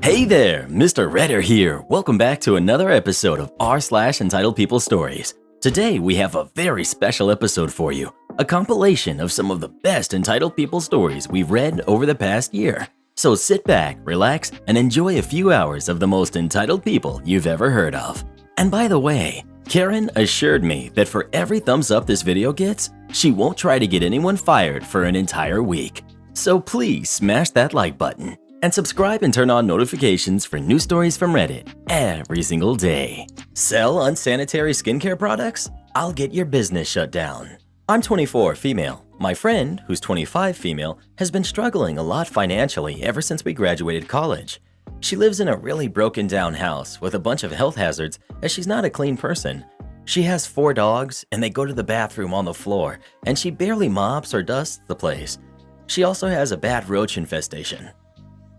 Hey there, Mr. Redder here. Welcome back to another episode of r/Entitled People Stories. Today we have a very special episode for you, a compilation of some of the best entitled people stories we've read over the past year. So sit back, relax, and enjoy a few hours of the most entitled people you've ever heard of. And by the way, Karen assured me that for every thumbs up this video gets, she won't try to get anyone fired for an entire week. So please smash that like button and subscribe and turn on notifications for new stories from Reddit every single day. Sell unsanitary skincare products? I'll get your business shut down. I'm 24, female. My friend, who's 25, female, has been struggling a lot financially ever since we graduated college. She lives in a really broken down house with a bunch of health hazards as she's not a clean person. She has 4 dogs and they go to the bathroom on the floor, and she barely mops or dusts the place. She also has a bad roach infestation.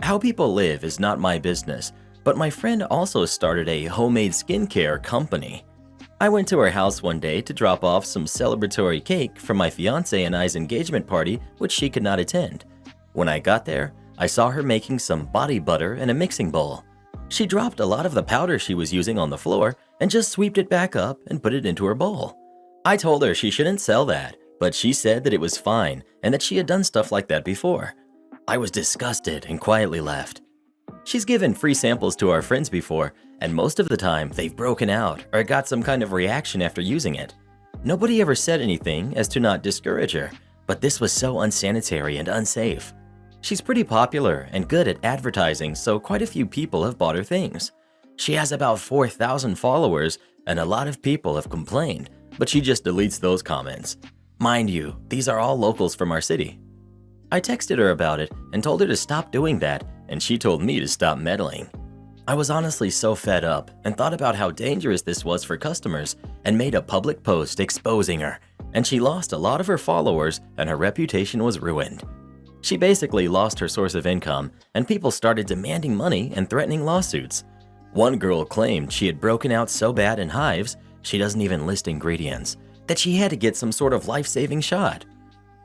How people live is not my business, but my friend also started a homemade skincare company. I went to her house one day to drop off some celebratory cake for my fiance and I's engagement party, which she could not attend. When I got there, I saw her making some body butter in a mixing bowl. She dropped a lot of the powder she was using on the floor and just swept it back up and put it into her bowl. I told her she shouldn't sell that, but she said that it was fine and that she had done stuff like that before. I was disgusted and quietly left. She's given free samples to our friends before, and most of the time they've broken out or got some kind of reaction after using it. Nobody ever said anything as to not discourage her, but this was so unsanitary and unsafe. She's pretty popular and good at advertising, so quite a few people have bought her things. She has about 4,000 followers, and a lot of people have complained, but she just deletes those comments. Mind you, these are all locals from our city. I texted her about it and told her to stop doing that, and she told me to stop meddling. I was honestly so fed up and thought about how dangerous this was for customers and made a public post exposing her, and she lost a lot of her followers and her reputation was ruined. She basically lost her source of income, and people started demanding money and threatening lawsuits. One girl claimed she had broken out so bad in hives, she doesn't even list ingredients, that she had to get some sort of life-saving shot.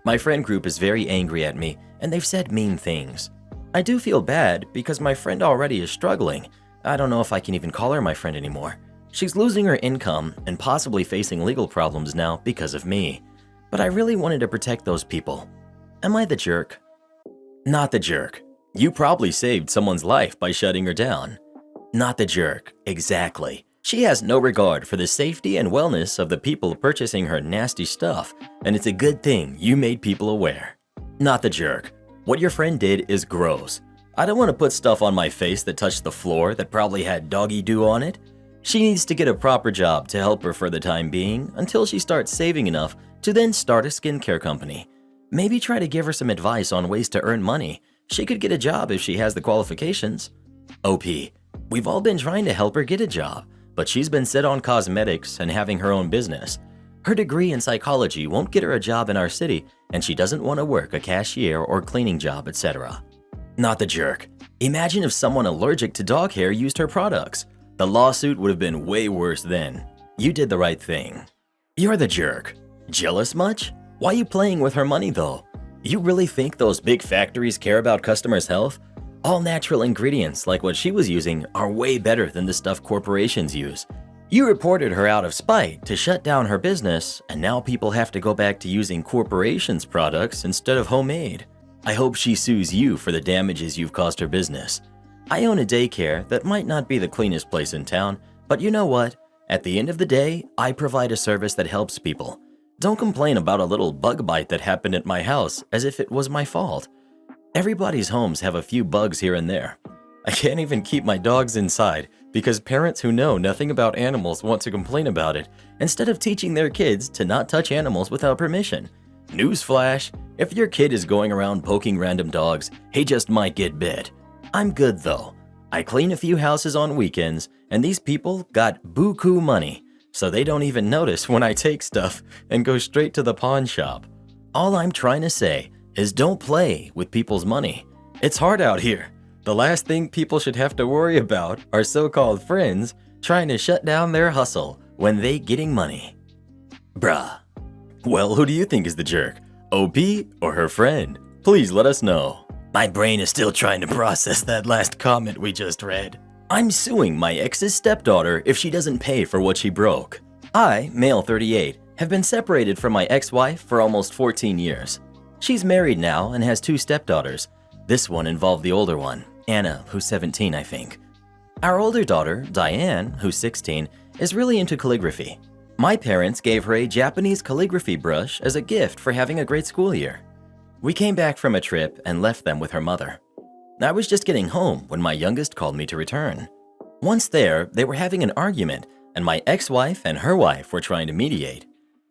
My friend group is very angry at me, and they've said mean things. I do feel bad because my friend already is struggling. I don't know if I can even call her my friend anymore. She's losing her income and possibly facing legal problems now because of me. But I really wanted to protect those people. Am I the jerk? Not the jerk. You probably saved someone's life by shutting her down. Not the jerk, exactly. She has no regard for the safety and wellness of the people purchasing her nasty stuff, and it's a good thing you made people aware. Not the jerk. What your friend did is gross. I don't want to put stuff on my face that touched the floor that probably had doggy doo on it. She needs to get a proper job to help her for the time being until she starts saving enough to then start a skincare company. Maybe try to give her some advice on ways to earn money. She could get a job if she has the qualifications. OP, we've all been trying to help her get a job, but she's been set on cosmetics and having her own business. Her degree in psychology won't get her a job in our city, and she doesn't want to work a cashier or cleaning job, etc. Not the jerk. Imagine if someone allergic to dog hair used her products. The lawsuit would have been way worse then. You did the right thing. You're the jerk. Jealous much? Why are you playing with her money though? You really think those big factories care about customers' health? All natural ingredients like what she was using are way better than the stuff corporations use. You reported her out of spite to shut down her business, and now people have to go back to using corporations' products instead of homemade. I hope she sues you for the damages you've caused her business. I own a daycare that might not be the cleanest place in town, but you know what? At the end of the day, I provide a service that helps people. Don't complain about a little bug bite that happened at my house as if it was my fault. Everybody's homes have a few bugs here and there. I can't even keep my dogs inside because parents who know nothing about animals want to complain about it instead of teaching their kids to not touch animals without permission. Newsflash, if your kid is going around poking random dogs, he just might get bit. I'm good though. I clean a few houses on weekends, and these people got buku money, so they don't even notice when I take stuff and go straight to the pawn shop. All I'm trying to say is don't play with people's money. It's hard out here. The last thing people should have to worry about are so-called friends trying to shut down their hustle when they getting money. Bruh. Well, who do you think is the jerk? OP or her friend? Please let us know. My brain is still trying to process that last comment we just read. I'm suing my ex's stepdaughter if she doesn't pay for what she broke. I, male 38, have been separated from my ex-wife for almost 14 years. She's married now and has 2 stepdaughters. This one involved the older one, Anna, who's 17, I think. Our older daughter, Diane, who's 16, is really into calligraphy. My parents gave her a Japanese calligraphy brush as a gift for having a great school year. We came back from a trip and left them with her mother. I was just getting home when my youngest called me to return. Once there, they were having an argument, and my ex-wife and her wife were trying to mediate.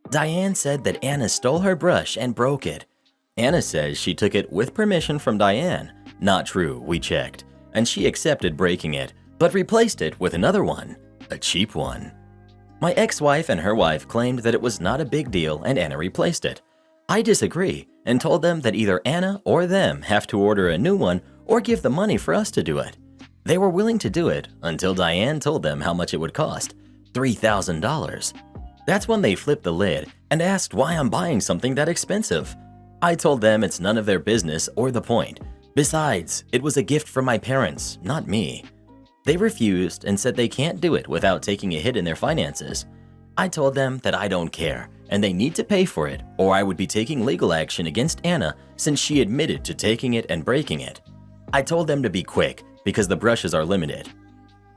Diane said that Anna stole her brush and broke it. Anna says she took it with permission from Diane. Not true, we checked, and she accepted breaking it, but replaced it with another one, a cheap one. My ex-wife and her wife claimed that it was not a big deal and Anna replaced it. I disagree and told them that either Anna or them have to order a new one or give the money for us to do it. They were willing to do it until Diane told them how much it would cost, $3,000. That's when they flipped the lid and asked why I'm buying something that expensive. I told them it's none of their business or the point. Besides, it was a gift from my parents, not me. They refused and said they can't do it without taking a hit in their finances. I told them that I don't care and they need to pay for it or I would be taking legal action against Anna since she admitted to taking it and breaking it. I told them to be quick because the brushes are limited.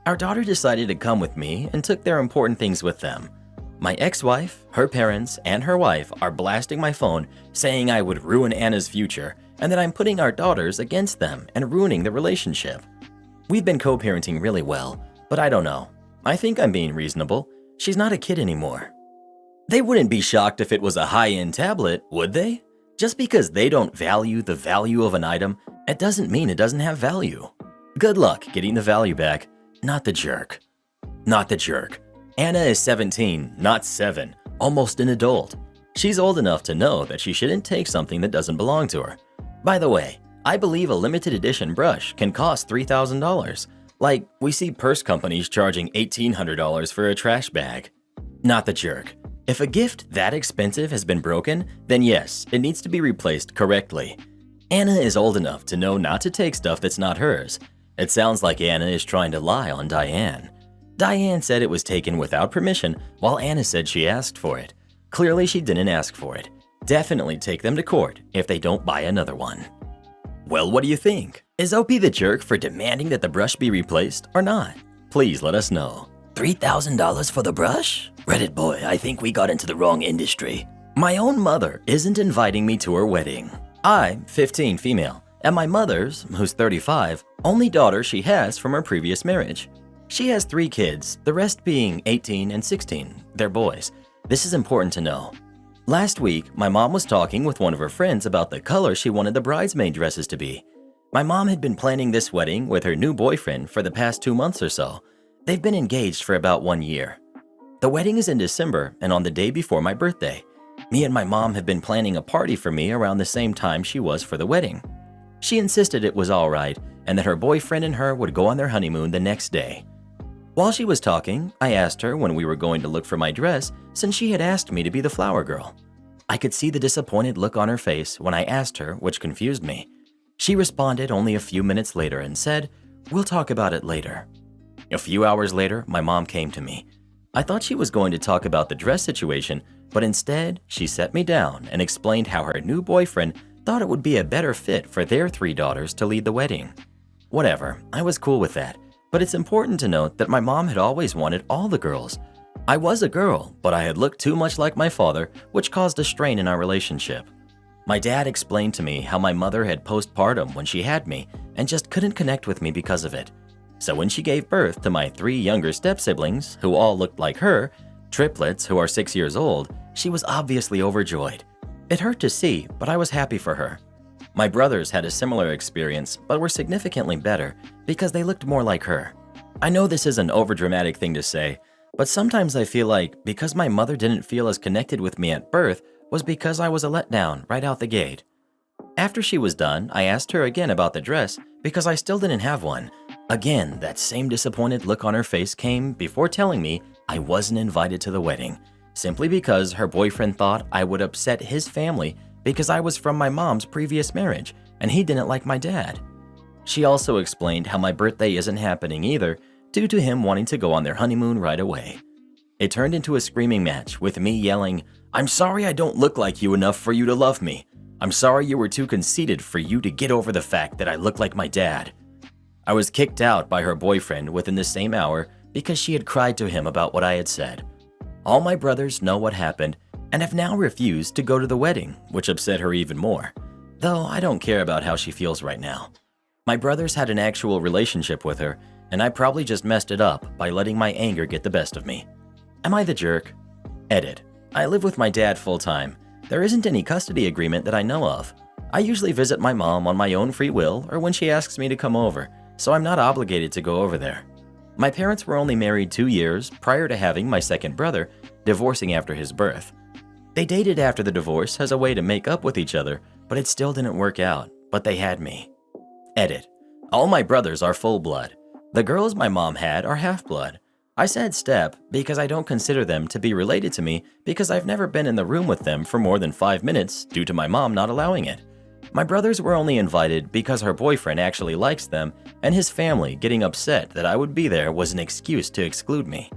Our daughter decided to come with me and took their important things with them. My ex-wife, her parents, and her wife are blasting my phone saying I would ruin Anna's future and that I'm putting our daughters against them and ruining the relationship. We've been co-parenting really well, but I don't know. I think I'm being reasonable. She's not a kid anymore. They wouldn't be shocked if it was a high-end tablet, would they? Just because they don't value the value of an item, it doesn't mean it doesn't have value. Good luck getting the value back. Not the jerk. Not the jerk. Anna is 17, not 7, almost an adult. She's old enough to know that she shouldn't take something that doesn't belong to her. By the way, I believe a limited edition brush can cost $3,000. Like, we see purse companies charging $1,800 for a trash bag. Not the jerk. If a gift that expensive has been broken, then yes, it needs to be replaced correctly. Anna is old enough to know not to take stuff that's not hers. It sounds like Anna is trying to lie on Diane. Diane said it was taken without permission, while Anna said she asked for it. Clearly she didn't ask for it. Definitely take them to court if they don't buy another one. Well, what do you think? Is OP the jerk for demanding that the brush be replaced or not? Please let us know. $3,000 for the brush? Reddit boy, I think we got into the wrong industry. My own mother isn't inviting me to her wedding. I'm 15 female, and my mother's, who's 35, only daughter she has from her previous marriage. She has 3 kids, the rest being 18 and 16. They're boys. This is important to know. Last week, my mom was talking with one of her friends about the color she wanted the bridesmaid dresses to be. My mom had been planning this wedding with her new boyfriend for the past 2 months or so. They've been engaged for about 1 year. The wedding is in December and on the day before my birthday. Me and my mom have been planning a party for me around the same time she was for the wedding. She insisted it was all right and that her boyfriend and her would go on their honeymoon the next day. While she was talking, I asked her when we were going to look for my dress since she had asked me to be the flower girl. I could see the disappointed look on her face when I asked her, which confused me. She responded only a few minutes later and said, "We'll talk about it later." A few hours later, my mom came to me. I thought she was going to talk about the dress situation, but instead, she set me down and explained how her new boyfriend thought it would be a better fit for their 3 daughters to lead the wedding. Whatever, I was cool with that. But it's important to note that my mom had always wanted all the girls. I was a girl, but I had looked too much like my father, which caused a strain in our relationship. My dad explained to me how my mother had postpartum when she had me and just couldn't connect with me because of it. So when she gave birth to my 3 younger step-siblings, who all looked like her, triplets who are 6 years old, she was obviously overjoyed. It hurt to see, but I was happy for her. My brothers had a similar experience, but were significantly better because they looked more like her. I know this is an overdramatic thing to say, but sometimes I feel like because my mother didn't feel as connected with me at birth was because I was a letdown right out the gate. After she was done, I asked her again about the dress because I still didn't have one. Again, that same disappointed look on her face came before telling me I wasn't invited to the wedding, simply because her boyfriend thought I would upset his family because I was from my mom's previous marriage and he didn't like my dad. She also explained how my birthday isn't happening either due to him wanting to go on their honeymoon right away. It turned into a screaming match with me yelling, "I'm sorry I don't look like you enough for you to love me. I'm sorry you were too conceited for you to get over the fact that I look like my dad." I was kicked out by her boyfriend within the same hour because she had cried to him about what I had said. All my brothers know what happened and have now refused to go to the wedding, which upset her even more, though I don't care about how she feels right now. My brothers had an actual relationship with her, and I probably just messed it up by letting my anger get the best of me. Am I the jerk? Edit. I live with my dad full-time. There isn't any custody agreement that I know of. I usually visit my mom on my own free will or when she asks me to come over, so I'm not obligated to go over there. My parents were only married 2 years prior to having my second brother, divorcing after his birth. They dated after the divorce as a way to make up with each other, but it still didn't work out, but they had me. Edit. All my brothers are full blood. The girls my mom had are half-blood. I said step because I don't consider them to be related to me because I've never been in the room with them for more than 5 minutes due to my mom not allowing it. My brothers were only invited because her boyfriend actually likes them, and his family getting upset that I would be there was an excuse to exclude me.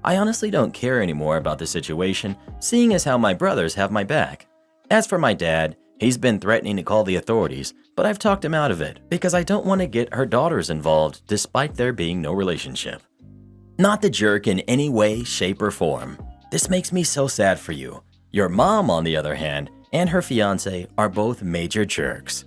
I honestly don't care anymore about the situation, seeing as how my brothers have my back. As for my dad, he's been threatening to call the authorities, but I've talked him out of it because I don't want to get her daughters involved despite there being no relationship. Not the jerk in any way, shape, or form. This makes me so sad for you. Your mom, on the other hand, and her fiance are both major jerks.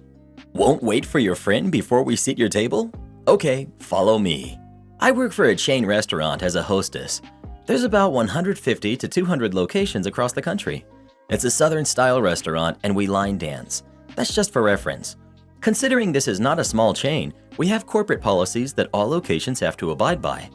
Won't wait for your friend before we seat your table? Okay, follow me. I work for a chain restaurant as a hostess. There's about 150 to 200 locations across the country. It's a Southern-style restaurant and we line dance. That's just for reference. Considering this is not a small chain, we have corporate policies that all locations have to abide by.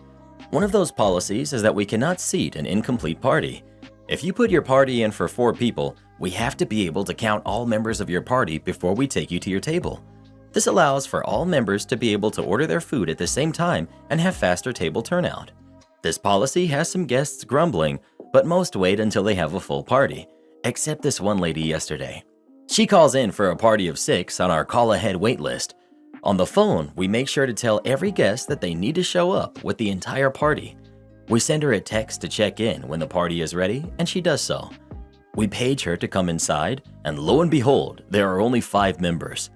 One of those policies is that we cannot seat an incomplete party. If you put your party in for 4 people, we have to be able to count all members of your party before we take you to your table. This allows for all members to be able to order their food at the same time and have faster table turnout. This policy has some guests grumbling, but most wait until they have a full party, except this one lady yesterday. She calls in for a party of 6 on our call-ahead wait list. On the phone, we make sure to tell every guest that they need to show up with the entire party. We send her a text to check in when the party is ready, and she does so. We page her to come inside, and lo and behold, there are only 5 members.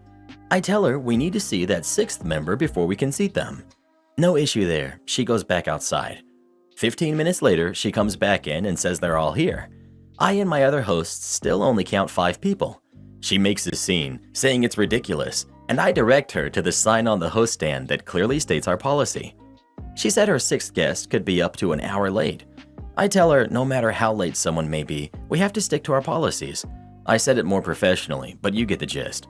I tell her we need to see that 6th member before we can seat them. No issue there, she goes back outside. 15 minutes later, she comes back in and says they're all here. I and my other hosts still only count 5 people. She makes a scene, saying it's ridiculous, and I direct her to the sign on the host stand that clearly states our policy. She said her 6th guest could be up to an hour late. I tell her no matter how late someone may be, we have to stick to our policies. I said it more professionally, but you get the gist.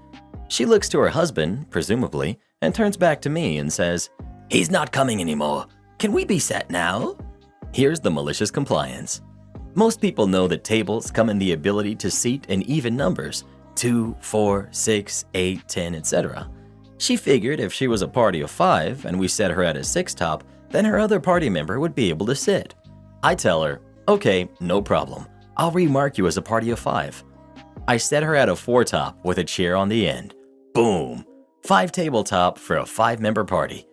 She looks to her husband, presumably, and turns back to me and says, "He's not coming anymore. Can we be set now?" Here's the malicious compliance. Most people know that tables come in the ability to seat in even numbers, 2, 4, 6, 8, 10, etc. She figured if she was a party of 5 and we set her at a 6 top, then her other party member would be able to sit. I tell her, okay, no problem. I'll remark you as a party of 5. I set her at a 4 top with a chair on the end. Boom! 5 tabletop for a 5-member party.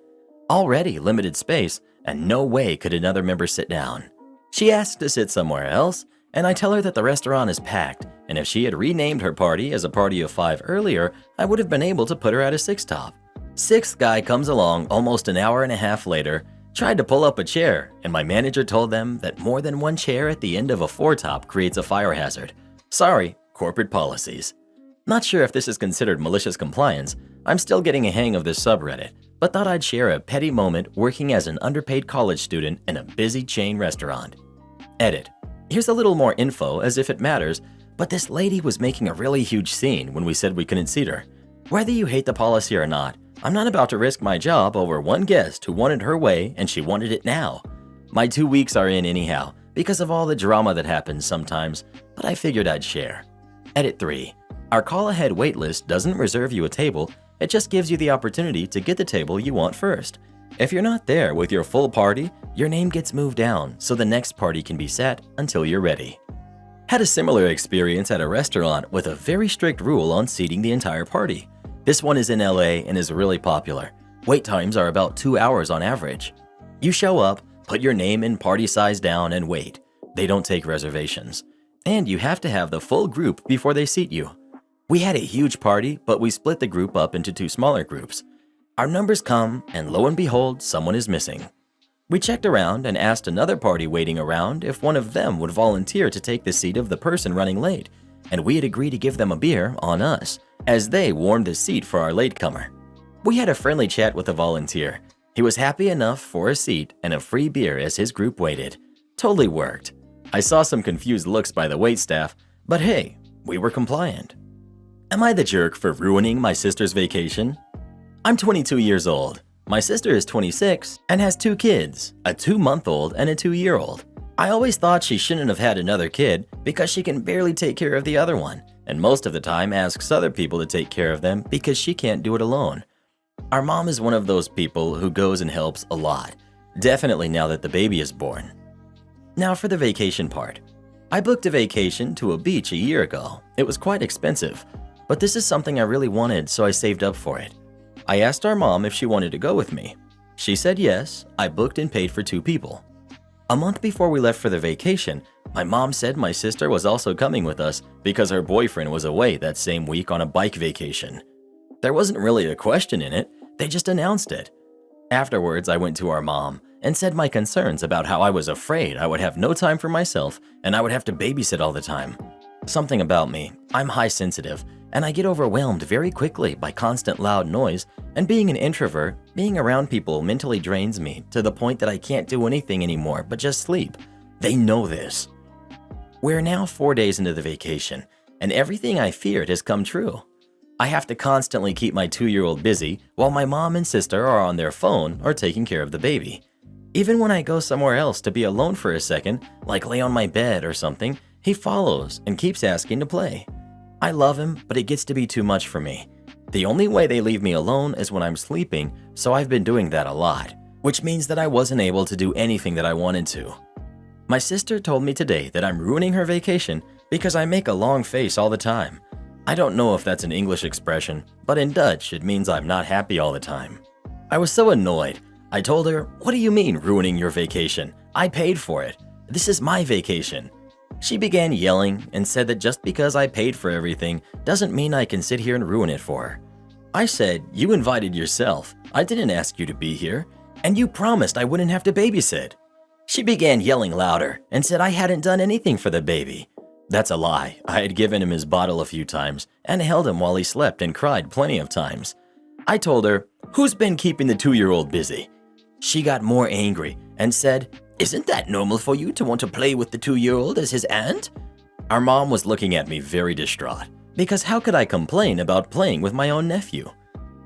Already limited space, and no way could another member sit down. She asks to sit somewhere else, and I tell her that the restaurant is packed, and if she had renamed her party as a party of 5 earlier, I would have been able to put her at a 6 top. 6th guy comes along almost an hour and a half later, tried to pull up a chair, and my manager told them that more than one chair at the end of a 4 top creates a fire hazard. Sorry, corporate policies. Not sure if this is considered malicious compliance. I'm still getting a hang of this subreddit, but thought I'd share a petty moment working as an underpaid college student in a busy chain restaurant. Edit. Here's a little more info as if it matters, but this lady was making a really huge scene when we said we couldn't seat her. Whether you hate the policy or not, I'm not about to risk my job over one guest who wanted her way and she wanted it now. My 2 weeks are in anyhow because of all the drama that happens sometimes, but I figured I'd share. Edit 3. Our call-ahead waitlist doesn't reserve you a table, it just gives you the opportunity to get the table you want first. If you're not there with your full party, your name gets moved down so the next party can be set until you're ready. Had a similar experience at a restaurant with a very strict rule on seating the entire party. This one is in LA and is really popular. Wait times are about 2 hours on average. You show up, put your name and party size down and wait. They don't take reservations. And you have to have the full group before they seat you. We had a huge party, but we split the group up into 2 smaller groups. Our numbers come, and lo and behold, someone is missing. We checked around and asked another party waiting around if one of them would volunteer to take the seat of the person running late, and we had agreed to give them a beer on us, as they warmed the seat for our latecomer. We had a friendly chat with the volunteer. He was happy enough for a seat and a free beer as his group waited. Totally worked. I saw some confused looks by the waitstaff, but hey, we were compliant. Am I the jerk for ruining my sister's vacation? I'm 22 years old. My sister is 26 and has 2 kids, a 2-month-old and a 2-year-old. I always thought she shouldn't have had another kid because she can barely take care of the other one, and most of the time asks other people to take care of them because she can't do it alone. Our mom is one of those people who goes and helps a lot, definitely now that the baby is born. Now for the vacation part. I booked a vacation to a beach a year ago. It was quite expensive, but this is something I really wanted, so I saved up for it. I asked our mom if she wanted to go with me. She said yes. I booked and paid for 2 people. A month before we left for the vacation, my mom said my sister was also coming with us because her boyfriend was away that same week on a bike vacation. There wasn't really a question in it, they just announced it. Afterwards, I went to our mom and said my concerns about how I was afraid I would have no time for myself and I would have to babysit all the time. Something about me, I'm high sensitive, and I get overwhelmed very quickly by constant loud noise, and being an introvert, being around people mentally drains me to the point that I can't do anything anymore but just sleep. They know this. We're now 4 days into the vacation, and everything I feared has come true. I have to constantly keep my 2-year-old busy while my mom and sister are on their phone or taking care of the baby. Even when I go somewhere else to be alone for a second, like lay on my bed or something, he follows and keeps asking to play. I love him, but it gets to be too much for me. The only way they leave me alone is when I'm sleeping, so I've been doing that a lot, which means that I wasn't able to do anything that I wanted to. My sister told me today that I'm ruining her vacation because I make a long face all the time. I don't know if that's an English expression, but in Dutch it means I'm not happy all the time. I was so annoyed. I told her, "What do you mean ruining your vacation? I paid for it. This is my vacation." She began yelling and said that just because I paid for everything doesn't mean I can sit here and ruin it for her. I said, "You invited yourself. I didn't ask you to be here, and you promised I wouldn't have to babysit." She began yelling louder and said I hadn't done anything for the baby. That's a lie. I had given him his bottle a few times and held him while he slept and cried plenty of times. I told her, "Who's been keeping the 2-year-old busy?" She got more angry and said, "Isn't that normal for you to want to play with the 2-year-old as his aunt?" Our mom was looking at me very distraught, because how could I complain about playing with my own nephew?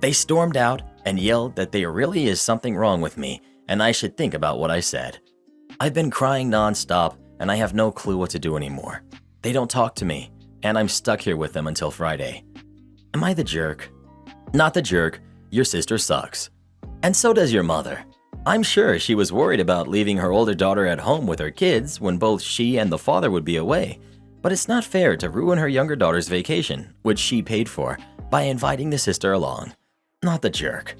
They stormed out and yelled that there really is something wrong with me and I should think about what I said. I've been crying nonstop and I have no clue what to do anymore. They don't talk to me, and I'm stuck here with them until Friday. Am I the jerk? Not the jerk. Your sister sucks. And so does your mother. I'm sure she was worried about leaving her older daughter at home with her kids when both she and the father would be away. But it's not fair to ruin her younger daughter's vacation, which she paid for, by inviting the sister along. Not the jerk.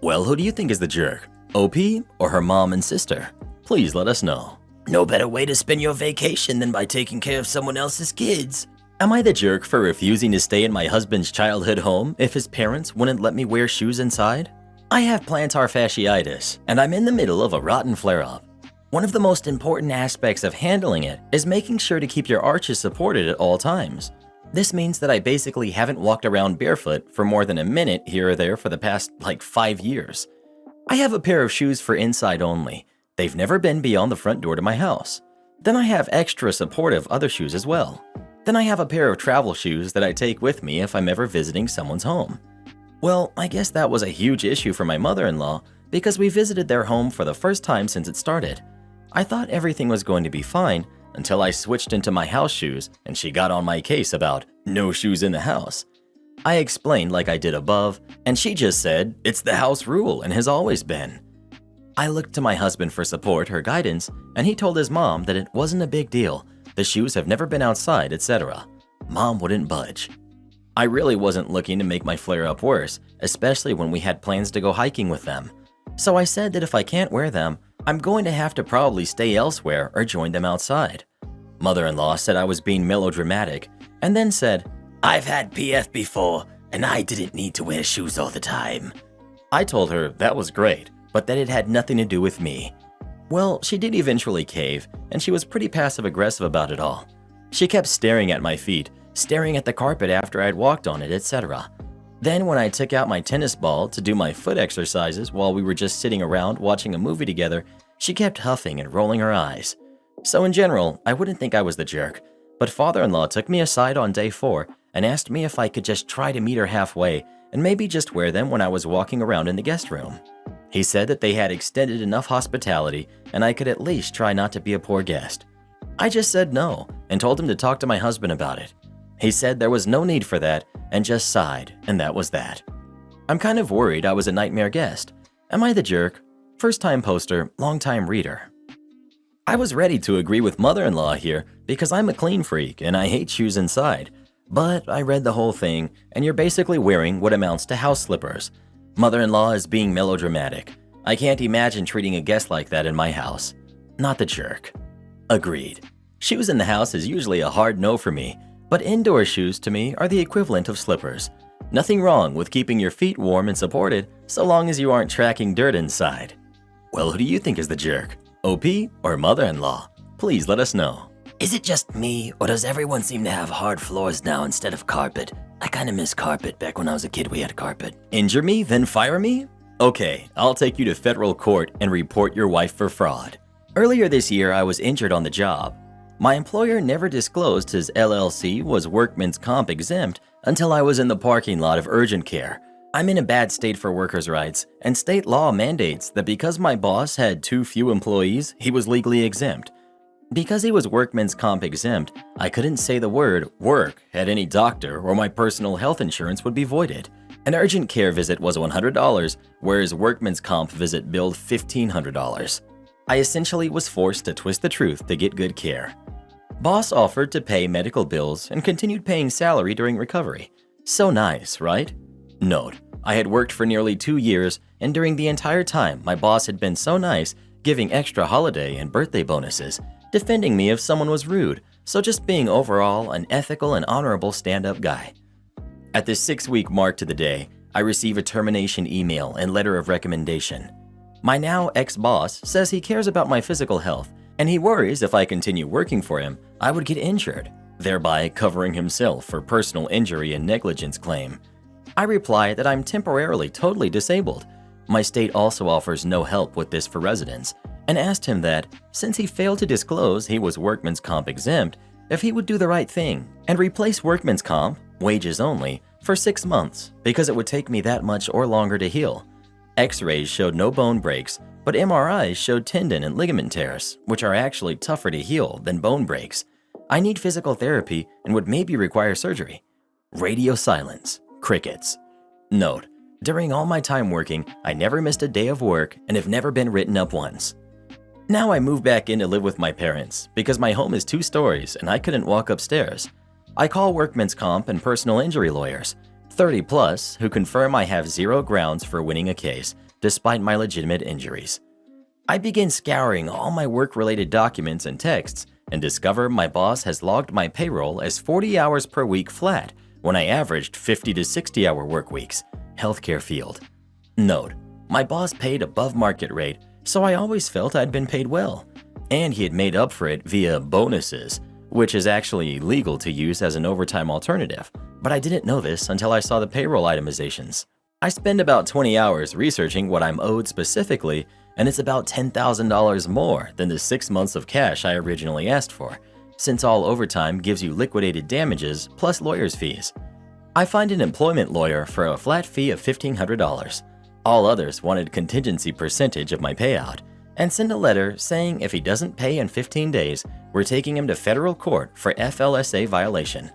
Well, who do you think is the jerk? OP or her mom and sister? Please let us know. No better way to spend your vacation than by taking care of someone else's kids. Am I the jerk for refusing to stay in my husband's childhood home if his parents wouldn't let me wear shoes inside? I have plantar fasciitis, and I'm in the middle of a rotten flare-up. One of the most important aspects of handling it is making sure to keep your arches supported at all times. This means that I basically haven't walked around barefoot for more than a minute here or there for the past, 5 years. I have a pair of shoes for inside only. They've never been beyond the front door to my house. Then I have extra supportive other shoes as well. Then I have a pair of travel shoes that I take with me if I'm ever visiting someone's home. Well, I guess that was a huge issue for my mother-in-law because we visited their home for the first time since it started. I thought everything was going to be fine until I switched into my house shoes and she got on my case about no shoes in the house. I explained like I did above, and she just said, "It's the house rule and has always been." I looked to my husband for support or guidance, and he told his mom that it wasn't a big deal. The shoes have never been outside, etc. Mom wouldn't budge. I really wasn't looking to make my flare-up worse, especially when we had plans to go hiking with them. So I said that if I can't wear them, I'm going to have to probably stay elsewhere or join them outside. Mother-in-law said I was being melodramatic, and then said, "I've had PF before, and I didn't need to wear shoes all the time." I told her that was great, but that it had nothing to do with me. Well, she did eventually cave, and she was pretty passive-aggressive about it all. She kept staring at my feet, staring at the carpet after I'd walked on it, etc. Then when I took out my tennis ball to do my foot exercises while we were just sitting around watching a movie together, she kept huffing and rolling her eyes. So in general, I wouldn't think I was the jerk, but father-in-law took me aside on day 4 and asked me if I could just try to meet her halfway and maybe just wear them when I was walking around in the guest room. He said that they had extended enough hospitality and I could at least try not to be a poor guest. I just said no and told him to talk to my husband about it. He said there was no need for that and just sighed, and that was that. I'm kind of worried I was a nightmare guest. Am I the jerk? First-time poster, long-time reader. I was ready to agree with mother-in-law here because I'm a clean freak and I hate shoes inside. But I read the whole thing, and you're basically wearing what amounts to house slippers. Mother-in-law is being melodramatic. I can't imagine treating a guest like that in my house. Not the jerk. Agreed. Shoes in the house is usually a hard no for me, but indoor shoes to me are the equivalent of slippers. Nothing wrong with keeping your feet warm and supported so long as you aren't tracking dirt inside. Well, who do you think is the jerk? OP or mother-in-law? Please let us know. Is it just me, or does everyone seem to have hard floors now instead of carpet? I kinda miss carpet. Back when I was a kid, we had carpet. Injure me, then fire me? Okay, I'll take you to federal court and report your wife for fraud. Earlier this year, I was injured on the job. My employer never disclosed his LLC was workman's comp exempt until I was in the parking lot of urgent care. I'm in a bad state for workers' rights, and state law mandates that because my boss had too few employees, he was legally exempt. Because he was workman's comp exempt, I couldn't say the word work at any doctor or my personal health insurance would be voided. An urgent care visit was $100, whereas workman's comp visit billed $1,500. I essentially was forced to twist the truth to get good care. Boss offered to pay medical bills and continued paying salary during recovery. So nice, right? Note, I had worked for nearly 2 years, and during the entire time, my boss had been so nice, giving extra holiday and birthday bonuses, defending me if someone was rude, so just being overall an ethical and honorable stand-up guy. At the 6-week mark to the day, I receive a termination email and letter of recommendation. My now ex-boss says he cares about my physical health, and he worries if I continue working for him, I would get injured, thereby covering himself for personal injury and negligence claim. I reply that I'm temporarily totally disabled. My state also offers no help with this for residents, and asked him that, since he failed to disclose he was workman's comp exempt, if he would do the right thing and replace workman's comp, wages only, for 6 months because it would take me that much or longer to heal. X-rays showed no bone breaks, but MRIs showed tendon and ligament tears, which are actually tougher to heal than bone breaks. I need physical therapy and would maybe require surgery. Radio silence. Crickets. Note, during all my time working, I never missed a day of work and have never been written up once. Now I moved back in to live with my parents because my home is 2 stories and I couldn't walk upstairs. I call workman's comp and personal injury lawyers, 30 plus, who confirm I have 0 grounds for winning a case despite my legitimate injuries. I begin scouring all my work-related documents and texts and discover my boss has logged my payroll as 40 hours per week flat when I averaged 50 to 60-hour work weeks, healthcare field. Note, my boss paid above market rate, so I always felt I'd been paid well. And he had made up for it via bonuses, which is actually illegal to use as an overtime alternative, but I didn't know this until I saw the payroll itemizations. I spend about 20 hours researching what I'm owed specifically, and it's about $10,000 more than the 6 months of cash I originally asked for, since all overtime gives you liquidated damages plus lawyer's fees. I find an employment lawyer for a flat fee of $1,500. All others wanted contingency percentage of my payout, and send a letter saying if he doesn't pay in 15 days, we're taking him to federal court for FLSA violation.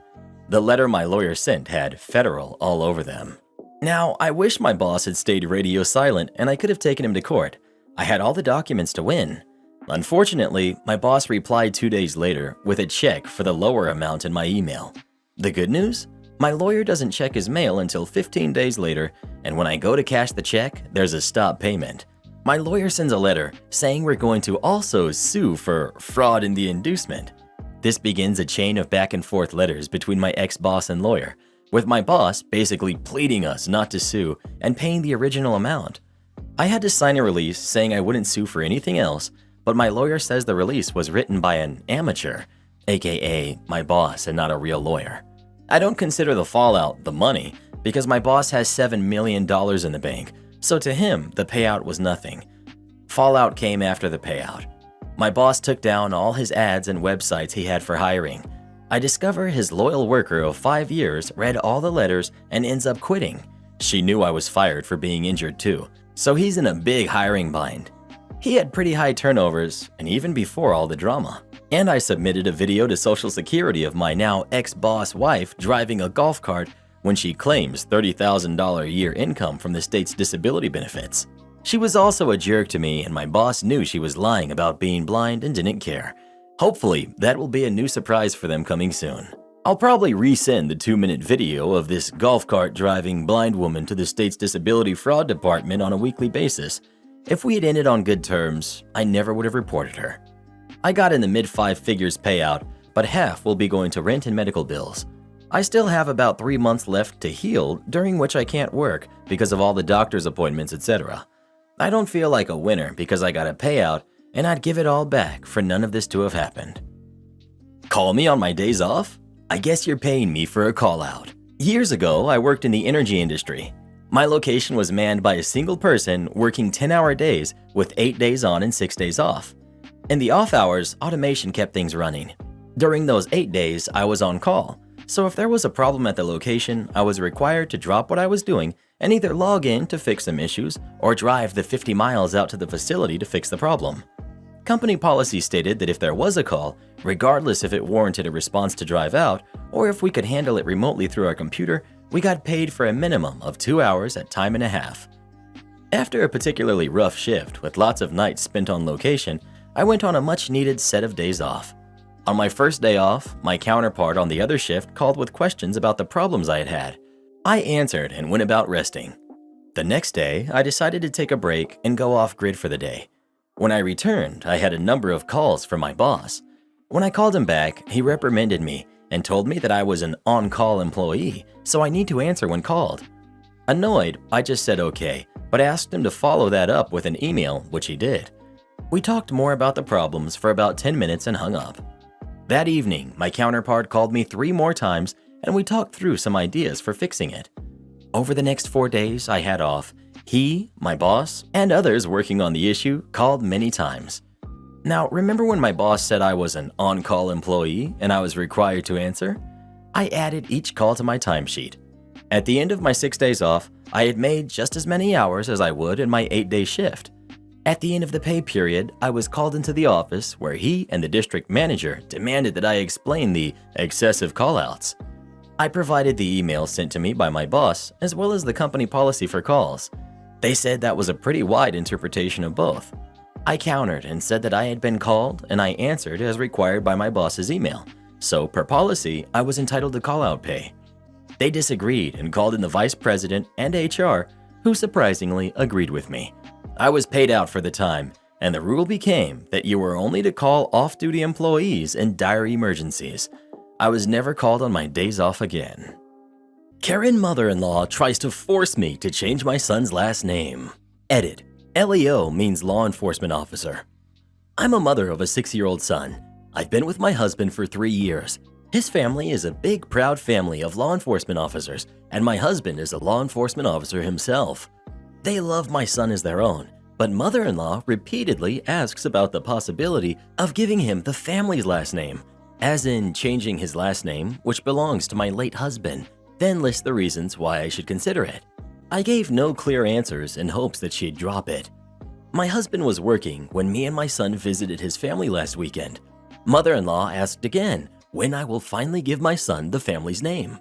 The letter my lawyer sent had federal all over them. Now, I wish my boss had stayed radio silent and I could have taken him to court. I had all the documents to win. Unfortunately, my boss replied 2 days later with a check for the lower amount in my email. The good news? My lawyer doesn't check his mail until 15 days later, and when I go to cash the check, there's a stop payment. My lawyer sends a letter saying we're going to also sue for fraud in the inducement. This begins a chain of back and forth letters between my ex-boss and lawyer, with my boss basically pleading us not to sue and paying the original amount. I had to sign a release saying I wouldn't sue for anything else, but my lawyer says the release was written by an amateur, aka my boss and not a real lawyer. I don't consider the fallout the money because my boss has $7 million in the bank, so to him, the payout was nothing. Fallout came after the payout. My boss took down all his ads and websites he had for hiring. I discover his loyal worker of 5 years read all the letters and ends up quitting. She knew I was fired for being injured too, so he's in a big hiring bind. He had pretty high turnovers, and even before all the drama. And I submitted a video to Social Security of my now ex-boss wife driving a golf cart when she claims $30,000 a year income from the state's disability benefits. She was also a jerk to me, and my boss knew she was lying about being blind and didn't care. Hopefully, that will be a new surprise for them coming soon. I'll probably resend the 2-minute video of this golf cart driving blind woman to the state's disability fraud department on a weekly basis. If we had ended on good terms, I never would have reported her. I got in the mid-5 figures payout, but half will be going to rent and medical bills. I still have about 3 months left to heal, during which I can't work because of all the doctor's appointments, etc. I don't feel like a winner because I got a payout, and I'd give it all back for none of this to have happened. Call me on my days off? I guess you're paying me for a call out. Years ago, I worked in the energy industry. My location was manned by a single person working 10-hour days with 8 days on and 6 days off. In the off hours, automation kept things running. During those 8 days, I was on call, so if there was a problem at the location, I was required to drop what I was doing and either log in to fix some issues or drive the 50 miles out to the facility to fix the problem. Company policy stated that if there was a call, regardless if it warranted a response to drive out or if we could handle it remotely through our computer, we got paid for a minimum of 2 hours at time and a half. After a particularly rough shift with lots of nights spent on location, I went on a much-needed set of days off. On my first day off, my counterpart on the other shift called with questions about the problems I had had. I answered and went about resting. The next day, I decided to take a break and go off-grid for the day. When I returned, I had a number of calls from my boss. When I called him back, he reprimanded me and told me that I was an on-call employee, so I need to answer when called. Annoyed, I just said okay, but asked him to follow that up with an email, which he did. We talked more about the problems for about 10 minutes and hung up. That evening, my counterpart called me 3 more times and we talked through some ideas for fixing it. Over the next 4 days I had off, he, my boss, and others working on the issue called many times. Now, remember when my boss said I was an on-call employee and I was required to answer? I added each call to my timesheet. At the end of my 6 days off, I had made just as many hours as I would in my 8-day shift. At the end of the pay period, I was called into the office where he and the district manager demanded that I explain the excessive callouts. I provided the email sent to me by my boss as well as the company policy for calls. They said that was a pretty wide interpretation of both. I countered and said that I had been called and I answered as required by my boss's email, so per policy, I was entitled to call-out pay. They disagreed and called in the vice president and HR, who surprisingly agreed with me. I was paid out for the time, and the rule became that you were only to call off-duty employees in dire emergencies. I was never called on my days off again. Karen mother-in-law tries to force me to change my son's last name. Edit. LEO means law enforcement officer. I'm a mother of a 6-year-old son. I've been with my husband for 3 years. His family is a big, proud family of law enforcement officers, and my husband is a law enforcement officer himself. They love my son as their own, but mother-in-law repeatedly asks about the possibility of giving him the family's last name, as in changing his last name, which belongs to my late husband, then lists the reasons why I should consider it. I gave no clear answers in hopes that she'd drop it. My husband was working when me and my son visited his family last weekend. Mother-in-law asked again when I will finally give my son the family's name.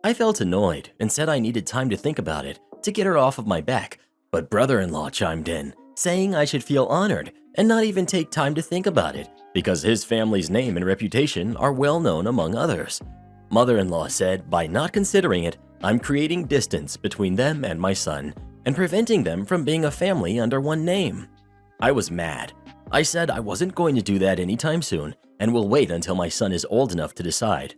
I felt annoyed and said I needed time to think about it to get her off of my back, but brother-in-law chimed in, saying I should feel honored and not even take time to think about it because his family's name and reputation are well known among others. Mother-in-law said by not considering it, I'm creating distance between them and my son and preventing them from being a family under one name. I was mad. I said I wasn't going to do that anytime soon and will wait until my son is old enough to decide.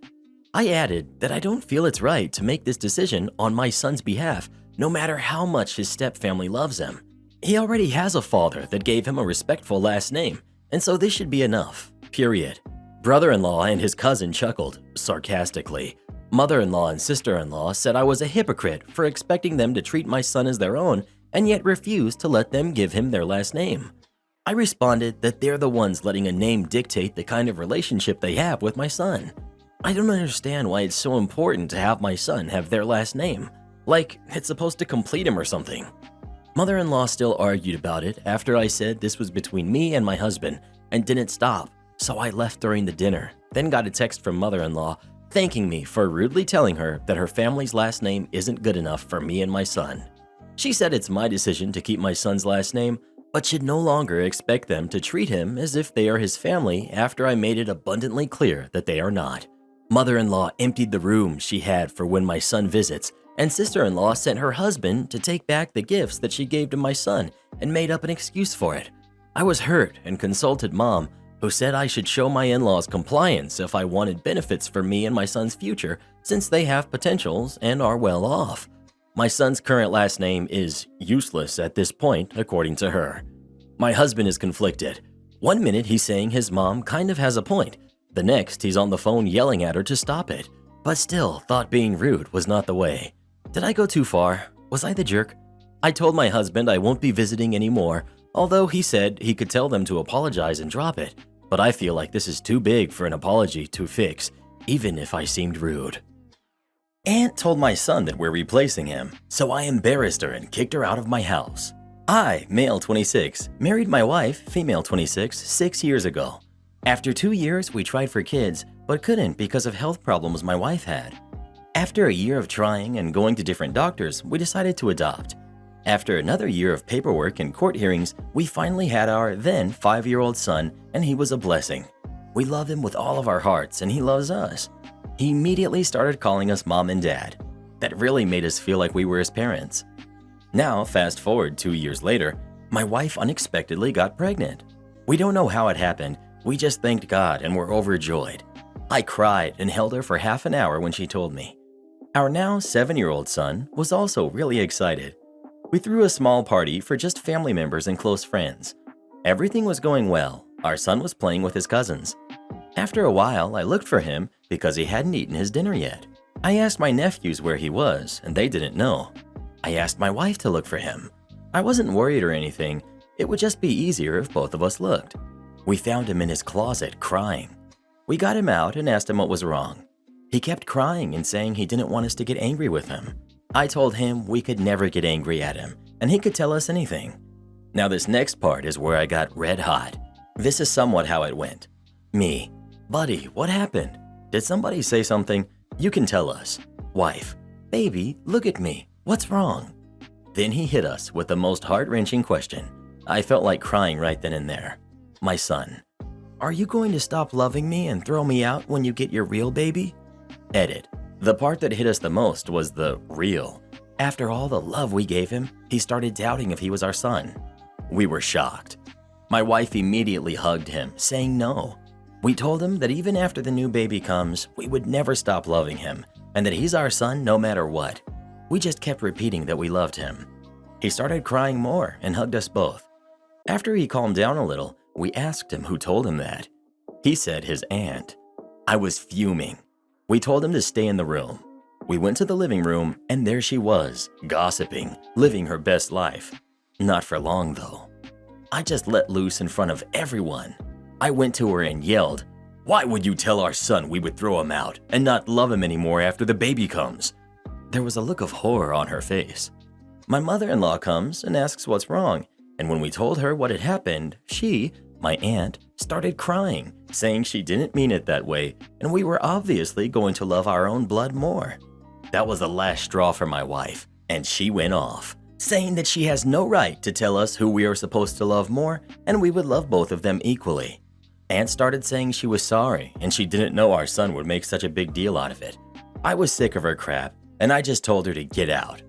I added that I don't feel it's right to make this decision on my son's behalf, no matter how much his stepfamily loves him. He already has a father that gave him a respectful last name, and so this should be enough, period. Brother-in-law and his cousin chuckled, sarcastically. Mother-in-law and sister-in-law said I was a hypocrite for expecting them to treat my son as their own and yet refused to let them give him their last name. I responded that they're the ones letting a name dictate the kind of relationship they have with my son. I don't understand why it's so important to have my son have their last name. Like, it's supposed to complete him or something. Mother-in-law still argued about it after I said this was between me and my husband and didn't stop, so I left during the dinner, then got a text from mother-in-law thanking me for rudely telling her that her family's last name isn't good enough for me and my son. She said it's my decision to keep my son's last name, but should no longer expect them to treat him as if they are his family after I made it abundantly clear that they are not. Mother-in-law emptied the room she had for when my son visits, and sister-in-law sent her husband to take back the gifts that she gave to my son and made up an excuse for it. I was hurt and consulted mom, who said I should show my in-laws compliance if I wanted benefits for me and my son's future since they have potentials and are well off. My son's current last name is useless at this point, according to her. My husband is conflicted. One minute he's saying his mom kind of has a point. The next he's on the phone yelling at her to stop it, but still thought being rude was not the way. Did I go too far? Was I the jerk? I told my husband I won't be visiting anymore, although he said he could tell them to apologize and drop it. But I feel like this is too big for an apology to fix, even if I seemed rude. Aunt told my son that we're replacing him, so I embarrassed her and kicked her out of my house. I, male 26, married my wife, female 26, 6 years ago. After 2 years, we tried for kids, but couldn't because of health problems my wife had. After a year of trying and going to different doctors, we decided to adopt. After another year of paperwork and court hearings, we finally had our then 5-year-old son, and he was a blessing. We love him with all of our hearts, and he loves us. He immediately started calling us mom and dad. That really made us feel like we were his parents. Now, fast forward 2 years later, my wife unexpectedly got pregnant. We don't know how it happened, we just thanked God and were overjoyed. I cried and held her for half an hour when she told me. Our now 7-year-old son was also really excited. We threw a small party for just family members and close friends. Everything was going well. Our son was playing with his cousins. After a while, I looked for him because he hadn't eaten his dinner yet. I asked my nephews where he was, and they didn't know. I asked my wife to look for him. I wasn't worried or anything. It would just be easier if both of us looked. We found him in his closet crying. We got him out and asked him what was wrong. He kept crying and saying he didn't want us to get angry with him. I told him we could never get angry at him, and he could tell us anything. Now this next part is where I got red hot. This is somewhat how it went. Me: buddy, what happened? Did somebody say something? You can tell us. Wife: baby, look at me. What's wrong? Then he hit us with the most heart-wrenching question. I felt like crying right then and there. My son: are you going to stop loving me and throw me out when you get your real baby? Edit. The part that hit us the most was the real. After all the love we gave him, he started doubting if he was our son. We were shocked. My wife immediately hugged him, saying no. We told him that even after the new baby comes, we would never stop loving him, and that he's our son no matter what. We just kept repeating that we loved him. He started crying more and hugged us both. After he calmed down a little, we asked him who told him that. He said his aunt. I was fuming. We told him to stay in the room. We went to the living room, and there she was, gossiping, living her best life. Not for long, though. I just let loose in front of everyone. I went to her and yelled, "Why would you tell our son we would throw him out and not love him anymore after the baby comes?" There was a look of horror on her face. My mother-in-law comes and asks what's wrong, and when we told her what had happened, she, my aunt, started crying, saying she didn't mean it that way, and we were obviously going to love our own blood more. That was the last straw for my wife, and she went off, saying that she has no right to tell us who we are supposed to love more, and we would love both of them equally. Aunt started saying she was sorry and she didn't know our son would make such a big deal out of it. I was sick of her crap and I just told her to get out.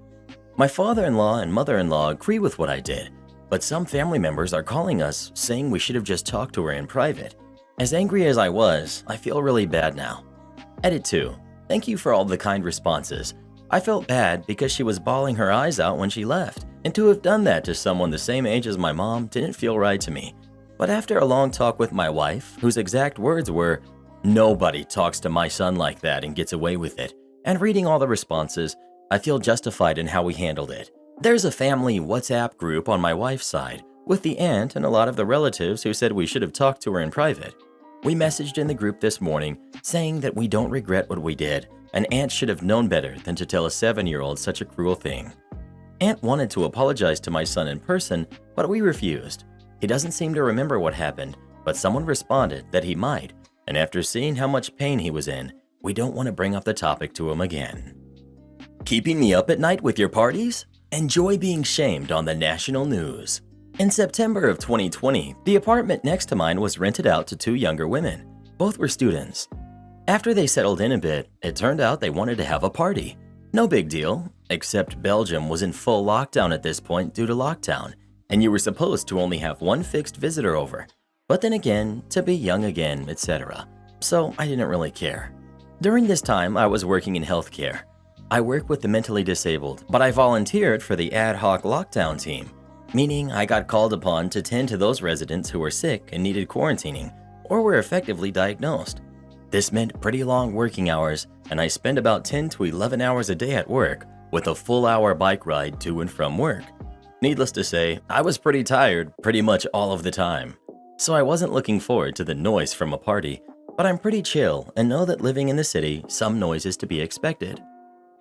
My father-in-law and mother-in-law agree with what I did, but some family members are calling us saying we should have just talked to her in private. As angry as I was, I feel really bad now. Edit 2. Thank you for all the kind responses. I felt bad because she was bawling her eyes out when she left, and to have done that to someone the same age as my mom didn't feel right to me. But after a long talk with my wife, whose exact words were, "Nobody talks to my son like that and gets away with it," and reading all the responses, I feel justified in how we handled it. There's a family WhatsApp group on my wife's side, with the aunt and a lot of the relatives who said we should have talked to her in private. We messaged in the group this morning saying that we don't regret what we did, and Aunt should have known better than to tell a 7-year-old such a cruel thing. Aunt wanted to apologize to my son in person, but we refused. He doesn't seem to remember what happened, but someone responded that he might, and after seeing how much pain he was in, we don't want to bring up the topic to him again. Keeping me up at night with your parties? Enjoy being shamed on the national news. In September of 2020, the apartment next to mine was rented out to 2 younger women. Both were students. After they settled in a bit, it turned out they wanted to have a party. No big deal, except Belgium was in full lockdown at this point due to lockdown, and you were supposed to only have 1 fixed visitor over. But then again, to be young again, etc. So I didn't really care. During this time, I was working in healthcare. I work with the mentally disabled, but I volunteered for the ad hoc lockdown team, meaning I got called upon to tend to those residents who were sick and needed quarantining, or were effectively diagnosed. This meant pretty long working hours, and I spent about 10 to 11 hours a day at work, with a full hour bike ride to and from work. Needless to say, I was pretty tired pretty much all of the time. So I wasn't looking forward to the noise from a party, but I'm pretty chill and know that living in the city, some noise is to be expected.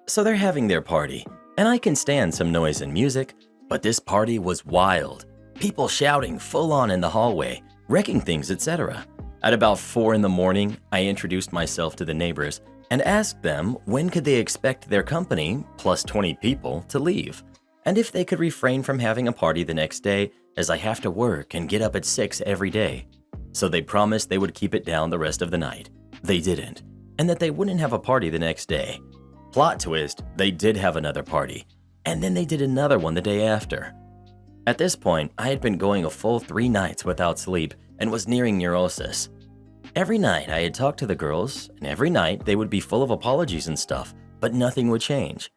So they're having their party, and I can stand some noise and music, but this party was wild. People shouting full on in the hallway, wrecking things, etc. At about 4 in the morning, I introduced myself to the neighbors and asked them when could they expect their company, plus 20 people, to leave, and if they could refrain from having a party the next day, as I have to work and get up at 6 every day. So they promised they would keep it down the rest of the night. They didn't, and that they wouldn't have a party the next day. Plot twist, they did have another party, and then they did another one the day after. At this point, I had been going a full 3 nights without sleep and was nearing neurosis. Every night I had talked to the girls, and every night they would be full of apologies and stuff, but nothing would change.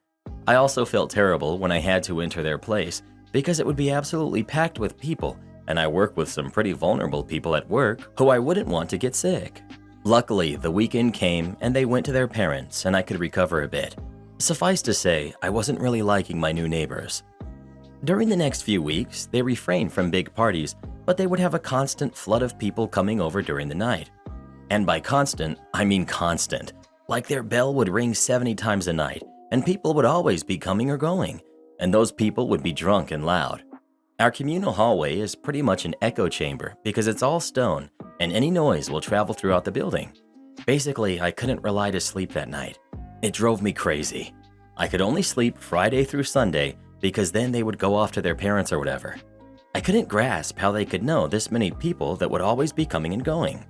I also felt terrible when I had to enter their place because it would be absolutely packed with people, and I work with some pretty vulnerable people at work who I wouldn't want to get sick. Luckily, the weekend came and they went to their parents and I could recover a bit. Suffice to say, I wasn't really liking my new neighbors. During the next few weeks, they refrained from big parties, but they would have a constant flood of people coming over during the night. And by constant, I mean constant. Like their bell would ring 70 times a night, and people would always be coming or going, and those people would be drunk and loud. Our communal hallway is pretty much an echo chamber because it's all stone, and any noise will travel throughout the building. Basically, I couldn't rely to sleep that night. It drove me crazy. I could only sleep Friday through Sunday because then they would go off to their parents or whatever. I couldn't grasp how they could know this many people that would always be coming and going.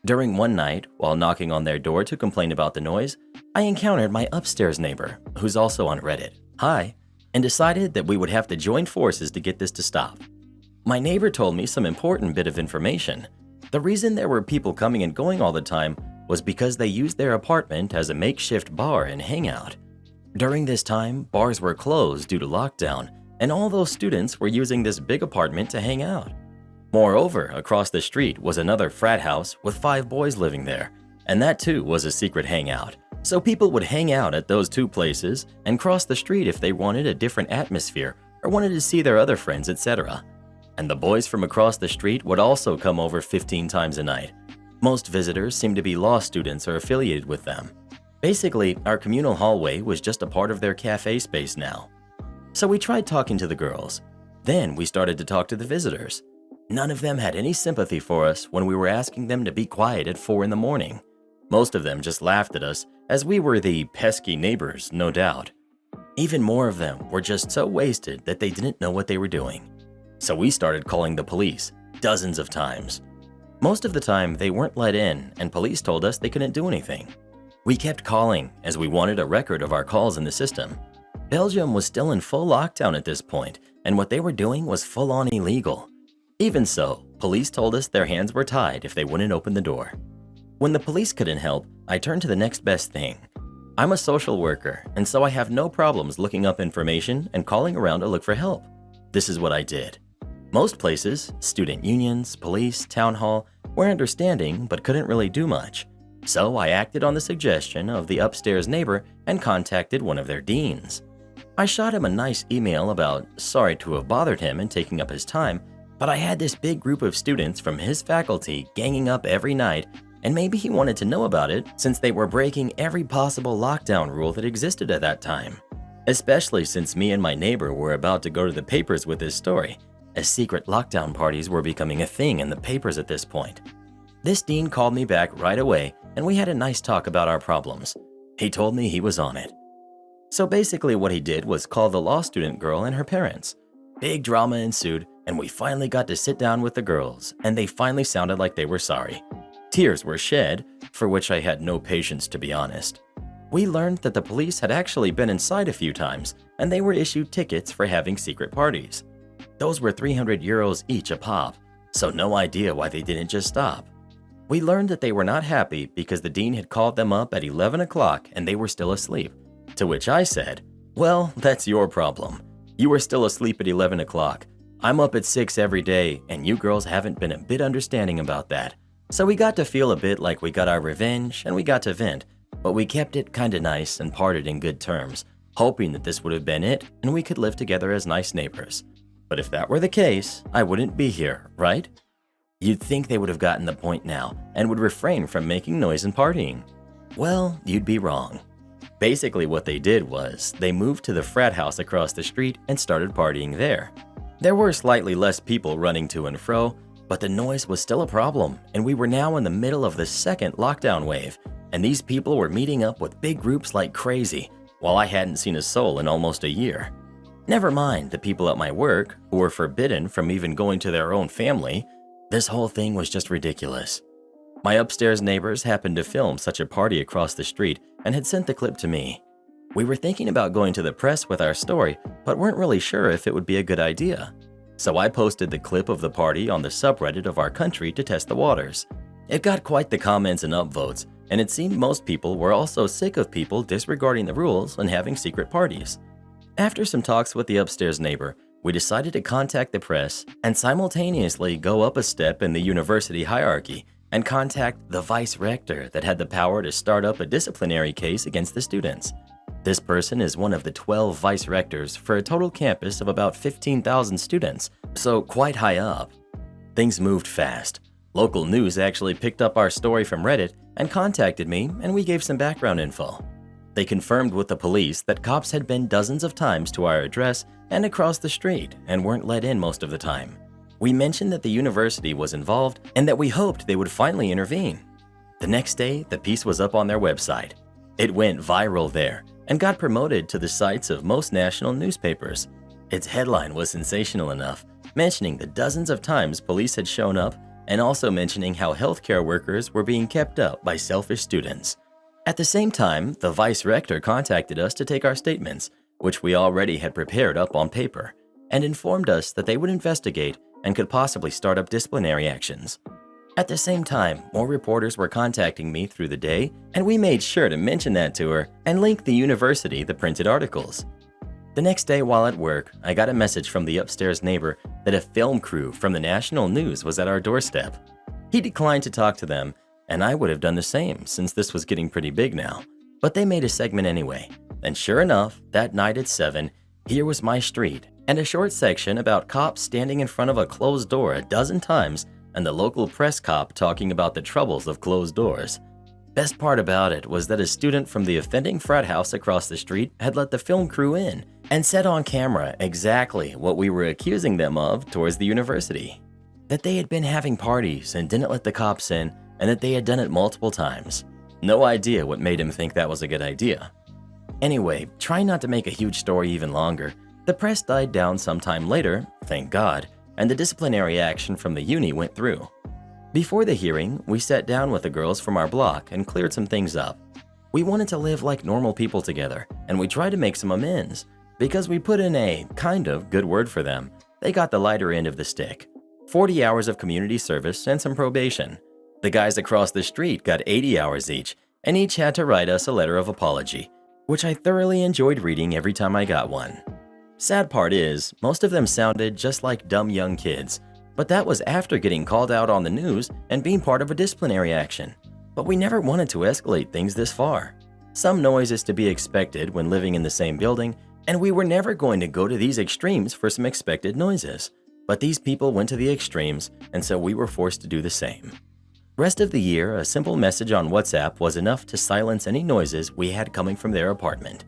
During one night, while knocking on their door to complain about the noise, I encountered my upstairs neighbor, who's also on Reddit, hi, and decided that we would have to join forces to get this to stop. My neighbor told me some important bit of information. The reason there were people coming and going all the time was because they used their apartment as a makeshift bar and hangout. During this time, bars were closed due to lockdown, and all those students were using this big apartment to hang out. Moreover, across the street was another frat house with 5 boys living there, and that too was a secret hangout. So people would hang out at those 2 places and cross the street if they wanted a different atmosphere or wanted to see their other friends, etc. And the boys from across the street would also come over 15 times a night. Most visitors seemed to be law students or affiliated with them. Basically, our communal hallway was just a part of their cafe space now. So we tried talking to the girls. Then we started to talk to the visitors. None of them had any sympathy for us when we were asking them to be quiet at 4 in the morning. Most of them just laughed at us as we were the pesky neighbors, no doubt. Even more of them were just so wasted that they didn't know what they were doing. So we started calling the police, dozens of times. Most of the time, they weren't let in, and police told us they couldn't do anything. We kept calling as we wanted a record of our calls in the system. Belgium was still in full lockdown at this point, and what they were doing was full-on illegal. Even so, police told us their hands were tied if they wouldn't open the door. When the police couldn't help, I turned to the next best thing. I'm a social worker, and so I have no problems looking up information and calling around to look for help. This is what I did. Most places, student unions, police, town hall, were understanding but couldn't really do much. So I acted on the suggestion of the upstairs neighbor and contacted one of their deans. I shot him a nice email about sorry to have bothered him and taking up his time, but I had this big group of students from his faculty ganging up every night, and maybe he wanted to know about it since they were breaking every possible lockdown rule that existed at that time. Especially since me and my neighbor were about to go to the papers with this story, as secret lockdown parties were becoming a thing in the papers at this point. This dean called me back right away, and we had a nice talk about our problems. He told me he was on it. So basically what he did was call the law student girl and her parents. Big drama ensued, and we finally got to sit down with the girls, and they finally sounded like they were sorry. Tears were shed, for which I had no patience, to be honest. We learned that the police had actually been inside a few times, and they were issued tickets for having secret parties. Those were 300 euros each a pop, so no idea why they didn't just stop. We learned that they were not happy because the dean had called them up at 11 o'clock and they were still asleep. To which I said, well, that's your problem. You were still asleep at 11 o'clock. I'm up at 6 every day, and you girls haven't been a bit understanding about that. So we got to feel a bit like we got our revenge and we got to vent, but we kept it kinda nice and parted in good terms, hoping that this would have been it and we could live together as nice neighbors. But if that were the case, I wouldn't be here, right? You'd think they would have gotten the point now and would refrain from making noise and partying. Well, you'd be wrong. Basically what they did was, they moved to the frat house across the street and started partying there. There were slightly less people running to and fro, but the noise was still a problem, and we were now in the middle of the second lockdown wave, and these people were meeting up with big groups like crazy, while I hadn't seen a soul in almost a year. Never mind the people at my work, who were forbidden from even going to their own family. This whole thing was just ridiculous. My upstairs neighbors happened to film such a party across the street and had sent the clip to me. We were thinking about going to the press with our story, but weren't really sure if it would be a good idea. So I posted the clip of the party on the subreddit of our country to test the waters. It got quite the comments and upvotes, and it seemed most people were also sick of people disregarding the rules and having secret parties. After some talks with the upstairs neighbor, we decided to contact the press and simultaneously go up a step in the university hierarchy and contact the vice rector that had the power to start up a disciplinary case against the students. This person is one of the 12 vice rectors for a total campus of about 15,000 students, so quite high up. Things moved fast. Local news actually picked up our story from Reddit and contacted me, and we gave some background info. They confirmed with the police that cops had been dozens of times to our address and across the street and weren't let in most of the time. We mentioned that the university was involved and that we hoped they would finally intervene. The next day, the piece was up on their website. It went viral there and got promoted to the sites of most national newspapers. Its headline was sensational enough, mentioning the dozens of times police had shown up and also mentioning how healthcare workers were being kept up by selfish students. At the same time, the vice rector contacted us to take our statements, which we already had prepared up on paper, and informed us that they would investigate and could possibly start up disciplinary actions. At the same time, more reporters were contacting me through the day, and we made sure to mention that to her and link the university the printed articles. The next day while at work, I got a message from the upstairs neighbor that a film crew from the national news was at our doorstep. He declined to talk to them, and I would have done the same since this was getting pretty big now. But they made a segment anyway, and sure enough, that night at 7, here was my street, and a short section about cops standing in front of a closed door a dozen times and the local press cop talking about the troubles of closed doors. Best part about it was that a student from the offending frat house across the street had let the film crew in and said on camera exactly what we were accusing them of towards the university. That they had been having parties and didn't let the cops in, and that they had done it multiple times. No idea what made him think that was a good idea. Anyway, trying not to make a huge story even longer, the press died down sometime later, thank God, and the disciplinary action from the uni went through. Before the hearing, we sat down with the girls from our block and cleared some things up. We wanted to live like normal people together, and we tried to make some amends. Because we put in a kind of good word for them, they got the lighter end of the stick. 40 hours of community service and some probation. The guys across the street got 80 hours each, and each had to write us a letter of apology, which I thoroughly enjoyed reading every time I got one. Sad part is, most of them sounded just like dumb young kids, but that was after getting called out on the news and being part of a disciplinary action. But we never wanted to escalate things this far. Some noise is to be expected when living in the same building, and we were never going to go to these extremes for some expected noises. But these people went to the extremes, and so we were forced to do the same. Rest of the year, a simple message on WhatsApp was enough to silence any noises we had coming from their apartment.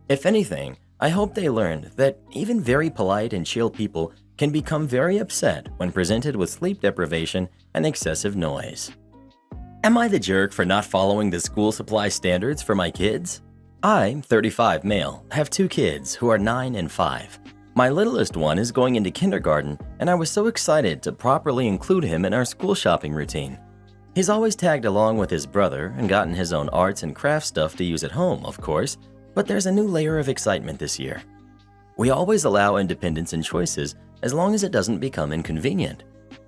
If anything, I hope they learned that even very polite and chill people can become very upset when presented with sleep deprivation and excessive noise. Am I the jerk for not following the school supply standards for my kids? I, 35 male, have 2 kids who are 9 and 5. My littlest one is going into kindergarten, and I was so excited to properly include him in our school shopping routine. He's always tagged along with his brother and gotten his own arts and crafts stuff to use at home, of course, but there's a new layer of excitement this year. We always allow independence and choices as long as it doesn't become inconvenient.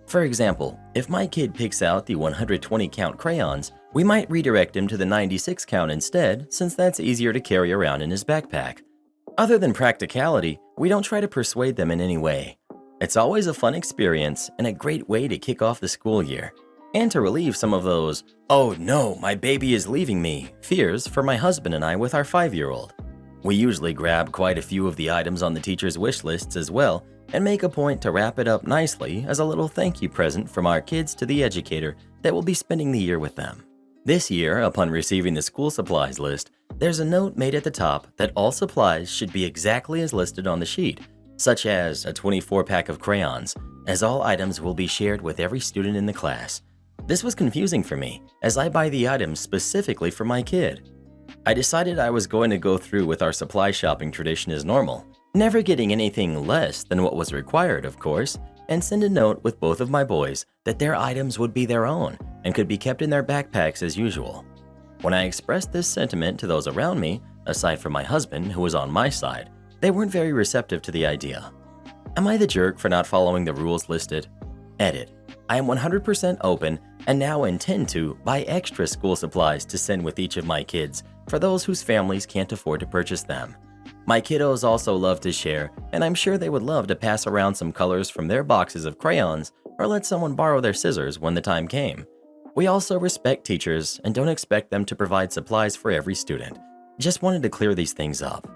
For example, if my kid picks out the 120 count crayons, we might redirect him to the 96 count instead, since that's easier to carry around in his backpack. Other than practicality, we don't try to persuade them in any way. It's always a fun experience and a great way to kick off the school year, and to relieve some of those, "Oh no, my baby is leaving me," fears for my husband and I with our 5-year-old. We usually grab quite a few of the items on the teacher's wish lists as well, and make a point to wrap it up nicely as a little thank you present from our kids to the educator that will be spending the year with them. This year, upon receiving the school supplies list, there's a note made at the top that all supplies should be exactly as listed on the sheet, such as a 24-pack of crayons, as all items will be shared with every student in the class. This was confusing for me, as I buy the items specifically for my kid. I decided I was going to go through with our supply shopping tradition as normal, never getting anything less than what was required, of course, and send a note with both of my boys that their items would be their own and could be kept in their backpacks as usual. When I expressed this sentiment to those around me, aside from my husband who was on my side, they weren't very receptive to the idea. Am I the jerk for not following the rules listed? Edit. I am 100% open and now intend to buy extra school supplies to send with each of my kids for those whose families can't afford to purchase them. My kiddos also love to share, and I'm sure they would love to pass around some colors from their boxes of crayons or let someone borrow their scissors when the time came. We also respect teachers and don't expect them to provide supplies for every student. Just wanted to clear these things up.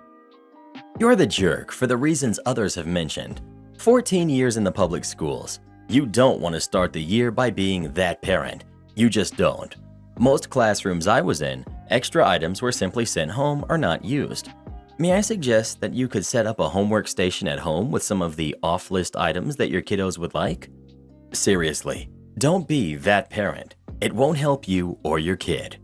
You're the jerk for the reasons others have mentioned. 14 years in the public schools. You don't want to start the year by being that parent. You just don't. Most classrooms I was in, extra items were simply sent home or not used. May I suggest that you could set up a homework station at home with some of the off-list items that your kiddos would like? Seriously, don't be that parent. It won't help you or your kid.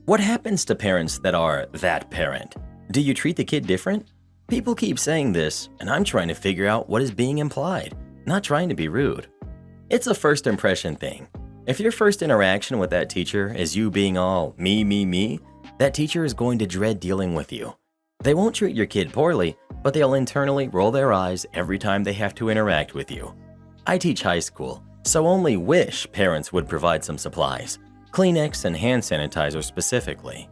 What happens to parents that are that parent? Do you treat the kid different? People keep saying this, and I'm trying to figure out what is being implied, not trying to be rude. It's a first impression thing. If your first interaction with that teacher is you being all me, that teacher is going to dread dealing with you. They won't treat your kid poorly, but they'll internally roll their eyes every time they have to interact with you. I teach high school, so only wish parents would provide some supplies, Kleenex and hand sanitizer specifically.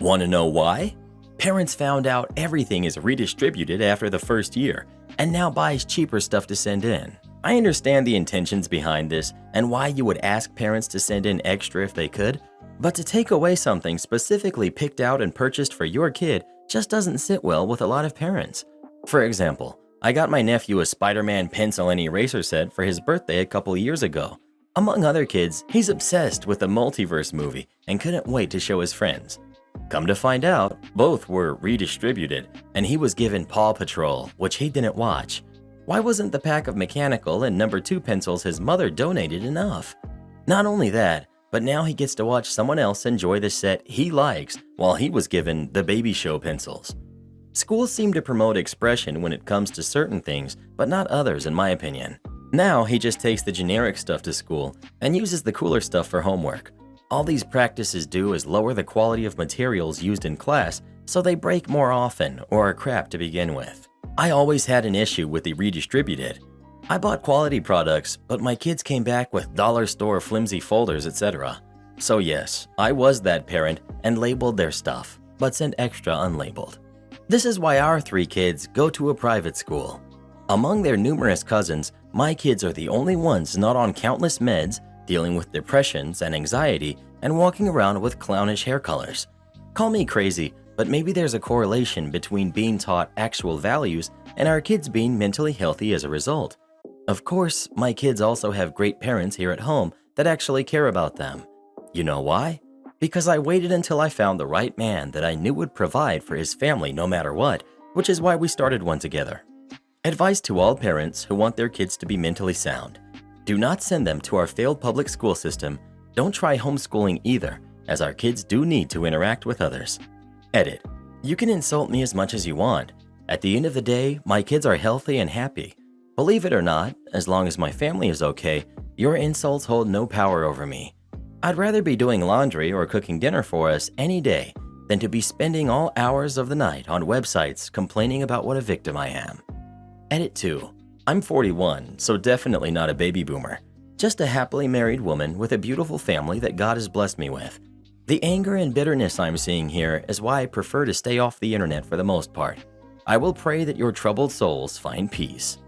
Want to know why? Parents found out everything is redistributed after the first year and now buys cheaper stuff to send in. I understand the intentions behind this and why you would ask parents to send in extra if they could, but to take away something specifically picked out and purchased for your kid just doesn't sit well with a lot of parents. For example, I got my nephew a Spider-Man pencil and eraser set for his birthday a couple years ago. Among other kids, he's obsessed with the multiverse movie and couldn't wait to show his friends. Come to find out, both were redistributed, and he was given Paw Patrol, which he didn't watch. Why wasn't the pack of mechanical and number 2 pencils his mother donated enough? Not only that, but now he gets to watch someone else enjoy the set he likes while he was given the baby show pencils. Schools seem to promote expression when it comes to certain things, but not others in my opinion. Now he just takes the generic stuff to school and uses the cooler stuff for homework. All these practices do is lower the quality of materials used in class so they break more often or are crap to begin with. I always had an issue with the redistributed. I bought quality products, but my kids came back with dollar store flimsy folders, etc. So yes, I was that parent and labeled their stuff, but sent extra unlabeled. This is why our 3 kids go to a private school. Among their numerous cousins, my kids are the only ones not on countless meds, dealing with depressions and anxiety, and walking around with clownish hair colors. Call me crazy, but maybe there's a correlation between being taught actual values and our kids being mentally healthy as a result. Of course, my kids also have great parents here at home that actually care about them. You know why? Because I waited until I found the right man that I knew would provide for his family no matter what, which is why we started one together. Advice to all parents who want their kids to be mentally sound. Do not send them to our failed public school system. Don't try homeschooling either, as our kids do need to interact with others. Edit. You can insult me as much as you want. At the end of the day, my kids are healthy and happy. Believe it or not, as long as my family is okay, your insults hold no power over me. I'd rather be doing laundry or cooking dinner for us any day than to be spending all hours of the night on websites complaining about what a victim I am. Edit 2. I'm 41, so definitely not a baby boomer. Just a happily married woman with a beautiful family that God has blessed me with. The anger and bitterness I'm seeing here is why I prefer to stay off the internet for the most part. I will pray that your troubled souls find peace.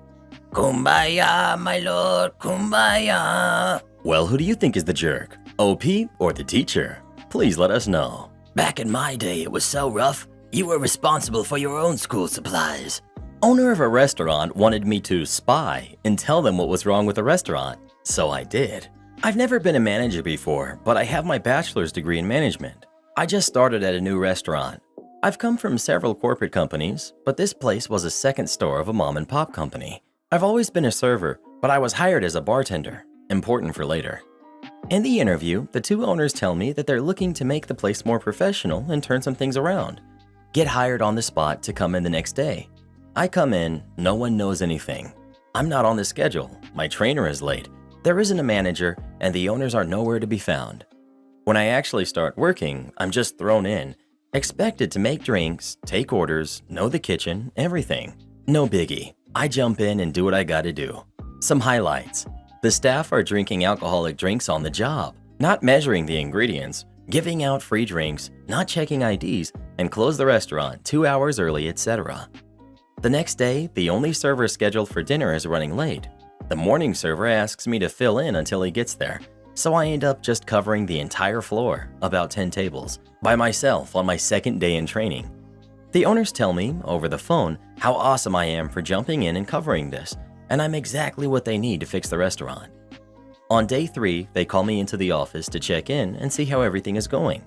Kumbaya, my lord, kumbaya. Well, who do you think is the jerk? OP or the teacher? Please let us know. Back in my day, it was so rough, you were responsible for your own school supplies. Owner of a restaurant wanted me to spy and tell them what was wrong with the restaurant, so I did. I've never been a manager before, but I have my bachelor's degree in management. I just started at a new restaurant. I've come from several corporate companies, but this place was a second store of a mom and pop company. I've always been a server, but I was hired as a bartender, important for later. In the interview, the 2 owners tell me that they're looking to make the place more professional and turn some things around. Get hired on the spot to come in the next day. I come in, no one knows anything. I'm not on the schedule, my trainer is late, there isn't a manager, and the owners are nowhere to be found. When I actually start working, I'm just thrown in, expected to make drinks, take orders, know the kitchen, everything. No biggie. I jump in and do what I gotta do. Some highlights. The staff are drinking alcoholic drinks on the job, not measuring the ingredients, giving out free drinks, not checking IDs, and close the restaurant 2 hours early, etc. The next day, the only server scheduled for dinner is running late. The morning server asks me to fill in until he gets there, so I end up just covering the entire floor, about 10 tables, by myself on my second day in training. The owners tell me, over the phone, how awesome I am for jumping in and covering this, and I'm exactly what they need to fix the restaurant. On day 3, they call me into the office to check in and see how everything is going.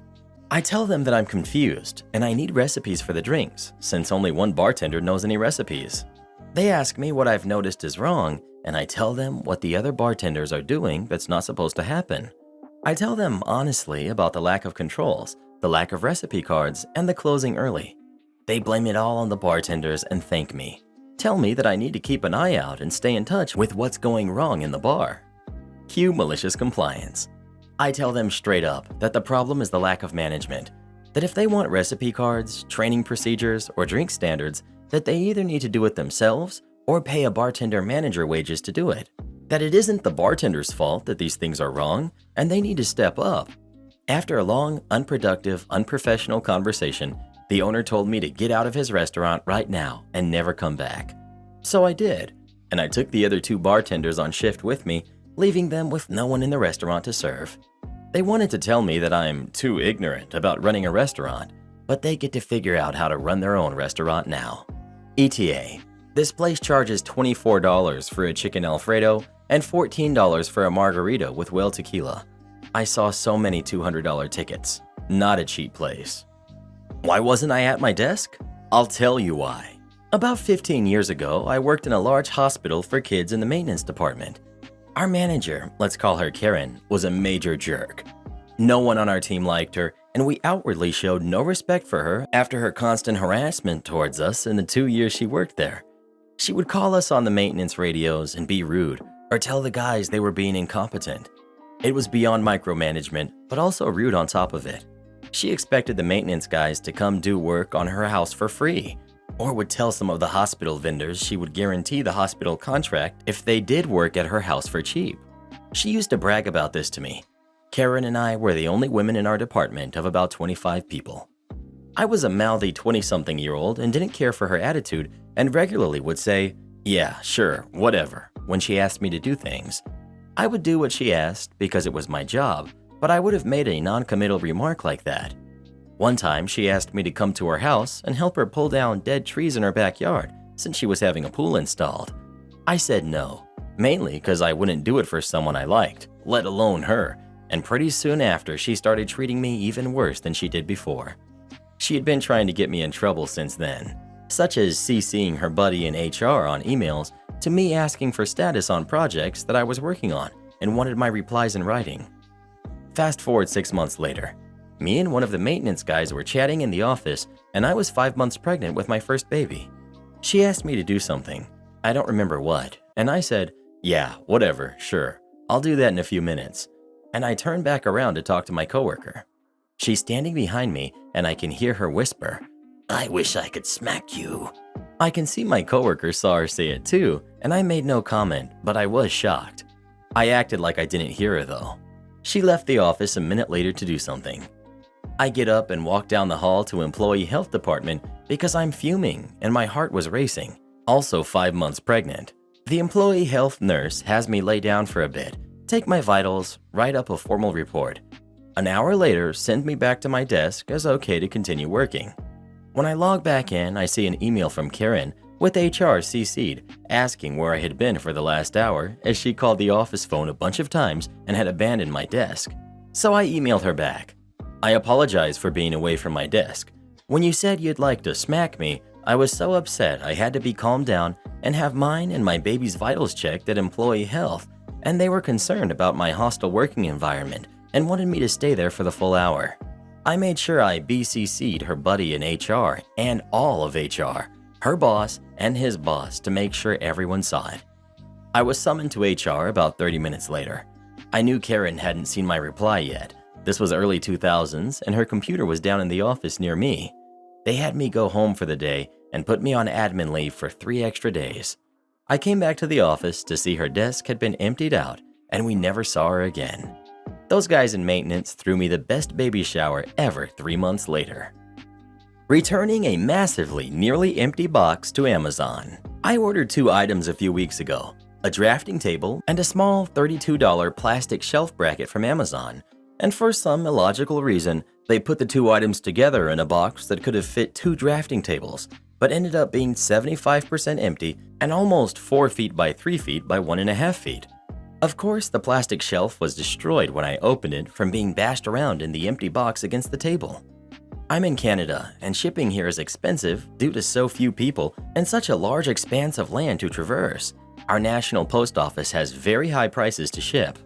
I tell them that I'm confused and I need recipes for the drinks, since only one bartender knows any recipes. They ask me what I've noticed is wrong, and I tell them what the other bartenders are doing that's not supposed to happen. I tell them honestly about the lack of controls, the lack of recipe cards, and the closing early. They blame it all on the bartenders and thank me. Tell me that I need to keep an eye out and stay in touch with what's going wrong in the bar. Cue malicious compliance. I tell them straight up that the problem is the lack of management, that if they want recipe cards, training procedures, or drink standards, that they either need to do it themselves or pay a bartender manager wages to do it. That it isn't the bartender's fault that these things are wrong, and they need to step up. After a long, unproductive, unprofessional conversation, the owner told me to get out of his restaurant right now and never come back. So I did, and I took the other 2 bartenders on shift with me, leaving them with no one in the restaurant to serve. They wanted to tell me that I'm too ignorant about running a restaurant, but they get to figure out how to run their own restaurant now. ETA. This place charges $24 for a chicken Alfredo and $14 for a margarita with well tequila. I saw so many $200 tickets. Not a cheap place. Why wasn't I at my desk? I'll tell you why. About 15 years ago, I worked in a large hospital for kids in the maintenance department. Our manager, let's call her Karen, was a major jerk. No one on our team liked her, and we outwardly showed no respect for her after her constant harassment towards us in the 2 years she worked there. She would call us on the maintenance radios and be rude, or tell the guys they were being incompetent. It was beyond micromanagement, but also rude on top of it. She expected the maintenance guys to come do work on her house for free, or would tell some of the hospital vendors she would guarantee the hospital contract if they did work at her house for cheap. She used to brag about this to me. Karen and I were the only women in our department of about 25 people. I was a mouthy 20-something-year-old and didn't care for her attitude and regularly would say, "Yeah, sure, whatever," when she asked me to do things. I would do what she asked because it was my job, but I would have made a non-committal remark like that. One time, she asked me to come to her house and help her pull down dead trees in her backyard since she was having a pool installed. I said no, mainly because I wouldn't do it for someone I liked, let alone her, and pretty soon after she started treating me even worse than she did before. She had been trying to get me in trouble since then, such as CCing her buddy in HR on emails to me asking for status on projects that I was working on and wanted my replies in writing. Fast forward 6 months later, me and one of the maintenance guys were chatting in the office and I was 5 months pregnant with my first baby. She asked me to do something, I don't remember what, and I said, "Yeah, whatever, sure, I'll do that in a few minutes." And I turned back around to talk to my coworker. She's standing behind me and I can hear her whisper, I wish I could smack you. I can see my coworker saw her say it too, and I made no comment, but I was shocked. I acted like I didn't hear her though. She left the office a minute later to do something. I get up and walk down the hall to employee health department because I'm fuming and my heart was racing, also 5 months pregnant. The employee health nurse has me lay down for a bit, take my vitals, write up a formal report. An hour later, send me back to my desk as okay to continue working. When I log back in, I see an email from Karen with HR CC'd asking where I had been for the last hour as she called the office phone a bunch of times and had abandoned my desk. So I emailed her back. I apologize for being away from my desk. When you said you'd like to smack me, I was so upset I had to be calmed down and have mine and my baby's vitals checked at employee health, and they were concerned about my hostile working environment and wanted me to stay there for the full hour. I made sure I BCC'd her buddy in HR and all of HR, her boss and his boss to make sure everyone saw it. I was summoned to HR about 30 minutes later. I knew Karen hadn't seen my reply yet. This was early 2000s and her computer was down in the office near me. They had me go home for the day and put me on admin leave for 3 extra days. I came back to the office to see her desk had been emptied out and we never saw her again. Those guys in maintenance threw me the best baby shower ever 3 months later. Returning a massively nearly empty box to Amazon. I ordered 2 items a few weeks ago, a drafting table and a small $32 plastic shelf bracket from Amazon. And for some illogical reason, they put the 2 items together in a box that could have fit 2 drafting tables, but ended up being 75% empty and almost 4 feet by 3 feet by 1.5 feet. Of course, the plastic shelf was destroyed when I opened it from being bashed around in the empty box against the table. I'm in Canada, and shipping here is expensive due to so few people and such a large expanse of land to traverse. Our national post office has very high prices to ship.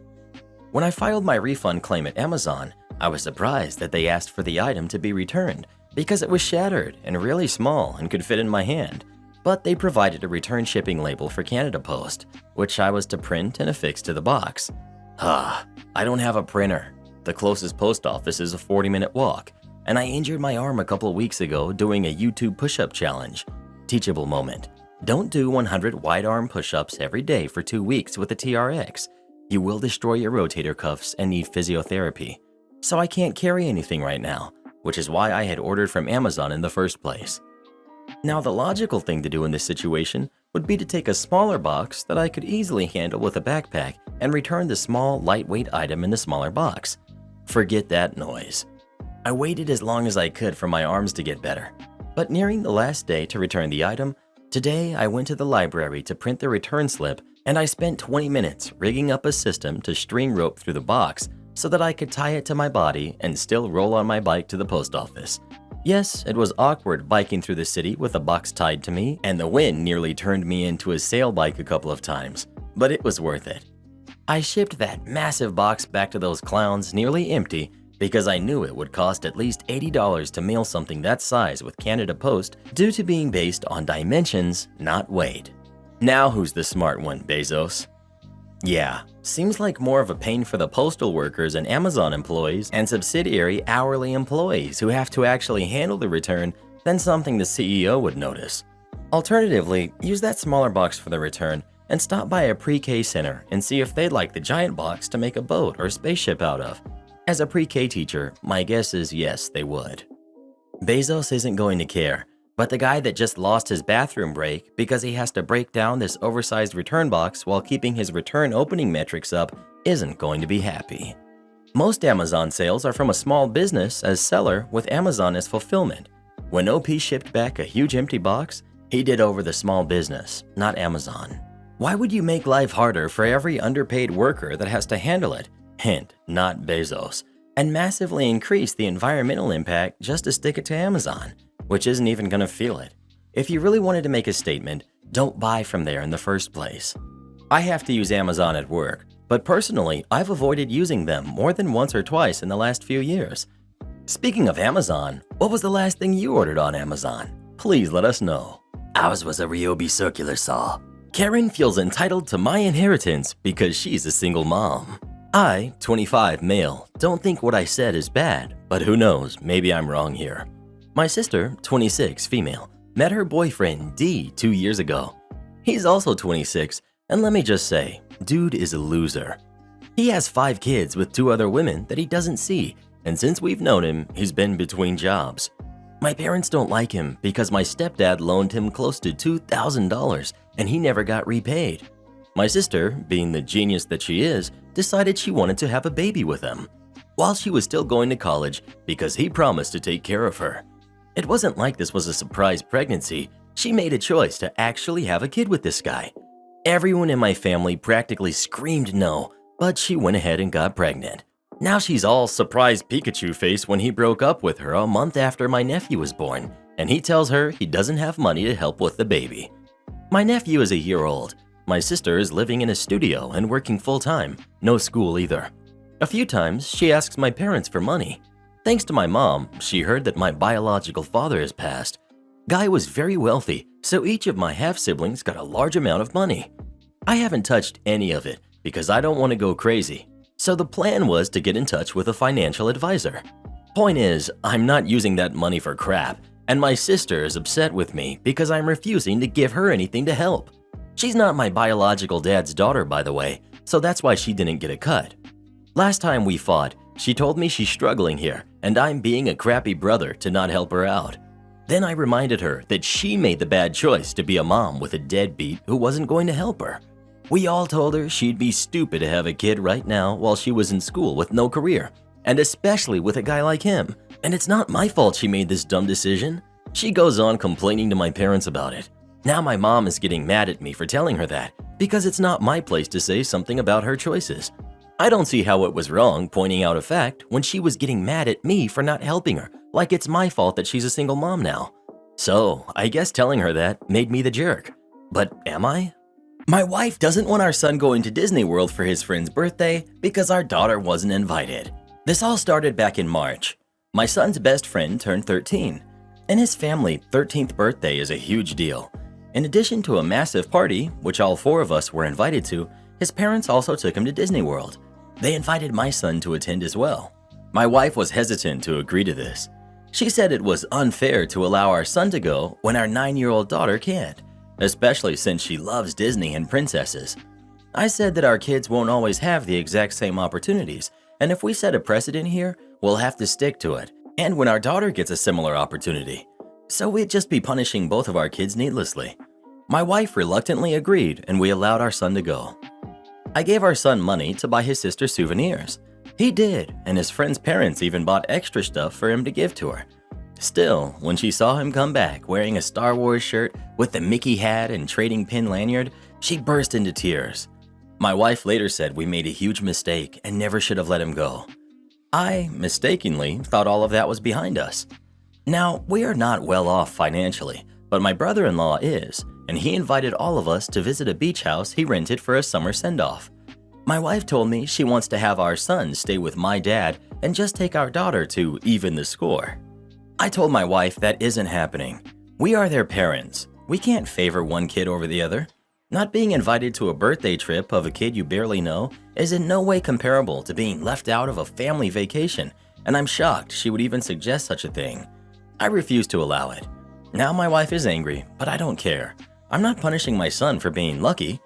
When I filed my refund claim at Amazon, I was surprised that they asked for the item to be returned because it was shattered and really small and could fit in my hand. But they provided a return shipping label for Canada Post, which I was to print and affix to the box. I don't have a printer. The closest post office is a 40-minute walk, and I injured my arm a couple weeks ago doing a YouTube push-up challenge. Teachable moment. Don't do 100 wide arm push-ups every day for 2 weeks with a TRX. You will destroy your rotator cuffs and need physiotherapy. So I can't carry anything right now, which is why I had ordered from Amazon in the first place. Now, the logical thing to do in this situation would be to take a smaller box that I could easily handle with a backpack and return the small, lightweight item in the smaller box. Forget that noise. I waited as long as I could for my arms to get better, but nearing the last day to return the item, today I went to the library to print the return slip and I spent 20 minutes rigging up a system to string rope through the box so that I could tie it to my body and still roll on my bike to the post office. Yes, it was awkward biking through the city with a box tied to me, and the wind nearly turned me into a sail bike a couple of times, but it was worth it. I shipped that massive box back to those clowns nearly empty because I knew it would cost at least $80 to mail something that size with Canada Post due to being based on dimensions, not weight. Now who's the smart one, Bezos? Yeah, seems like more of a pain for the postal workers and Amazon employees and subsidiary hourly employees who have to actually handle the return than something the CEO would notice. Alternatively, use that smaller box for the return and stop by a pre-K center and see if they'd like the giant box to make a boat or spaceship out of. As a pre-K teacher, my guess is yes, they would. Bezos isn't going to care, but the guy that just lost his bathroom break because he has to break down this oversized return box while keeping his return opening metrics up isn't going to be happy. Most Amazon sales are from a small business as seller with Amazon as fulfillment. When OP shipped back a huge empty box, he did over the small business, not Amazon. Why would you make life harder for every underpaid worker that has to handle it? Hint, not Bezos. And massively increase the environmental impact just to stick it to Amazon, which isn't even going to feel it. If you really wanted to make a statement, don't buy from there in the first place. I have to use Amazon at work, but personally, I've avoided using them more than once or twice in the last few years. Speaking of Amazon, what was the last thing you ordered on Amazon? Please let us know. Ours was a Ryobi circular saw. Karen feels entitled to my inheritance because she's a single mom. I, 25 male, don't think what I said is bad, but who knows, maybe I'm wrong here. My sister, 26 female, met her boyfriend D 2 years ago. He's also 26, and let me just say, dude is a loser. He has 5 kids with 2 other women that he doesn't see, and since we've known him, he's been between jobs. My parents don't like him because my stepdad loaned him close to $2,000 and he never got repaid. My sister, being the genius that she is, decided she wanted to have a baby with him while she was still going to college because he promised to take care of her. It wasn't like this was a surprise pregnancy. She made a choice to actually have a kid with this guy. Everyone in my family practically screamed no, but she went ahead and got pregnant. Now she's all surprised Pikachu face when he broke up with her a month after my nephew was born, and he tells her he doesn't have money to help with the baby. My nephew is a year old. My sister is living in a studio and working full-time, no school either. A few times, she asks my parents for money. Thanks to my mom, she heard that my biological father has passed. Guy was very wealthy, so each of my half-siblings got a large amount of money. I haven't touched any of it because I don't want to go crazy. So the plan was to get in touch with a financial advisor. Point is, I'm not using that money for crap, and my sister is upset with me because I'm refusing to give her anything to help. She's not my biological dad's daughter, by the way, so that's why she didn't get a cut. Last time we fought, she told me she's struggling here, and I'm being a crappy brother to not help her out. Then I reminded her that she made the bad choice to be a mom with a deadbeat who wasn't going to help her. We all told her she'd be stupid to have a kid right now while she was in school with no career, and especially with a guy like him. And it's not my fault she made this dumb decision. She goes on complaining to my parents about it. Now my mom is getting mad at me for telling her that, because it's not my place to say something about her choices. I don't see how it was wrong pointing out a fact when she was getting mad at me for not helping her, like it's my fault that she's a single mom now. So I guess telling her that made me the jerk. But am I? My wife doesn't want our son going to Disney World for his friend's birthday because our daughter wasn't invited. This all started back in March. My son's best friend turned 13. In his family, 13th birthday is a huge deal. In addition to a massive party, which all 4 of us were invited to, his parents also took him to Disney World. They invited my son to attend as well. My wife was hesitant to agree to this. She said it was unfair to allow our son to go when our 9-year-old daughter can't, especially since she loves Disney and princesses. I said that our kids won't always have the exact same opportunities, and if we set a precedent here, we'll have to stick to it, and when our daughter gets a similar opportunity. So we'd just be punishing both of our kids needlessly. My wife reluctantly agreed, and we allowed our son to go. I gave our son money to buy his sister souvenirs. He did, and his friend's parents even bought extra stuff for him to give to her. Still, when she saw him come back wearing a Star Wars shirt with the Mickey hat and trading pin lanyard, she burst into tears. My wife later said we made a huge mistake and never should have let him go. I, mistakenly, thought all of that was behind us. Now, we are not well off financially, but my brother-in-law is, and he invited all of us to visit a beach house he rented for a summer send-off. My wife told me she wants to have our son stay with my dad and just take our daughter to even the score. I told my wife that isn't happening. We are their parents. We can't favor one kid over the other. Not being invited to a birthday trip of a kid you barely know is in no way comparable to being left out of a family vacation, and I'm shocked she would even suggest such a thing. I refuse to allow it. Now my wife is angry, but I don't care. I'm not punishing my son for being lucky.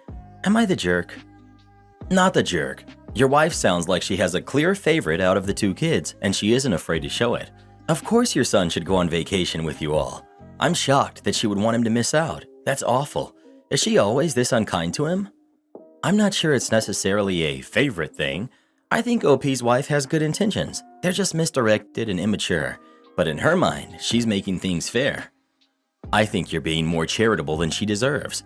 Am I the jerk? Not the jerk. Your wife sounds like she has a clear favorite out of the two kids, and she isn't afraid to show it. Of course your son should go on vacation with you all. I'm shocked that she would want him to miss out. That's awful. Is she always this unkind to him? I'm not sure it's necessarily a favorite thing. I think OP's wife has good intentions. They're just misdirected and immature. But in her mind, she's making things fair. I think you're being more charitable than she deserves.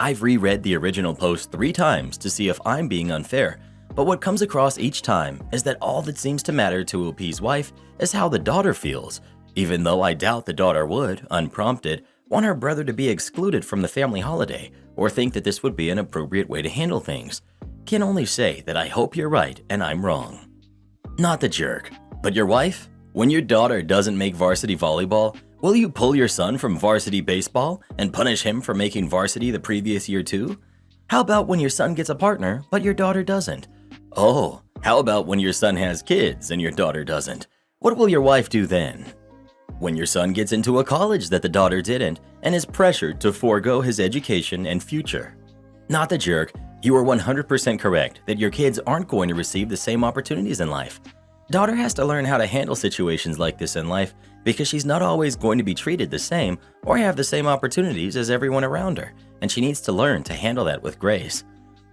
I've reread the original post 3 times to see if I'm being unfair, but what comes across each time is that all that seems to matter to OP's wife is how the daughter feels, even though I doubt the daughter would, unprompted, want her brother to be excluded from the family holiday or think that this would be an appropriate way to handle things. Can only say that I hope you're right and I'm wrong. Not the jerk, but your wife? When your daughter doesn't make varsity volleyball, will you pull your son from varsity baseball and punish him for making varsity the previous year too? How about when your son gets a partner, but your daughter doesn't? Oh, how about when your son has kids and your daughter doesn't? What will your wife do then? When your son gets into a college that the daughter didn't and is pressured to forego his education and future. Not the jerk, you are 100% correct that your kids aren't going to receive the same opportunities in life. Daughter has to learn how to handle situations like this in life because she's not always going to be treated the same or have the same opportunities as everyone around her, and she needs to learn to handle that with grace.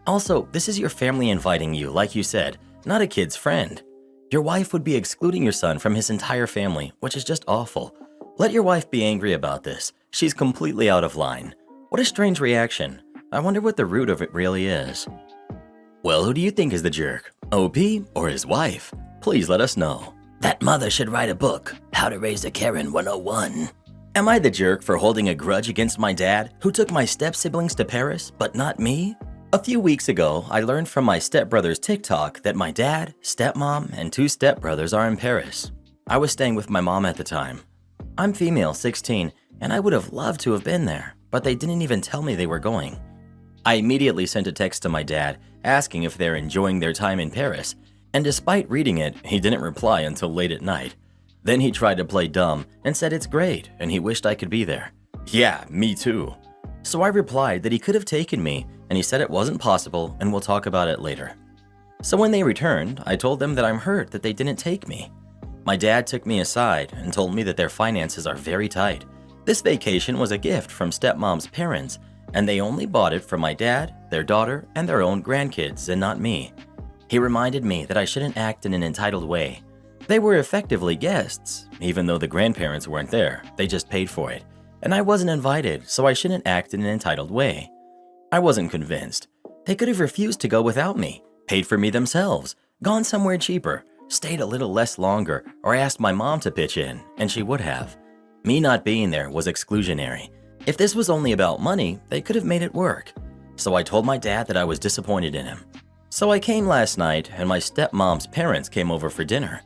Also, this is your family inviting you, like you said, not a kid's friend. Your wife would be excluding your son from his entire family, which is just awful. Let your wife be angry about this. She's completely out of line. What a strange reaction. I wonder what the root of it really is. Well, who do you think is the jerk? OP or his wife? Please let us know. That mother should write a book, How to Raise a Karen 101. Am I the jerk for holding a grudge against my dad, who took my step-siblings to Paris, but not me? A few weeks ago, I learned from my stepbrother's TikTok that my dad, stepmom, and 2 stepbrothers are in Paris. I was staying with my mom at the time. I'm female, 16, and I would have loved to have been there, but they didn't even tell me they were going. I immediately sent a text to my dad asking if they're enjoying their time in Paris, and despite reading it, he didn't reply until late at night. Then he tried to play dumb and said it's great and he wished I could be there. Yeah, me too. So I replied that he could have taken me, and he said it wasn't possible and we'll talk about it later. So when they returned, I told them that I'm hurt that they didn't take me. My dad took me aside and told me that their finances are very tight. This vacation was a gift from stepmom's parents, and they only bought it for my dad, their daughter, and their own grandkids, and not me. He reminded me that I shouldn't act in an entitled way. They were effectively guests, even though the grandparents weren't there, they just paid for it. And I wasn't invited, so I shouldn't act in an entitled way. I wasn't convinced. They could have refused to go without me, paid for me themselves, gone somewhere cheaper, stayed a little less longer, or asked my mom to pitch in, and she would have. Me not being there was exclusionary. If this was only about money, they could have made it work. So I told my dad that I was disappointed in him. So I came last night, and my stepmom's parents came over for dinner.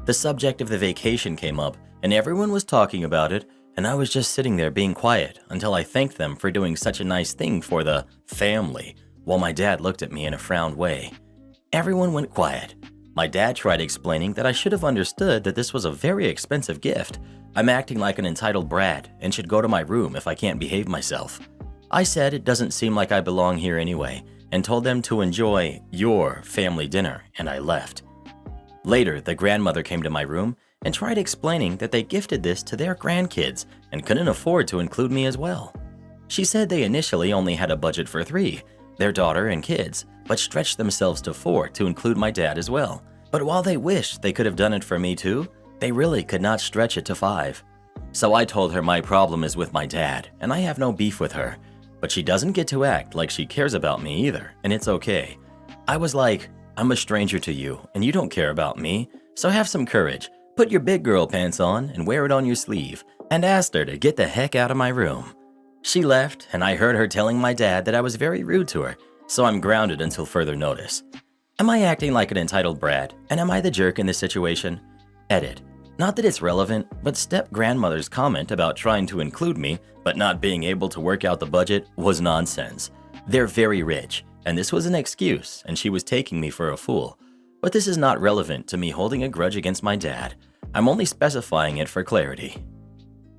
The subject of the vacation came up, and everyone was talking about it, and I was just sitting there being quiet until I thanked them for doing such a nice thing for the family, while my dad looked at me in a frowned way. Everyone went quiet. My dad tried explaining that I should have understood that this was a very expensive gift. I'm acting like an entitled brat and should go to my room if I can't behave myself. I said it doesn't seem like I belong here anyway, and told them to enjoy your family dinner, and I left. Later, the grandmother came to my room and tried explaining that they gifted this to their grandkids and couldn't afford to include me as well. She said they initially only had a budget for 3, their daughter and kids, but stretched themselves to 4 to include my dad as well. But while they wished they could have done it for me too, they really could not stretch it to 5. So I told her my problem is with my dad, and I have no beef with her, but she doesn't get to act like she cares about me either, and it's okay. I was like, I'm a stranger to you, and you don't care about me, so have some courage. Put your big girl pants on and wear it on your sleeve, and asked her to get the heck out of my room. She left, and I heard her telling my dad that I was very rude to her, so I'm grounded until further notice. Am I acting like an entitled brat, and am I the jerk in this situation? Edit. Not that it's relevant, but step-grandmother's comment about trying to include me, but not being able to work out the budget was nonsense. They're very rich, and this was an excuse, and she was taking me for a fool. But this is not relevant to me holding a grudge against my dad. I'm only specifying it for clarity.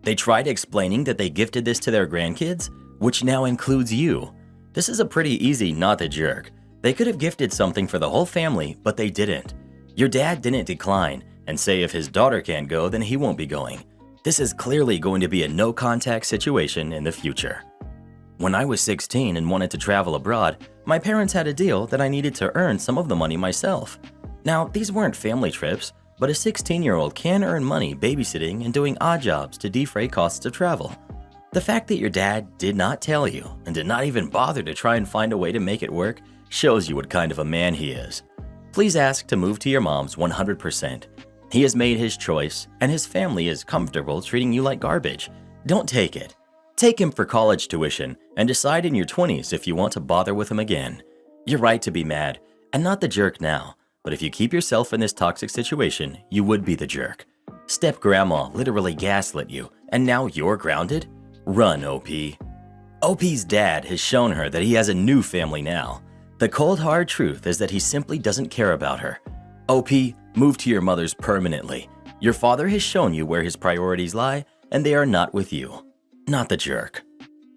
They tried explaining that they gifted this to their grandkids, which now includes you. This is a pretty easy not the jerk. They could have gifted something for the whole family, but they didn't. Your dad didn't decline and say if his daughter can't go, then he won't be going. This is clearly going to be a no-contact situation in the future. When I was 16 and wanted to travel abroad, my parents had a deal that I needed to earn some of the money myself. Now, these weren't family trips, but a 16-year-old can earn money babysitting and doing odd jobs to defray costs of travel. The fact that your dad did not tell you and did not even bother to try and find a way to make it work shows you what kind of a man he is. Please ask to move to your mom's 100%. He has made his choice, and his family is comfortable treating you like garbage. Don't take it. Take him for college tuition and decide in your 20s if you want to bother with him again. You're right to be mad, and not the jerk now, but if you keep yourself in this toxic situation, you would be the jerk. Step-grandma literally gaslit you, and now you're grounded? Run, OP. OP's dad has shown her that he has a new family now. The cold hard truth is that he simply doesn't care about her. OP, move to your mother's permanently. Your father has shown you where his priorities lie, and they are not with you. Not the jerk.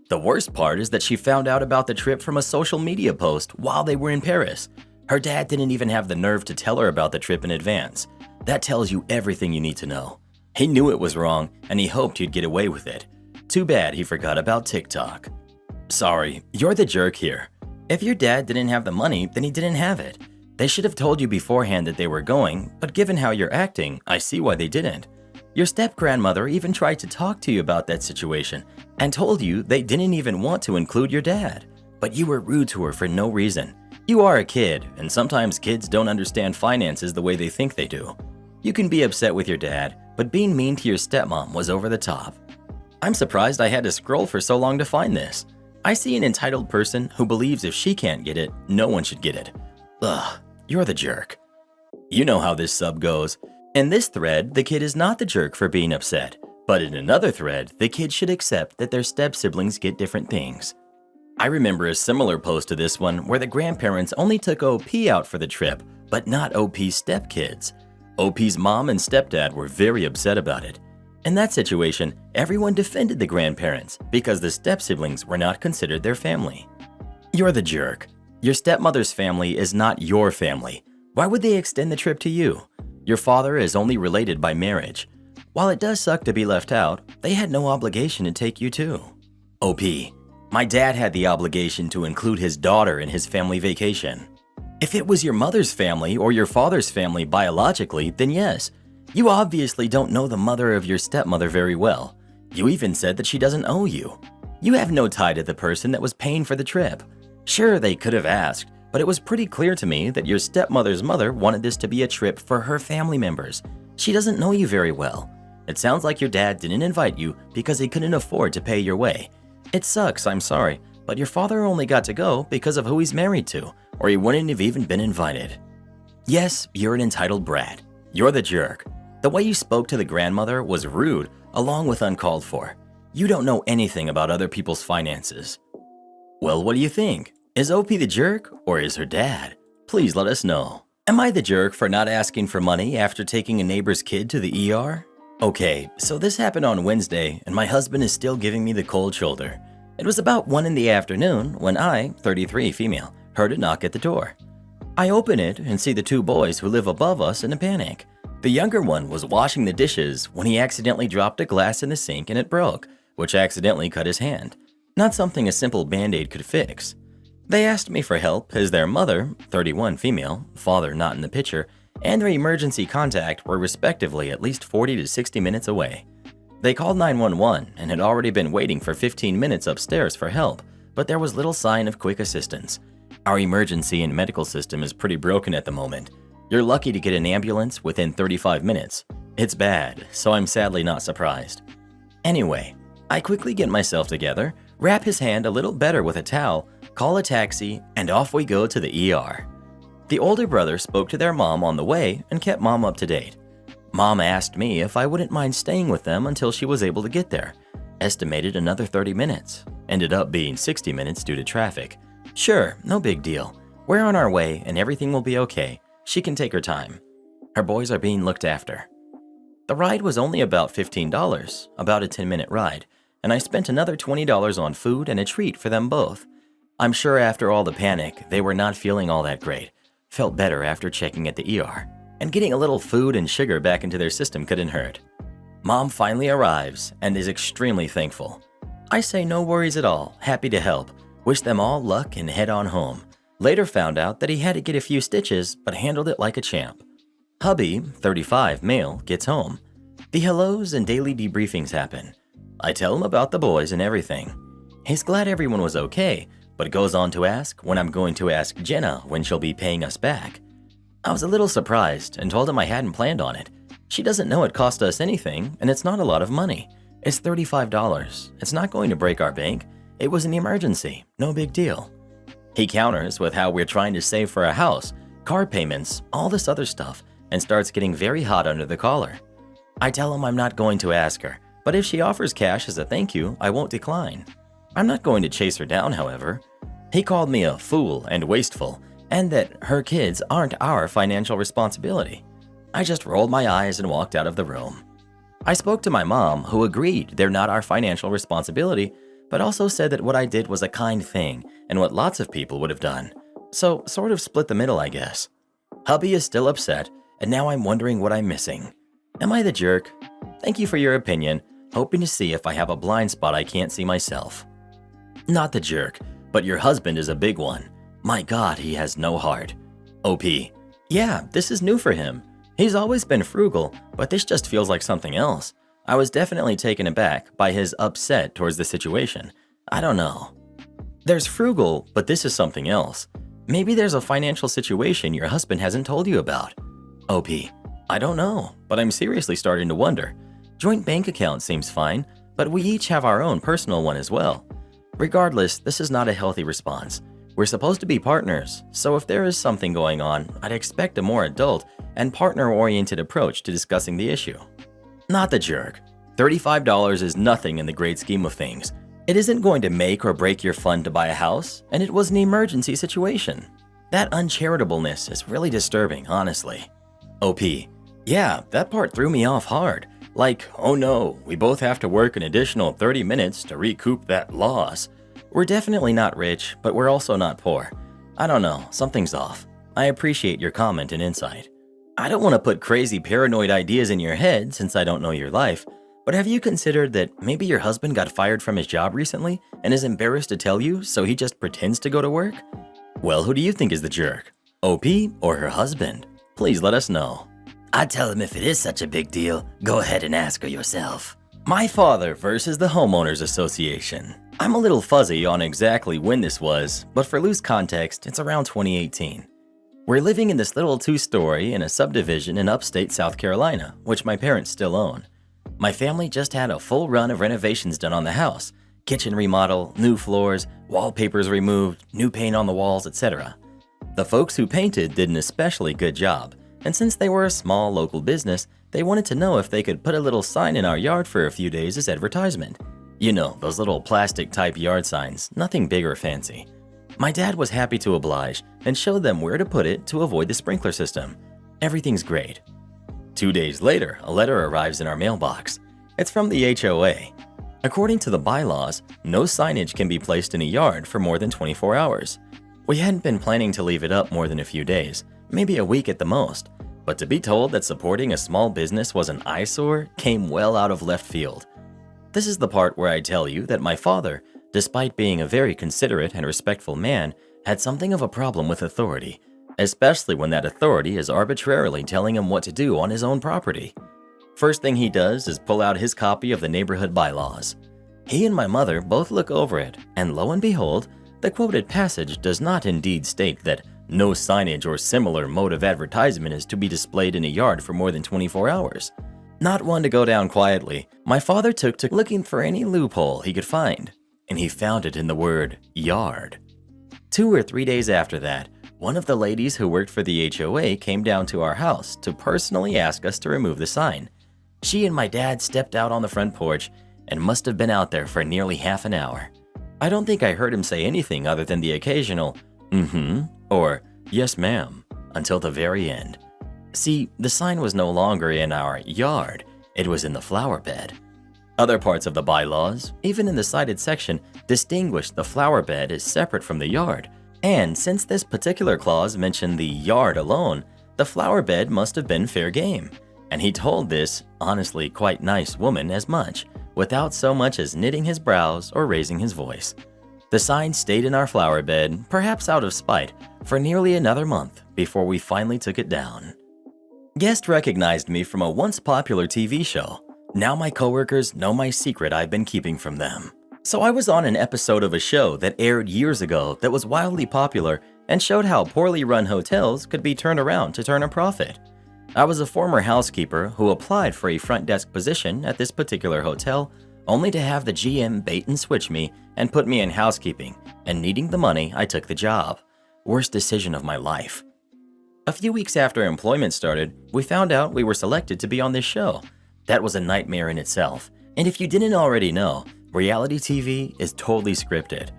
The worst part is that she found out about the trip from a social media post while they were in Paris. Her dad didn't even have the nerve to tell her about the trip in advance. That tells you everything you need to know. He knew it was wrong, and he hoped you'd get away with it. Too bad he forgot about TikTok. Sorry, you're the jerk here. If your dad didn't have the money, then he didn't have it. They should have told you beforehand that they were going, but given how you're acting, I see why they didn't. Your step-grandmother even tried to talk to you about that situation and told you they didn't even want to include your dad. But you were rude to her for no reason. You are a kid, and sometimes kids don't understand finances the way they think they do. You can be upset with your dad, but being mean to your stepmom was over the top. I'm surprised I had to scroll for so long to find this. I see an entitled person who believes if she can't get it, no one should get it. Ugh, you're the jerk. You know how this sub goes. In this thread, the kid is not the jerk for being upset, but in another thread, the kid should accept that their step-siblings get different things. I remember a similar post to this one where the grandparents only took OP out for the trip, but not OP's stepkids. OP's mom and stepdad were very upset about it. In that situation, everyone defended the grandparents because the step-siblings were not considered their family. You're the jerk. Your stepmother's family is not your family. Why would they extend the trip to you? Your father is only related by marriage. While it does suck to be left out, they had no obligation to take you too. OP, my dad had the obligation to include his daughter in his family vacation. If it was your mother's family or your father's family biologically, then yes. You obviously don't know the mother of your stepmother very well. You even said that she doesn't owe you. You have no tie to the person that was paying for the trip. Sure, they could have asked, but it was pretty clear to me that your stepmother's mother wanted this to be a trip for her family members. She doesn't know you very well. It sounds like your dad didn't invite you because he couldn't afford to pay your way. It sucks, I'm sorry, but your father only got to go because of who he's married to, or he wouldn't have even been invited. Yes, you're an entitled brat. You're the jerk. The way you spoke to the grandmother was rude, along with uncalled for. You don't know anything about other people's finances. Well, what do you think? Is OP the jerk, or is her dad? Please let us know. Am I the jerk for not asking for money after taking a neighbor's kid to the ER? Okay, so this happened on Wednesday, and my husband is still giving me the cold shoulder. It was about 1 in the afternoon when I, 33 female, heard a knock at the door. I open it and see the 2 boys who live above us in a panic. The younger one was washing the dishes when he accidentally dropped a glass in the sink and it broke, which accidentally cut his hand. Not something a simple band-aid could fix. They asked me for help as their mother, 31 female, father not in the picture, and their emergency contact were respectively at least 40 to 60 minutes away. They called 911 and had already been waiting for 15 minutes upstairs for help, but there was little sign of quick assistance. Our emergency and medical system is pretty broken at the moment. You're lucky to get an ambulance within 35 minutes. It's bad, so I'm sadly not surprised. Anyway, I quickly get myself together, wrap his hand a little better with a towel, call a taxi, and off we go to the ER. The older brother spoke to their mom on the way and kept mom up to date. Mom asked me if I wouldn't mind staying with them until she was able to get there. Estimated another 30 minutes. Ended up being 60 minutes due to traffic. Sure, no big deal. We're on our way and everything will be okay. She can take her time. Her boys are being looked after. The ride was only about $15, about a 10-minute ride, and I spent another $20 on food and a treat for them both. I'm sure after all the panic, they were not feeling all that great. Felt better after checking at the ER, and getting a little food and sugar back into their system couldn't hurt. Mom finally arrives and is extremely thankful. I say no worries at all, happy to help, wish them all luck and head on home. Later found out that he had to get a few stitches, but handled it like a champ. Hubby, 35, male, gets home. The hellos and daily debriefings happen. I tell him about the boys and everything. He's glad everyone was okay, but goes on to ask when I'm going to ask Jenna when she'll be paying us back. I was a little surprised and told him I hadn't planned on it. She doesn't know it cost us anything, and it's not a lot of money. It's $35. It's not going to break our bank. It was an emergency, no big deal. He counters with how we're trying to save for a house, car payments, all this other stuff, and starts getting very hot under the collar. I tell him I'm not going to ask her, but if she offers cash as a thank you, I won't decline. I'm not going to chase her down, however. He called me a fool and wasteful, and that her kids aren't our financial responsibility. I just rolled my eyes and walked out of the room. I spoke to my mom, who agreed they're not our financial responsibility, but also said that what I did was a kind thing and what lots of people would have done. So, sort of split the middle, I guess. Hubby is still upset, and now I'm wondering what I'm missing. Am I the jerk? Thank you for your opinion, hoping to see if I have a blind spot I can't see myself. Not the jerk, but your husband is a big one. My God, he has no heart. OP. Yeah, this is new for him. He's always been frugal, but this just feels like something else. I was definitely taken aback by his upset towards the situation. I don't know. There's frugal, but this is something else. Maybe there's a financial situation your husband hasn't told you about. OP. I don't know, but I'm seriously starting to wonder. Joint bank account seems fine, but we each have our own personal one as well. Regardless, this is not a healthy response. We're supposed to be partners, so if there is something going on, I'd expect a more adult and partner-oriented approach to discussing the issue. Not the jerk. $35 is nothing in the great scheme of things. It isn't going to make or break your fund to buy a house, and it was an emergency situation. That uncharitableness is really disturbing, honestly. OP. Yeah, that part threw me off hard. Like, oh no, we both have to work an additional 30 minutes to recoup that loss. We're definitely not rich, but we're also not poor. I don't know, something's off. I appreciate your comment and insight. I don't want to put crazy paranoid ideas in your head since I don't know your life, but have you considered that maybe your husband got fired from his job recently and is embarrassed to tell you, so he just pretends to go to work? Well, who do you think is the jerk? OP or her husband? Please let us know. I'd tell him if it is such a big deal, go ahead and ask her yourself. My father versus the Homeowners Association. I'm a little fuzzy on exactly when this was, but for loose context, it's around 2018. We're living in this little two-story in a subdivision in upstate South Carolina, which my parents still own. My family just had a full run of renovations done on the house. Kitchen remodel, new floors, wallpapers removed, new paint on the walls, etc. The folks who painted did an especially good job, and since they were a small local business, they wanted to know if they could put a little sign in our yard for a few days as advertisement. You know, those little plastic-type yard signs, nothing big or fancy. My dad was happy to oblige and showed them where to put it to avoid the sprinkler system. Everything's great. 2 days later, a letter arrives in our mailbox. It's from the HOA. According to the bylaws, no signage can be placed in a yard for more than 24 hours. We hadn't been planning to leave it up more than a few days, maybe a week at the most, but to be told that supporting a small business was an eyesore came well out of left field. This is the part where I tell you that my father, despite being a very considerate and respectful man, had something of a problem with authority, especially when that authority is arbitrarily telling him what to do on his own property. First thing he does is pull out his copy of the neighborhood bylaws. He and my mother both look over it, and lo and behold, the quoted passage does not indeed state that no signage or similar mode of advertisement is to be displayed in a yard for more than 24 hours. Not one to go down quietly, my father took to looking for any loophole he could find, and he found it in the word yard. 2 or 3 days after that, one of the ladies who worked for the HOA came down to our house to personally ask us to remove the sign. She and my dad stepped out on the front porch and must have been out there for nearly half an hour. I don't think I heard him say anything other than the occasional, mm-hmm, or yes ma'am, until the very end. See, the sign was no longer in our yard, it was in the flower bed. Other parts of the bylaws, even in the cited section, distinguished the flower bed as separate from the yard. And since this particular clause mentioned the yard alone, the flower bed must have been fair game. And he told this, honestly quite nice woman as much, without so much as knitting his brows or raising his voice. The sign stayed in our flower bed, perhaps out of spite, for nearly another month before we finally took it down. Guest recognized me from a once popular TV show. Now my coworkers know my secret I've been keeping from them. So I was on an episode of a show that aired years ago that was wildly popular and showed how poorly run hotels could be turned around to turn a profit. I was a former housekeeper who applied for a front desk position at this particular hotel, only to have the GM bait and switch me and put me in housekeeping, and needing the money, I took the job. Worst decision of my life. A few weeks after employment started, we found out we were selected to be on this show. That was a nightmare in itself, and if you didn't already know, reality TV is totally scripted.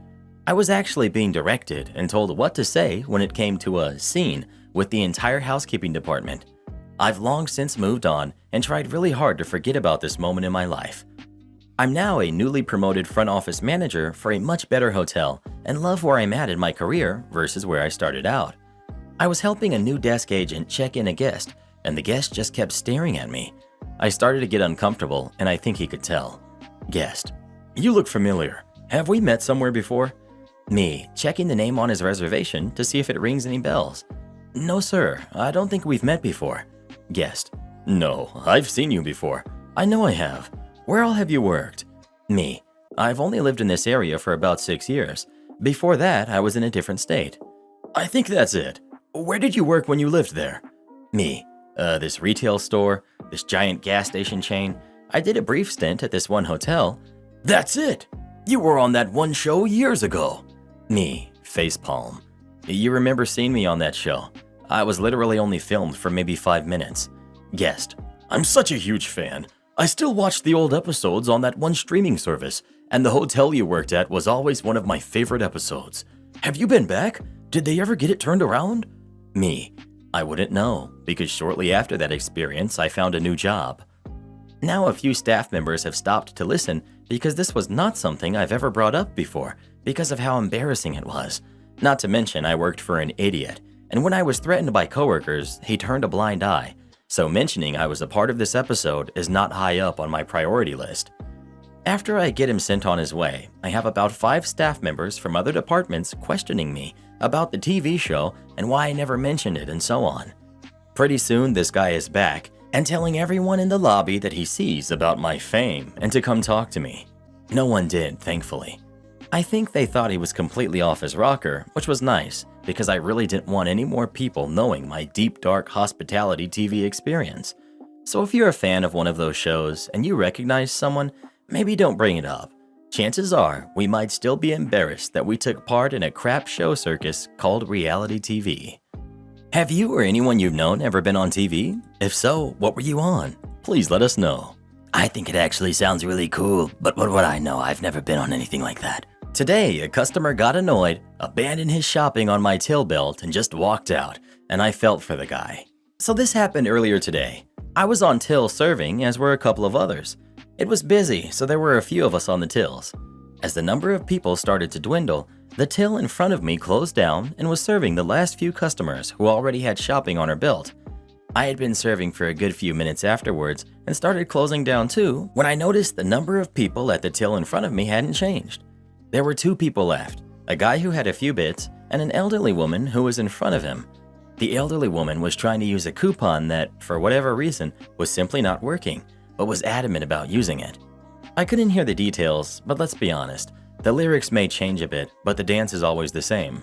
I was actually being directed and told what to say when it came to a scene with the entire housekeeping department. I've long since moved on and tried really hard to forget about this moment in my life. I'm now a newly promoted front office manager for a much better hotel and love where I'm at in my career versus where I started out. I was helping a new desk agent check in a guest, and the guest just kept staring at me. I started to get uncomfortable, and I think he could tell. Guest: you look familiar. Have we met somewhere before? Me, checking the name on his reservation to see if it rings any bells. No, sir, I don't think we've met before. Guest: no, I've seen you before. I know I have. Where all have you worked? Me, I've only lived in this area for about 6 years. Before that, I was in a different state. I think that's it. Where did you work when you lived there? Me, this retail store, this giant gas station chain. I did a brief stint at this one hotel. That's it! You were on that one show years ago. Me, facepalm. You remember seeing me on that show? I was literally only filmed for maybe 5 minutes. Guest: I'm such a huge fan. I still watch the old episodes on that one streaming service, and the hotel you worked at was always one of my favorite episodes. Have you been back? Did they ever get it turned around? Me, I wouldn't know, because shortly after that experience, I found a new job. Now a few staff members have stopped to listen because this was not something I've ever brought up before because of how embarrassing it was. Not to mention I worked for an idiot, and when I was threatened by coworkers, he turned a blind eye. So mentioning I was a part of this episode is not high up on my priority list. After I get him sent on his way, I have about 5 staff members from other departments questioning me about the TV show and why I never mentioned it and so on. Pretty soon this guy is back and telling everyone in the lobby that he sees about my fame and to come talk to me. No one did, thankfully. I think they thought he was completely off his rocker, which was nice because I really didn't want any more people knowing my deep dark hospitality TV experience. So if you're a fan of one of those shows and you recognize someone, maybe don't bring it up. Chances are we might still be embarrassed that we took part in a crap show circus called reality TV. Have you or anyone you've known ever been on TV? If so, what were you on? Please let us know. I think it actually sounds really cool, but what would I know? I've never been on anything like that. Today, a customer got annoyed, abandoned his shopping on my tail belt, and just walked out, and I felt for the guy. So this happened earlier today. I was on till serving, as were a couple of others. It was busy, so there were a few of us on the tills. As the number of people started to dwindle, the till in front of me closed down and was serving the last few customers who already had shopping on her belt. I had been serving for a good few minutes afterwards and started closing down too when I noticed the number of people at the till in front of me hadn't changed. There were 2 people left, a guy who had a few bits and an elderly woman who was in front of him. The elderly woman was trying to use a coupon that, for whatever reason, was simply not working, but was adamant about using it. I couldn't hear the details, but let's be honest, the lyrics may change a bit, but the dance is always the same.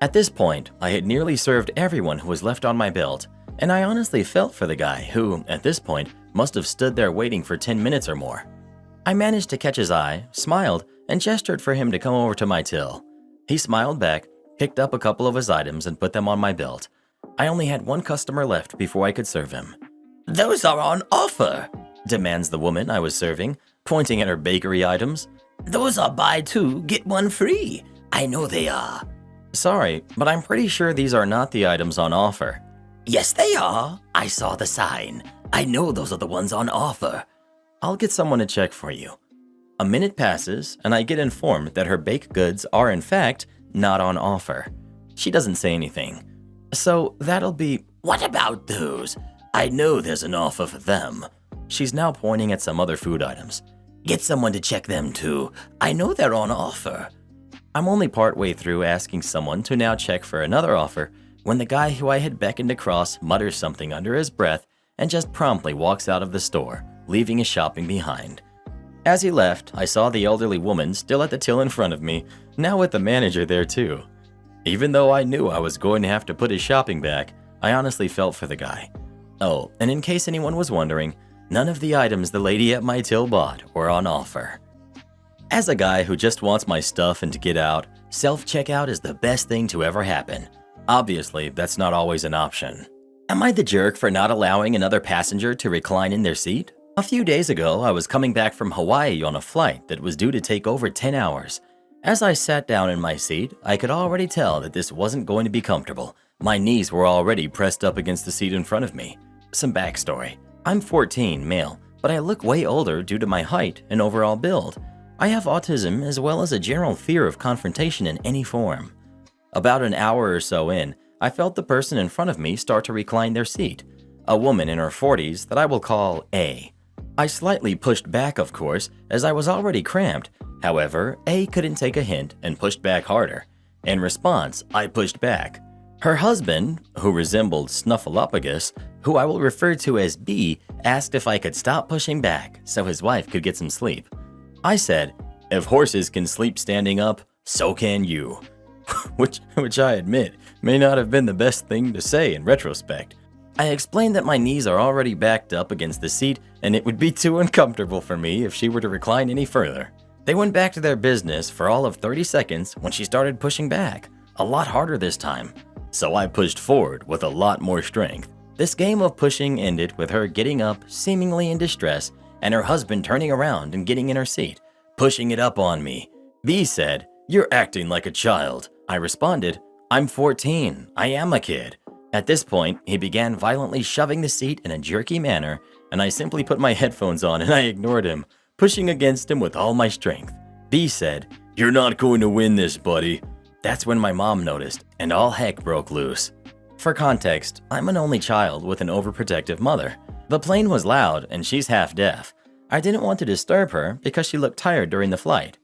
At this point, I had nearly served everyone who was left on my belt, and I honestly felt for the guy who, at this point, must have stood there waiting for 10 minutes or more. I managed to catch his eye, smiled, and gestured for him to come over to my till. He smiled back, picked up a couple of his items and put them on my belt. I only had 1 customer left before I could serve him. "Those are on offer," demands the woman I was serving, pointing at her bakery items. Those are buy two, get one free. I know they are. Sorry, but I'm pretty sure these are not the items on offer. Yes, they are. I saw the sign. I know those are the ones on offer. I'll get someone to check for you. A minute passes, and I get informed that her baked goods are in fact not on offer. She doesn't say anything. So that'll be... What about those? I know there's an offer for them. She's now pointing at some other food items. Get someone to check them too. I know they're on offer. I'm only partway through asking someone to now check for another offer when the guy who I had beckoned across mutters something under his breath and just promptly walks out of the store, leaving his shopping behind. As he left, I saw the elderly woman still at the till in front of me, now with the manager there too. Even though I knew I was going to have to put his shopping back, I honestly felt for the guy. Oh, and in case anyone was wondering, none of the items the lady at my till bought were on offer. As a guy who just wants my stuff and to get out, self-checkout is the best thing to ever happen. Obviously, that's not always an option. Am I the jerk for not allowing another passenger to recline in their seat? A few days ago, I was coming back from Hawaii on a flight that was due to take over 10 hours. As I sat down in my seat, I could already tell that this wasn't going to be comfortable. My knees were already pressed up against the seat in front of me. Some backstory. I'm 14, male, but I look way older due to my height and overall build. I have autism as well as a general fear of confrontation in any form. About an hour or so in, I felt the person in front of me start to recline their seat, a woman in her 40s that I will call A. I slightly pushed back, of course, as I was already cramped. However, A couldn't take a hint and pushed back harder. In response, I pushed back. Her husband, who resembled Snuffleupagus, who I will refer to as B, asked if I could stop pushing back so his wife could get some sleep. I said, "If horses can sleep standing up, so can you." which I admit may not have been the best thing to say in retrospect. I explained that my knees are already backed up against the seat and it would be too uncomfortable for me if she were to recline any further. They went back to their business for all of 30 seconds when she started pushing back, a lot harder this time. So I pushed forward with a lot more strength. This game of pushing ended with her getting up, seemingly in distress, and her husband turning around and getting in her seat, pushing it up on me. B said, "You're acting like a child." I responded, "I'm 14. I am a kid." At this point, he began violently shoving the seat in a jerky manner, and I simply put my headphones on and I ignored him, pushing against him with all my strength. B said, "You're not going to win this, buddy." That's when my mom noticed, and all heck broke loose. For context, I'm an only child with an overprotective mother. The plane was loud and she's half deaf. I didn't want to disturb her because she looked tired during the flight.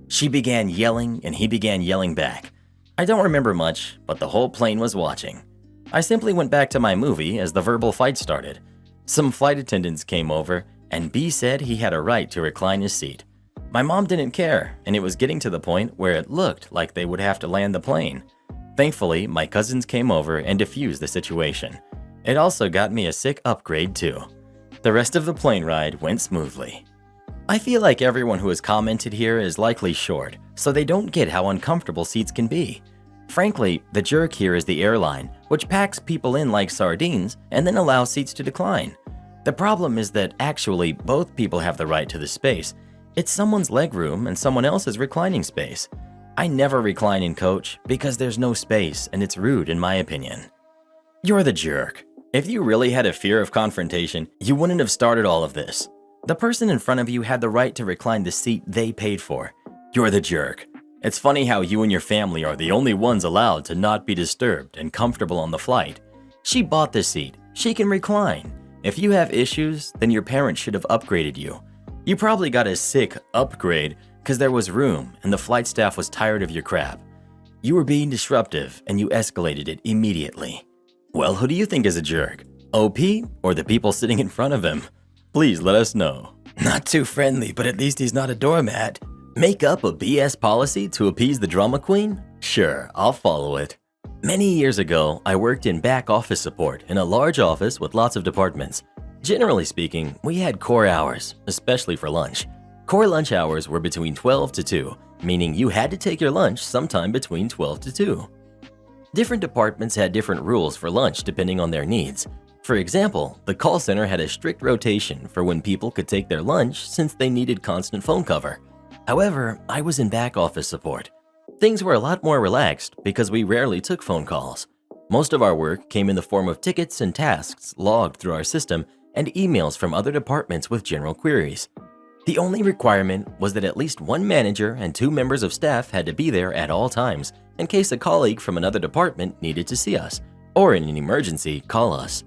She began yelling and he began yelling back. I don't remember much, but the whole plane was watching. I simply went back to my movie as the verbal fight started. Some flight attendants came over and B said he had a right to recline his seat. My mom didn't care, and it was getting to the point where it looked like they would have to land the plane. Thankfully, my cousins came over and diffused the situation. It also got me a sick upgrade too. The rest of the plane ride went smoothly. I feel like everyone who has commented here is likely short, so they don't get how uncomfortable seats can be. Frankly, the jerk here is the airline, which packs people in like sardines and then allows seats to decline. The problem is that actually both people have the right to the space. It's someone's legroom and someone else's reclining space. I never recline in coach because there's no space and it's rude in my opinion. You're the jerk. If you really had a fear of confrontation, you wouldn't have started all of this. The person in front of you had the right to recline the seat they paid for. You're the jerk. It's funny how you and your family are the only ones allowed to not be disturbed and comfortable on the flight. She bought the seat. She can recline. If you have issues, then your parents should have upgraded you. You probably got a sick upgrade because there was room and the flight staff was tired of your crap. You were being disruptive and you escalated it immediately. Well, who do you think is a jerk? OP or the people sitting in front of him? Please let us know. Not too friendly, but at least he's not a doormat. Make up a BS policy to appease the drama queen? Sure, I'll follow it. Many years ago, I worked in back office support in a large office with lots of departments. Generally speaking, we had core hours, especially for lunch. Core lunch hours were between 12 to 2, meaning you had to take your lunch sometime between 12 to 2. Different departments had different rules for lunch depending on their needs. For example, the call center had a strict rotation for when people could take their lunch since they needed constant phone cover. However, I was in back office support. Things were a lot more relaxed because we rarely took phone calls. Most of our work came in the form of tickets and tasks logged through our system and emails from other departments with general queries. The only requirement was that at least one manager and 2 members of staff had to be there at all times in case a colleague from another department needed to see us, or in an emergency, call us.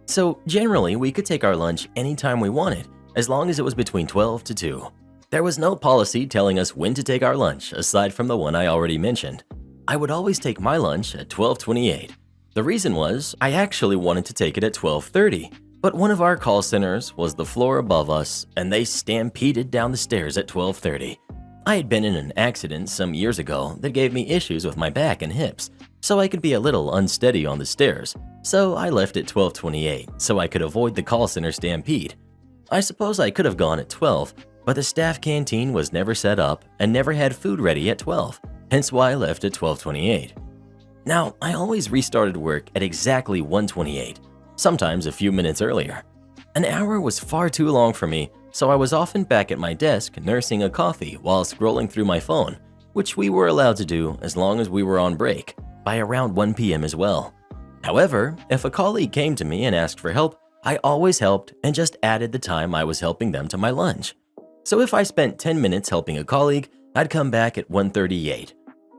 So generally, we could take our lunch anytime we wanted, as long as it was between 12 to 2. There was no policy telling us when to take our lunch aside from the one I already mentioned. I would always take my lunch at 12:28. The reason was I actually wanted to take it at 12:30, but one of our call centers was the floor above us and they stampeded down the stairs at 12:30. I had been in an accident some years ago that gave me issues with my back and hips, so I could be a little unsteady on the stairs, so I left at 12:28 so I could avoid the call center stampede. I suppose I could have gone at 12, but the staff canteen was never set up and never had food ready at 12, hence why I left at 12:28. Now, I always restarted work at exactly 1:28, sometimes a few minutes earlier. An hour was far too long for me, so I was often back at my desk nursing a coffee while scrolling through my phone, which we were allowed to do as long as we were on break, by around 1 p.m. as well. However, if a colleague came to me and asked for help, I always helped and just added the time I was helping them to my lunch. So if I spent 10 minutes helping a colleague, I'd come back at 1:38.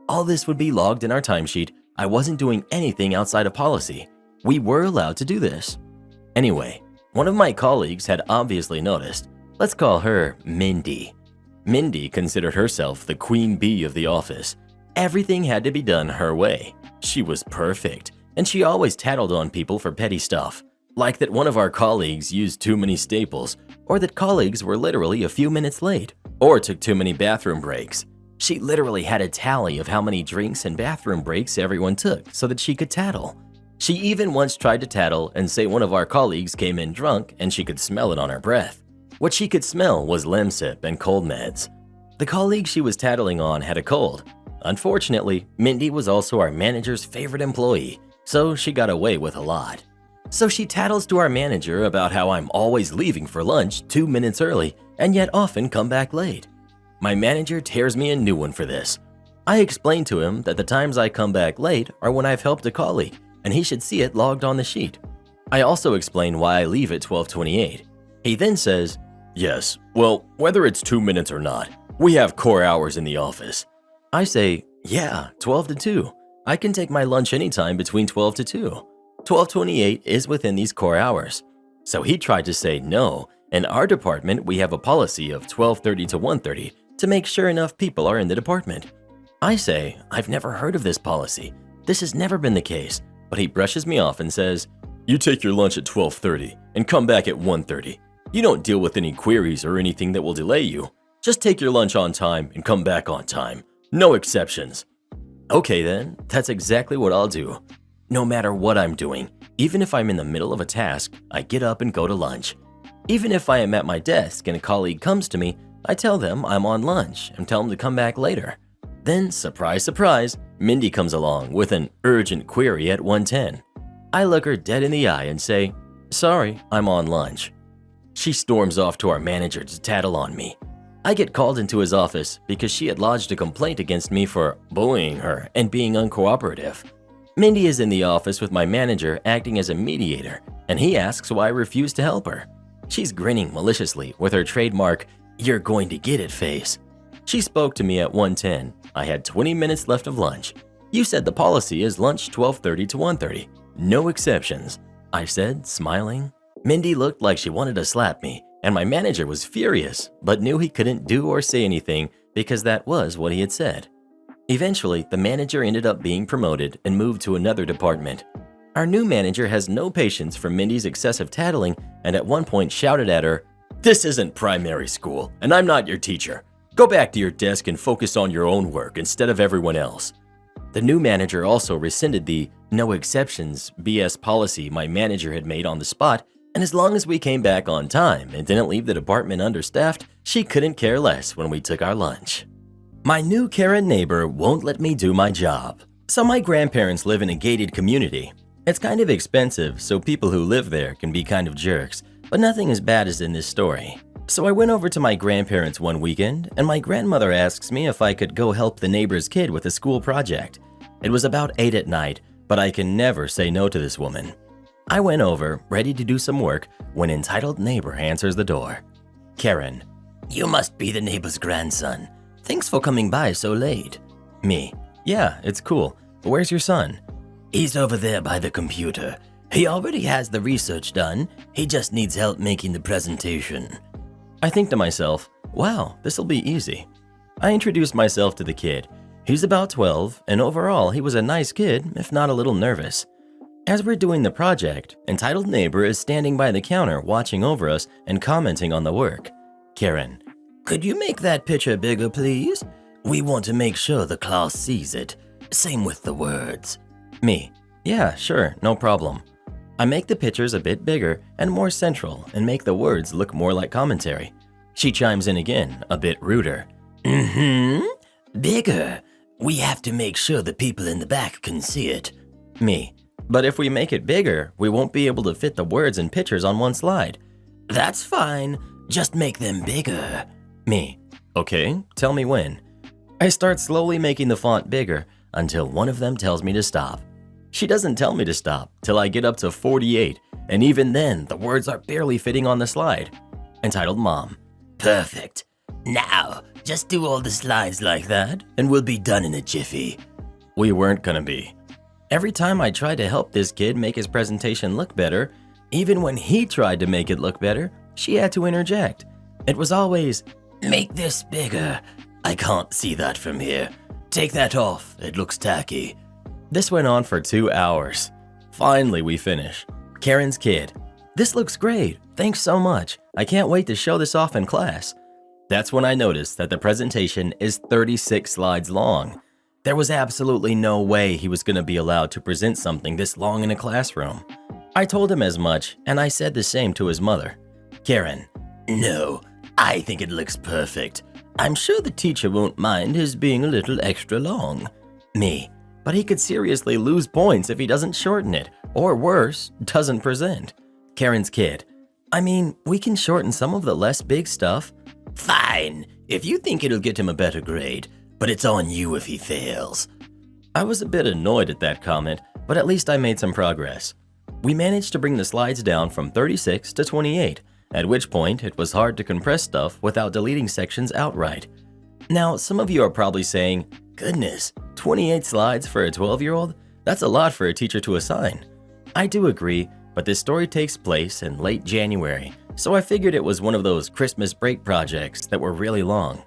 All this would be logged in our timesheet. I wasn't doing anything outside of policy. We were allowed to do this. Anyway, one of my colleagues had obviously noticed. Let's call her Mindy. Mindy considered herself the queen bee of the office. Everything had to be done her way. She was perfect, and she always tattled on people for petty stuff, like that one of our colleagues used too many staples, or that colleagues were literally a few minutes late, or took too many bathroom breaks. She literally had a tally of how many drinks and bathroom breaks everyone took so that she could tattle. She even once tried to tattle and say one of our colleagues came in drunk and she could smell it on her breath. What she could smell was Lemsip and cold meds. The colleague she was tattling on had a cold. Unfortunately, Mindy was also our manager's favorite employee, so she got away with a lot. So she tattles to our manager about how I'm always leaving for lunch 2 minutes early and yet often come back late. My manager tears me a new one for this. I explain to him that the times I come back late are when I've helped a colleague, and he should see it logged on the sheet. I also explain why I leave at 12:28. He then says, "Yes, well, whether it's 2 minutes or not, we have core hours in the office." I say, "Yeah, 12 to 2. I can take my lunch anytime between 12 to 2. 12:28 is within these core hours." So he tried to say no. In our department, we have a policy of 12:30 to 1:30 to make sure enough people are in the department. I say, "I've never heard of this policy. This has never been the case." But he brushes me off and says, "You take your lunch at 12:30 and come back at 1:30. You don't deal with any queries or anything that will delay you. Just take your lunch on time and come back on time. No exceptions." Okay then, that's exactly what I'll do. No matter what I'm doing, even if I'm in the middle of a task, I get up and go to lunch. Even if I am at my desk and a colleague comes to me, I tell them I'm on lunch and tell them to come back later. Then, surprise, surprise, Mindy comes along with an urgent query at 1:10. I look her dead in the eye and say, "Sorry, I'm on lunch." She storms off to our manager to tattle on me. I get called into his office because she had lodged a complaint against me for bullying her and being uncooperative. Mindy is in the office with my manager acting as a mediator, and he asks why I refuse to help her. She's grinning maliciously with her trademark, "You're going to get it" face. She spoke to me at 1:10. I had 20 minutes left of lunch. "You said the policy is lunch 12:30 to 1:30. No exceptions," I said, smiling. Mindy looked like she wanted to slap me, and my manager was furious, but knew he couldn't do or say anything because that was what he had said. Eventually, the manager ended up being promoted and moved to another department. Our new manager has no patience for Mindy's excessive tattling and at one point shouted at her, "This isn't primary school, and I'm not your teacher. Go back to your desk and focus on your own work instead of everyone else." The new manager also rescinded the "no exceptions" BS policy my manager had made on the spot, and as long as we came back on time and didn't leave the department understaffed, she couldn't care less when we took our lunch. My new Karen neighbor won't let me do my job. So my grandparents live in a gated community. It's kind of expensive, so people who live there can be kind of jerks, but nothing as bad as in this story. So I went over to my grandparents one weekend, and my grandmother asks me if I could go help the neighbor's kid with a school project. It was about 8 at night, but I can never say no to this woman. I went over, ready to do some work, when entitled neighbor answers the door. Karen. You must be the neighbor's grandson. Thanks for coming by so late. Me. Yeah, it's cool. Where's your son? He's over there by the computer. He already has the research done. He just needs help making the presentation. I think to myself, wow, this'll be easy. I introduced myself to the kid. He's about 12, and overall, he was a nice kid, if not a little nervous. As we're doing the project, entitled neighbor is standing by the counter watching over us and commenting on the work. Karen. Could you make that picture bigger, please? We want to make sure the class sees it. Same with the words. Me. Yeah, sure, no problem. I make the pictures a bit bigger and more central and make the words look more like commentary. She chimes in again, a bit ruder. Bigger. We have to make sure the people in the back can see it. Me. But if we make it bigger, we won't be able to fit the words and pictures on one slide. That's fine. Just make them bigger. Me. Okay, tell me when. I start slowly making the font bigger until one of them tells me to stop. She doesn't tell me to stop till I get up to 48, and even then, the words are barely fitting on the slide. Entitled Mom. Perfect. Now, just do all the slides like that, and we'll be done in a jiffy. We weren't gonna be. Every time I tried to help this kid make his presentation look better, even when he tried to make it look better, she had to interject. It was always, make this bigger. I can't see that from here. Take that off, it looks tacky. This went on for 2 hours. Finally, we finish. Karen's kid. This looks great. Thanks so much. I can't wait to show this off in class. That's when I noticed that the presentation is 36 slides long. There was absolutely no way he was going to be allowed to present something this long in a classroom. I told him as much, and I said the same to his mother. Karen. No, I think it looks perfect. I'm sure the teacher won't mind his being a little extra long. Me. But he could seriously lose points if he doesn't shorten it, or worse, doesn't present. Karen's kid. I mean, we can shorten some of the less big stuff. Fine, if you think it'll get him a better grade, but it's on you if he fails. I was a bit annoyed at that comment, but at least I made some progress. We managed to bring the slides down from 36 to 28, at which point it was hard to compress stuff without deleting sections outright. Now, some of you are probably saying, goodness, 28 slides for a 12-year-old? That's a lot for a teacher to assign. I do agree, but this story takes place in late January, so I figured it was one of those Christmas break projects that were really long.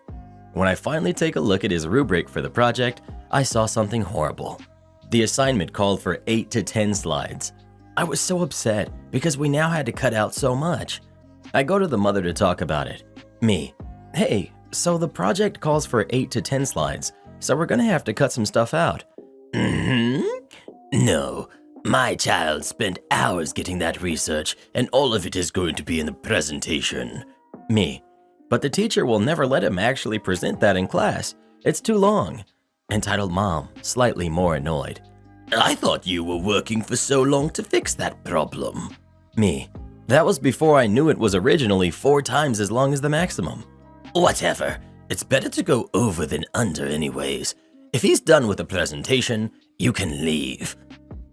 When I finally take a look at his rubric for the project, I saw something horrible. The assignment called for 8 to 10 slides. I was so upset because we now had to cut out so much. I go to the mother to talk about it. Me. Hey, so the project calls for 8 to 10 slides, so we're gonna have to cut some stuff out. No, my child spent hours getting that research, and all of it is going to be in the presentation. Me. But the teacher will never let him actually present that in class. It's too long. Entitled Mom, slightly more annoyed. I thought you were working for so long to fix that problem. Me. That was before I knew it was originally 4 times as long as the maximum. Whatever. It's better to go over than under anyways. If he's done with the presentation, you can leave.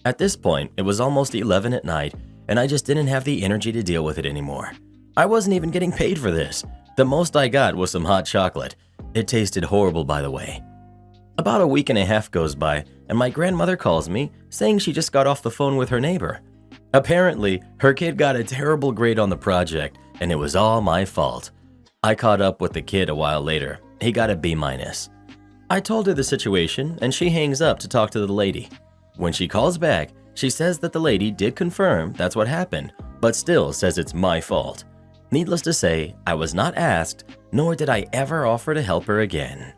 At this point, it was almost 11 at night, and I just didn't have the energy to deal with it anymore. I wasn't even getting paid for this. The most I got was some hot chocolate. It tasted horrible, by the way. About a week and a half goes by, and my grandmother calls me, saying she just got off the phone with her neighbor. Apparently, her kid got a terrible grade on the project, and it was all my fault. I caught up with the kid a while later. He got a B-. I told her the situation, and she hangs up to talk to the lady. When she calls back, she says that the lady did confirm that's what happened, but still says it's my fault. Needless to say, I was not asked, nor did I ever offer to help her again.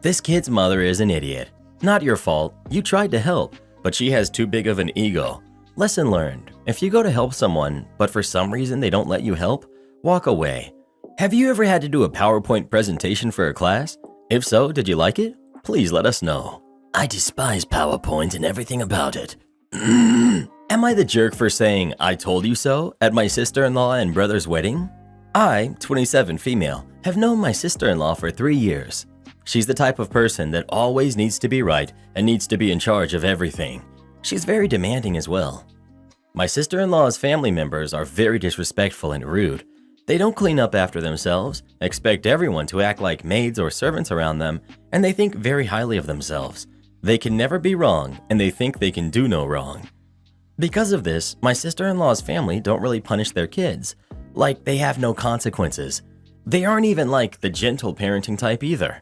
This kid's mother is an idiot. Not your fault, you tried to help, but she has too big of an ego. Lesson learned, if you go to help someone, but for some reason they don't let you help, walk away. Have you ever had to do a PowerPoint presentation for a class? If so, did you like it? Please let us know. I despise PowerPoint and everything about it. Am I the jerk for saying, I told you so, at my sister-in-law and brother's wedding? I, 27 female, have known my sister-in-law for 3 years. She's the type of person that always needs to be right and needs to be in charge of everything. She's very demanding as well. My sister-in-law's family members are very disrespectful and rude. They don't clean up after themselves, expect everyone to act like maids or servants around them, and they think very highly of themselves. They can never be wrong, and they think they can do no wrong. Because of this, my sister-in-law's family don't really punish their kids. Like, they have no consequences. They aren't even like the gentle parenting type either.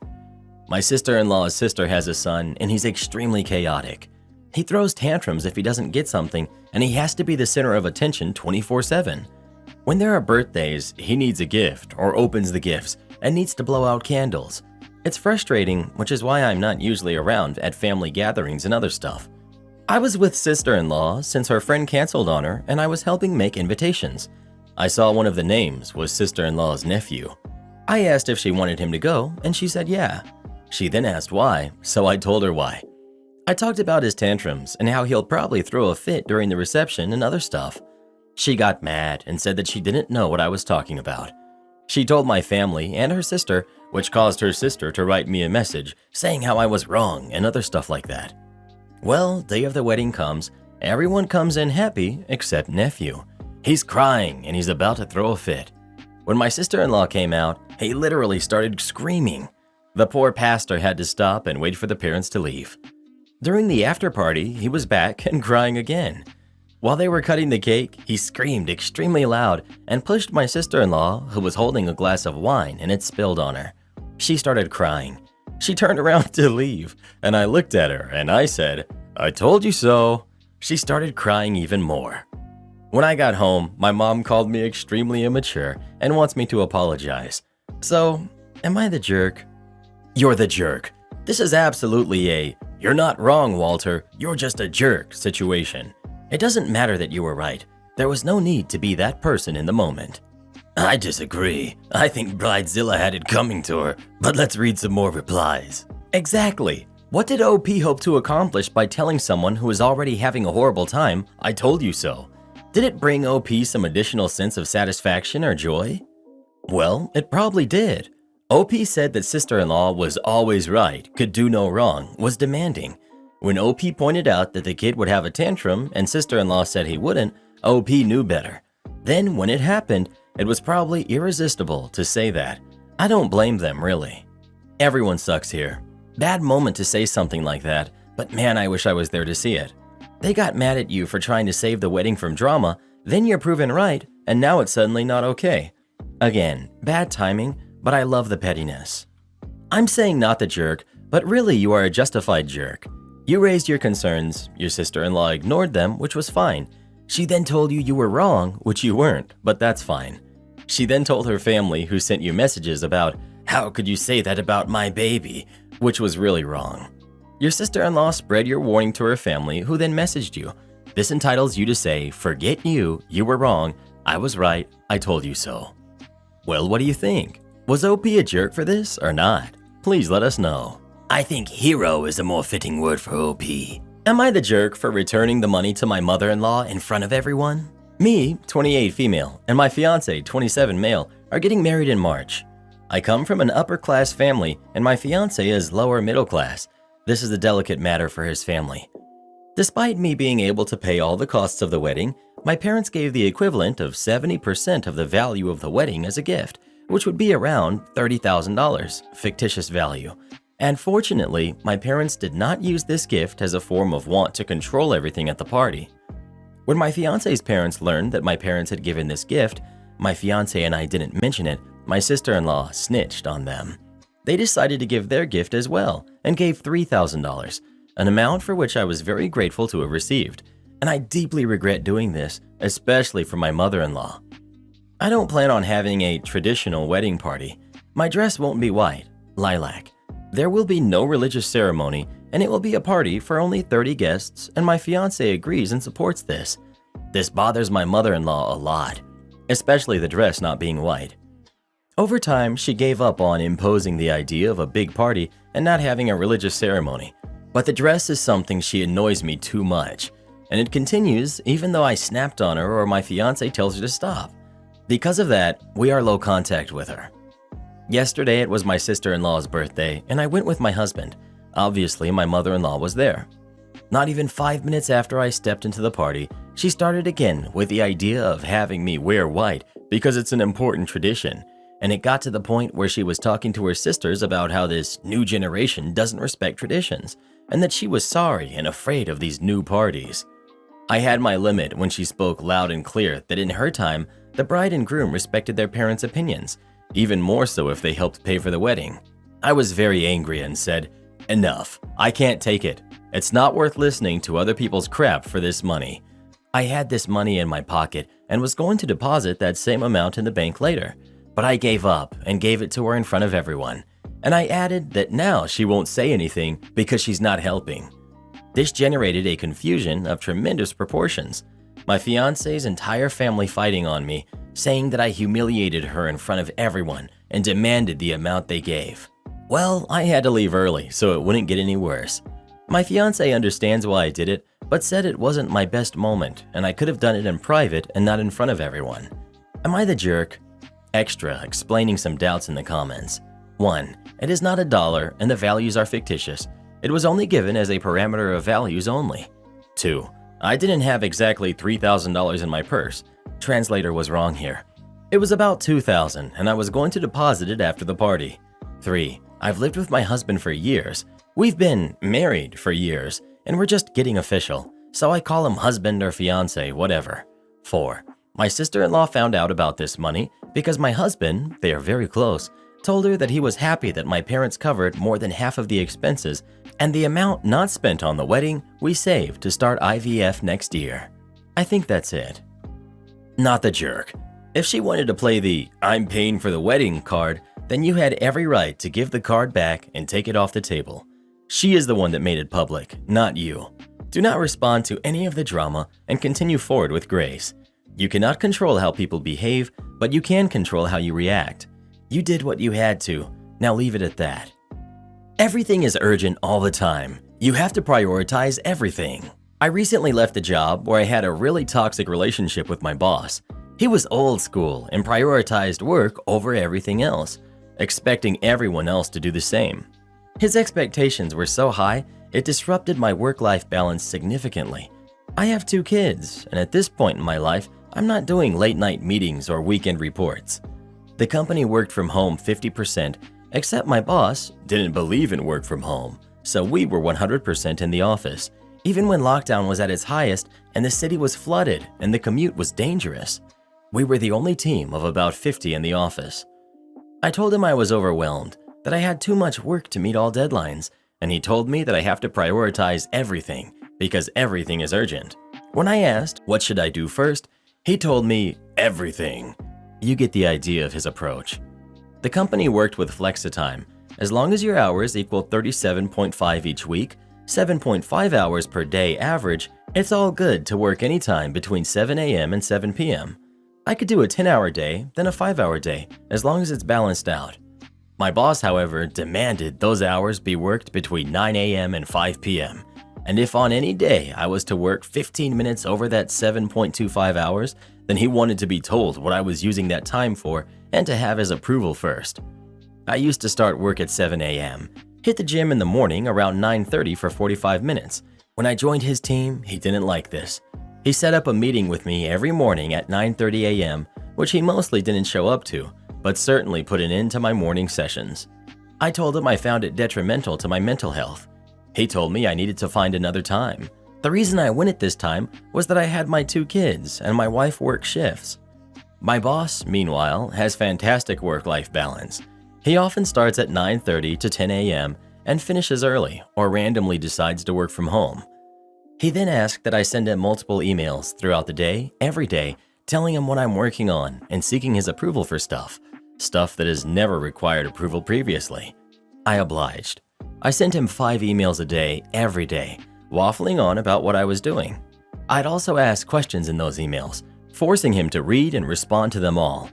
My sister-in-law's sister has a son, and he's extremely chaotic. He throws tantrums if he doesn't get something, and he has to be the center of attention 24/7. When there are birthdays, he needs a gift or opens the gifts and needs to blow out candles. It's frustrating, which is why I'm not usually around at family gatherings and other stuff. I was with sister-in-law since her friend canceled on her, and I was helping make invitations. I saw one of the names was sister-in-law's nephew. I asked if she wanted him to go, and she said yeah. She then asked why, so I told her why. I talked about his tantrums and how he'll probably throw a fit during the reception and other stuff. She got mad and said that she didn't know what I was talking about. She told my family and her sister, which caused her sister to write me a message saying how I was wrong and other stuff like that. Well, day of the wedding comes, everyone comes in happy except nephew. He's crying and he's about to throw a fit. When my sister-in-law came out, he literally started screaming. The poor pastor had to stop and wait for the parents to leave. During the after party, he was back and crying again. While they were cutting the cake, he screamed extremely loud and pushed my sister-in-law, who was holding a glass of wine, and it spilled on her. She started crying. She turned around to leave, and I looked at her and I said, "I told you so." She started crying even more. When I got home, my mom called me extremely immature and wants me to apologize. So, am I the jerk? You're the jerk. This is absolutely a "you're not wrong, Walter, you're just a jerk" situation. It doesn't matter that you were right. There was no need to be that person in the moment. I disagree. I think Bridezilla had it coming to her, but let's read some more replies. Exactly. What did OP hope to accomplish by telling someone who is already having a horrible time, "I told you so"? Did it bring OP some additional sense of satisfaction or joy? Well, it probably did. OP said that sister-in-law was always right, could do no wrong, was demanding. When OP pointed out that the kid would have a tantrum and sister-in-law said he wouldn't, OP knew better. Then when it happened, it was probably irresistible to say that. I don't blame them, really. Everyone sucks here. Bad moment to say something like that, but man, I wish I was there to see it. They got mad at you for trying to save the wedding from drama, then you're proven right, and now it's suddenly not okay. Again, bad timing, but I love the pettiness. I'm saying not the jerk, but really you are a justified jerk. You raised your concerns, your sister-in-law ignored them, which was fine. She then told you were wrong, which you weren't, but that's fine. She then told her family, who sent you messages about, "How could you say that about my baby?" which was really wrong. Your sister-in-law spread your warning to her family, who then messaged you. This entitles you to say, "Forget you, you were wrong, I was right, I told you so." Well, what do you think? Was OP a jerk for this or not? Please let us know. I think hero is a more fitting word for OP. Am I the jerk for returning the money to my mother-in-law in front of everyone? Me, 28 female, and my fiance, 27 male, are getting married in March. I come from an upper-class family, and my fiance is lower middle class. This is a delicate matter for his family. Despite me being able to pay all the costs of the wedding, my parents gave the equivalent of 70% of the value of the wedding as a gift, which would be around $30,000, fictitious value. And fortunately, my parents did not use this gift as a form of want to control everything at the party. When my fiance's parents learned that my parents had given this gift, my fiance and I didn't mention it, my sister-in-law snitched on them. They decided to give their gift as well and gave $3,000, an amount for which I was very grateful to have received, and I deeply regret doing this, especially for my mother-in-law. I don't plan on having a traditional wedding party. My dress won't be white, lilac. There will be no religious ceremony, and it will be a party for only 30 guests, and my fiance agrees and supports this. This bothers my mother-in-law a lot, especially the dress not being white. Over time, she gave up on imposing the idea of a big party and not having a religious ceremony, but the dress is something she annoys me too much, and it continues even though I snapped on her or my fiance tells her to stop. Because of that, we are low contact with her. Yesterday it was my sister-in-law's birthday and I went with my husband. Obviously, my mother-in-law was there. Not even 5 minutes after I stepped into the party, she started again with the idea of having me wear white because it's an important tradition, and it got to the point where she was talking to her sisters about how this new generation doesn't respect traditions, and that she was sorry and afraid of these new parties. I had my limit when she spoke loud and clear that in her time, the bride and groom respected their parents' opinions, even more so if they helped pay for the wedding. I was very angry and said, "Enough, I can't take it. It's not worth listening to other people's crap for this money." I had this money in my pocket and was going to deposit that same amount in the bank later, but I gave up and gave it to her in front of everyone. And I added that now she won't say anything because she's not helping. This generated a confusion of tremendous proportions. My fiance's entire family fighting on me, saying that I humiliated her in front of everyone and demanded the amount they gave. Well, I had to leave early so it wouldn't get any worse. My fiance understands why I did it, but said it wasn't my best moment and I could have done it in private and not in front of everyone. Am I the jerk? Extra, explaining some doubts in the comments. 1. It is not $1 and the values are fictitious. It was only given as a parameter of values only. 2. I didn't have exactly $3,000 in my purse. Translator was wrong here. It was about $2,000 and I was going to deposit it after the party. 3. I've lived with my husband for years. We've been married for years, and we're just getting official, so I call him husband or fiance, whatever. 4. My sister-in-law found out about this money because my husband, they are very close, told her that he was happy that my parents covered more than half of the expenses and the amount not spent on the wedding we saved to start IVF next year. I think that's it. Not the jerk. If she wanted to play the "I'm paying for the wedding" card, then you had every right to give the card back and take it off the table. She is the one that made it public, not you. Do not respond to any of the drama and continue forward with grace. You cannot control how people behave, but you can control how you react. You did what you had to, now leave it at that. Everything is urgent all the time. You have to prioritize everything. I recently left a job where I had a really toxic relationship with my boss. He was old school and prioritized work over everything else, expecting everyone else to do the same. His expectations were so high, it disrupted my work-life balance significantly. I have 2 kids, and at this point in my life, I'm not doing late-night meetings or weekend reports. The company worked from home 50%, except my boss didn't believe in work from home, so we were 100% in the office, even when lockdown was at its highest and the city was flooded and the commute was dangerous. We were the only team of about 50 in the office. I told him I was overwhelmed, that I had too much work to meet all deadlines, and he told me that I have to prioritize everything because everything is urgent. When I asked, what should I do first, he told me, everything. You get the idea of his approach. The company worked with flexitime. As long as your hours equal 37.5 each week, 7.5 hours per day average, it's all good to work anytime between 7 a.m. and 7 p.m. I could do a 10-hour day, then a 5-hour day, as long as it's balanced out. My boss, however, demanded those hours be worked between 9 a.m. and 5 p.m. And if on any day I was to work 15 minutes over that 7.25 hours, then he wanted to be told what I was using that time for and to have his approval first. I used to start work at 7 a.m., hit the gym in the morning around 9:30 for 45 minutes. When I joined his team, he didn't like this. He set up a meeting with me every morning at 9:30 a.m., which he mostly didn't show up to, but certainly put an end to my morning sessions. I told him I found it detrimental to my mental health. He told me I needed to find another time. The reason I went at this time was that I had my 2 kids and my wife worked shifts. My boss, meanwhile, has fantastic work-life balance. He often starts at 9:30 to 10 a.m. and finishes early or randomly decides to work from home. He then asked that I send him multiple emails throughout the day, every day, telling him what I'm working on and seeking his approval for stuff that has never required approval previously. I obliged. I sent him 5 emails a day, every day, waffling on about what I was doing. I'd also ask questions in those emails, forcing him to read and respond to them all.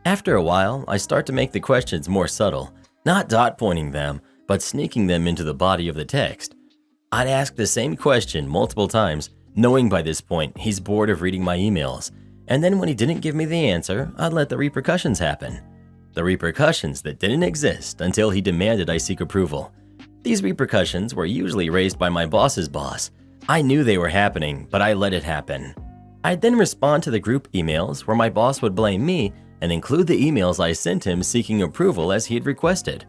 After a while, I start to make the questions more subtle, not dot pointing them, but sneaking them into the body of the text. I'd ask the same question multiple times, knowing by this point he's bored of reading my emails, and then when he didn't give me the answer, I'd let the repercussions happen. The repercussions that didn't exist until he demanded I seek approval. These repercussions were usually raised by my boss's boss. I knew they were happening, but I let it happen. I'd then respond to the group emails where my boss would blame me and include the emails I sent him seeking approval as he had requested.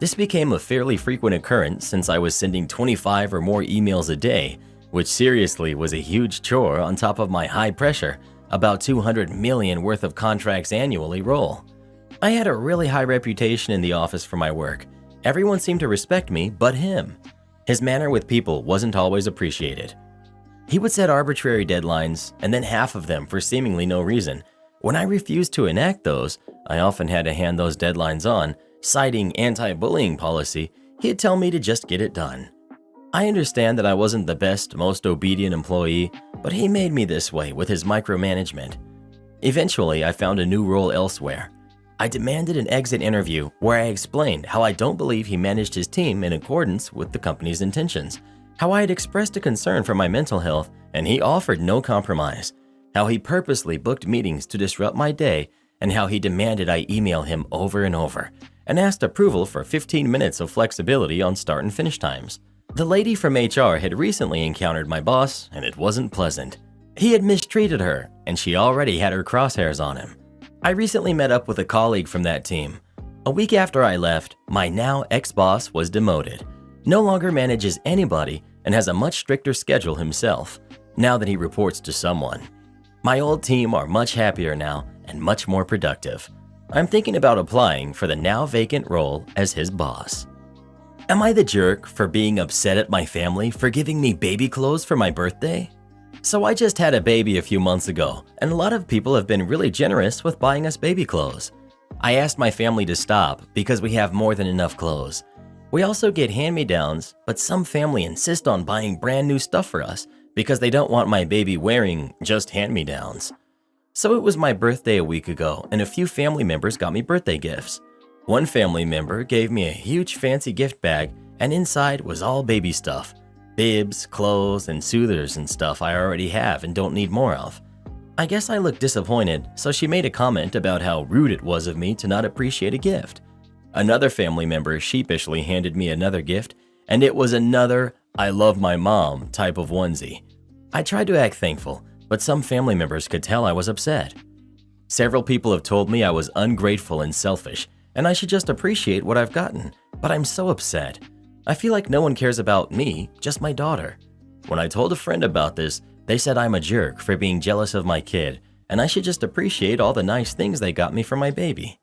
This became a fairly frequent occurrence since I was sending 25 or more emails a day, which seriously was a huge chore on top of my high pressure, about 200 million worth of contracts annually role. I had a really high reputation in the office for my work. Everyone seemed to respect me but him. His manner with people wasn't always appreciated. He would set arbitrary deadlines, and then half of them for seemingly no reason. When I refused to enact those, I often had to hand those deadlines on, citing anti-bullying policy. He'd tell me to just get it done. I understand that I wasn't the best, most obedient employee, but he made me this way with his micromanagement. Eventually, I found a new role elsewhere. I demanded an exit interview where I explained how I don't believe he managed his team in accordance with the company's intentions, how I had expressed a concern for my mental health and he offered no compromise, how he purposely booked meetings to disrupt my day, and how he demanded I email him over and over, and asked approval for 15 minutes of flexibility on start and finish times. The lady from HR had recently encountered my boss, and it wasn't pleasant. He had mistreated her, and she already had her crosshairs on him. I recently met up with a colleague from that team. A week after I left, my now ex-boss was demoted, no longer manages anybody, and has a much stricter schedule himself, now that he reports to someone. My old team are much happier now and much more productive. I'm thinking about applying for the now vacant role as his boss. Am I the jerk for being upset at my family for giving me baby clothes for my birthday? So I just had a baby a few months ago, and a lot of people have been really generous with buying us baby clothes. I asked my family to stop because we have more than enough clothes. We also get hand-me-downs, but some family insist on buying brand new stuff for us because they don't want my baby wearing just hand-me-downs. So it was my birthday a week ago, and a few family members got me birthday gifts. One family member gave me a huge fancy gift bag, and inside was all baby stuff. Bibs, clothes, and soothers and stuff I already have and don't need more of. I guess I looked disappointed, so she made a comment about how rude it was of me to not appreciate a gift. Another family member sheepishly handed me another gift, and it was another "I love my mom" type of onesie. I tried to act thankful, but some family members could tell I was upset. Several people have told me I was ungrateful and selfish, and I should just appreciate what I've gotten, but I'm so upset. I feel like no one cares about me, just my daughter. When I told a friend about this, they said I'm a jerk for being jealous of my kid, and I should just appreciate all the nice things they got me for my baby.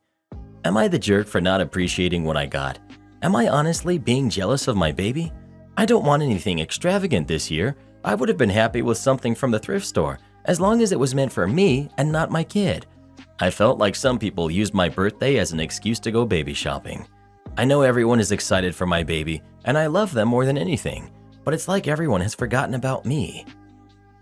Am I the jerk for not appreciating what I got? Am I honestly being jealous of my baby? I don't want anything extravagant this year. I would have been happy with something from the thrift store, as long as it was meant for me and not my kid. I felt like some people used my birthday as an excuse to go baby shopping. I know everyone is excited for my baby, and I love them more than anything, but it's like everyone has forgotten about me.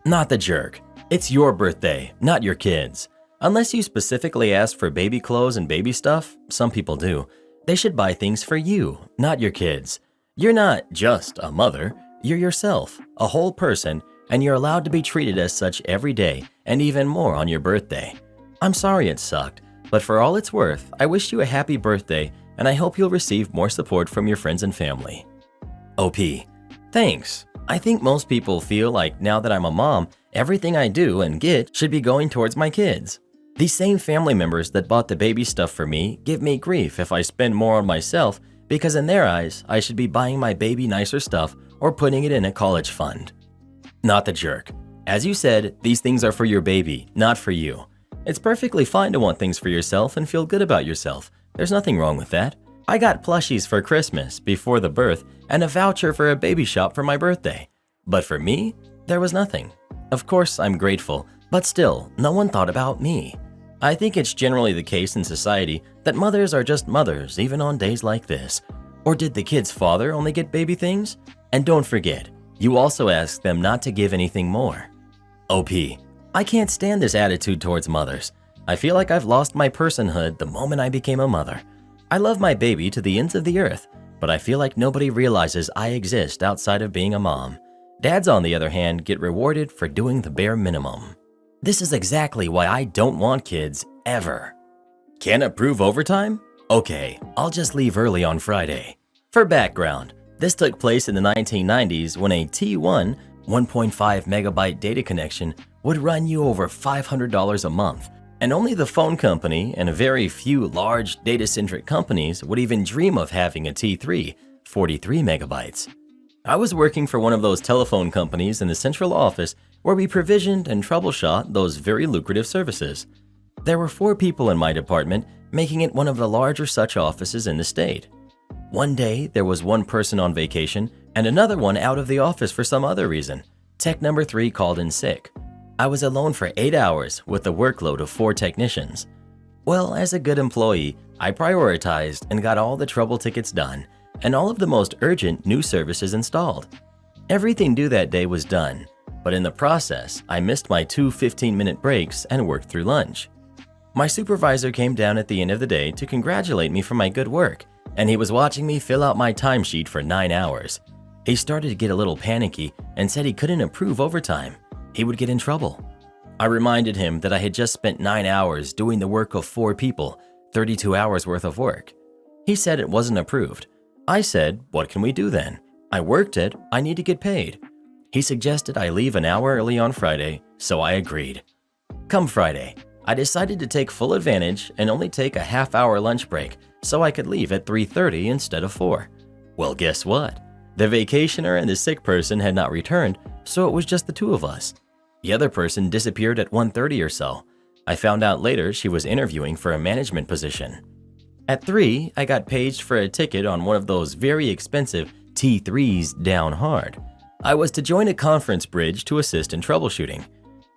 Not the jerk. It's your birthday, not your kid's. Unless you specifically ask for baby clothes and baby stuff, some people do, they should buy things for you, not your kids. You're not just a mother, you're yourself, a whole person, and you're allowed to be treated as such every day, and even more on your birthday. I'm sorry it sucked, but for all it's worth, I wish you a happy birthday, and I hope you'll receive more support from your friends and family. OP. Thanks. I think most people feel like now that I'm a mom, everything I do and get should be going towards my kids. These same family members that bought the baby stuff for me give me grief if I spend more on myself because in their eyes, I should be buying my baby nicer stuff or putting it in a college fund. Not the jerk. As you said, these things are for your baby, not for you. It's perfectly fine to want things for yourself and feel good about yourself. There's nothing wrong with that. I got plushies for Christmas before the birth and a voucher for a baby shop for my birthday. But for me, there was nothing. Of course, I'm grateful, but still, no one thought about me. I think it's generally the case in society that mothers are just mothers even on days like this. Or did the kid's father only get baby things? And don't forget, you also asked them not to give anything more. OP. I can't stand this attitude towards mothers. I feel like I've lost my personhood the moment I became a mother. I love my baby to the ends of the earth, but I feel like nobody realizes I exist outside of being a mom. Dads, on the other hand, get rewarded for doing the bare minimum. This is exactly why I don't want kids ever. Can't approve overtime? Okay, I'll just leave early on Friday. For background, this took place in the 1990s when a T1 1.5 megabyte data connection would run you over $500 a month, and only the phone company and a very few large data-centric companies would even dream of having a T3 43 megabytes. I was working for one of those telephone companies in the central office where we provisioned and troubleshot those very lucrative services. There were 4 people in my department, making it one of the larger such offices in the state. One day, there was one person on vacation and another one out of the office for some other reason. Tech number 3 called in sick. I was alone for 8 hours with a workload of 4 technicians. Well, as a good employee, I prioritized and got all the trouble tickets done and all of the most urgent new services installed. Everything due that day was done, but in the process, I missed my 2 15-minute breaks and worked through lunch. My supervisor came down at the end of the day to congratulate me for my good work, and he was watching me fill out my timesheet for 9 hours. He started to get a little panicky and said he couldn't approve overtime. He would get in trouble. I reminded him that I had just spent 9 hours doing the work of 4 people, 32 hours worth of work. He said it wasn't approved. I said, what can we do then? I worked it, I need to get paid. He suggested I leave an hour early on Friday, so I agreed. Come Friday, I decided to take full advantage and only take a half-hour lunch break so I could leave at 3:30 instead of 4. Well, guess what? The vacationer and the sick person had not returned, so it was just the 2 of us. The other person disappeared at 1:30 or so. I found out later she was interviewing for a management position. At 3, I got paged for a ticket on one of those very expensive T3s down hard. I was to join a conference bridge to assist in troubleshooting.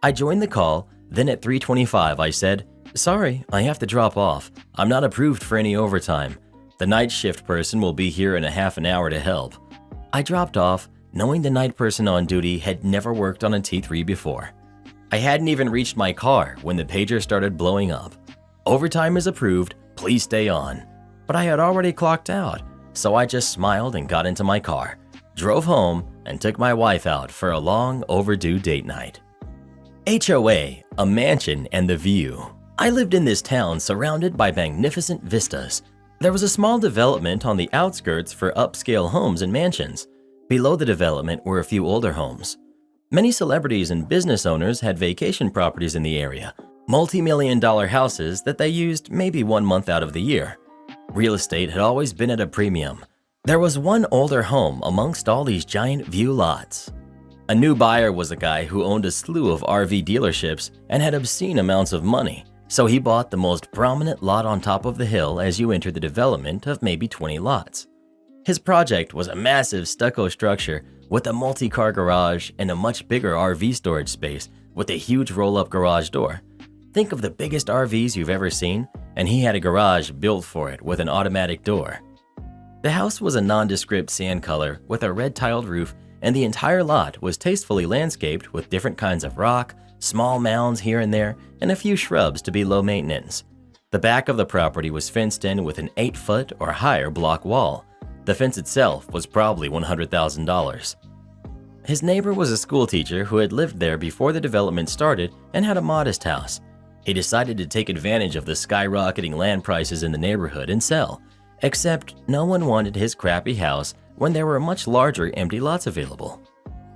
I joined the call, then at 3:25 I said, sorry, I have to drop off. I'm not approved for any overtime. The night shift person will be here in a half an hour to help. I dropped off, knowing the night person on duty had never worked on a T3 before. I hadn't even reached my car when the pager started blowing up. Overtime is approved, please stay on. But I had already clocked out, so I just smiled and got into my car, drove home, and took my wife out for a long overdue date night. HOA, a mansion and the view. I lived in this town surrounded by magnificent vistas. There was a small development on the outskirts for upscale homes and mansions. Below the development were a few older homes. Many celebrities and business owners had vacation properties in the area, multi-million-dollar houses that they used maybe 1 month out of the year. Real estate had always been at a premium. There was one older home amongst all these giant view lots. A new buyer was a guy who owned a slew of RV dealerships and had obscene amounts of money, so he bought the most prominent lot on top of the hill as you entered the development of maybe 20 lots. His project was a massive stucco structure with a multi-car garage and a much bigger RV storage space with a huge roll-up garage door. Think of the biggest RVs you've ever seen, and he had a garage built for it with an automatic door. The house was a nondescript sand color with a red tiled roof, and the entire lot was tastefully landscaped with different kinds of rock, small mounds here and there, and a few shrubs to be low maintenance. The back of the property was fenced in with an 8-foot or higher block wall. The fence itself was probably $100,000. His neighbor was a school teacher who had lived there before the development started and had a modest house. He decided to take advantage of the skyrocketing land prices in the neighborhood and sell, except no one wanted his crappy house when there were much larger empty lots available.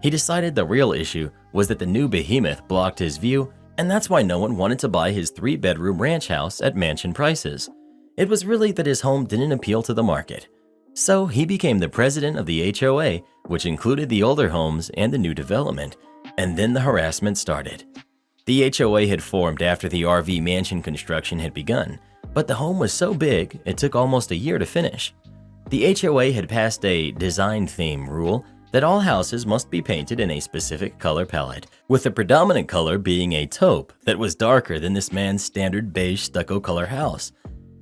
He decided the real issue was that the new behemoth blocked his view, and that's why no one wanted to buy his 3-bedroom ranch house at mansion prices. It was really that his home didn't appeal to the market. So he became the president of the HOA, which included the older homes and the new development, and then the harassment started. The HOA had formed after the RV mansion construction had begun, but the home was so big it took almost a year to finish. The HOA had passed a design theme rule that all houses must be painted in a specific color palette, with the predominant color being a taupe that was darker than this man's standard beige stucco color house.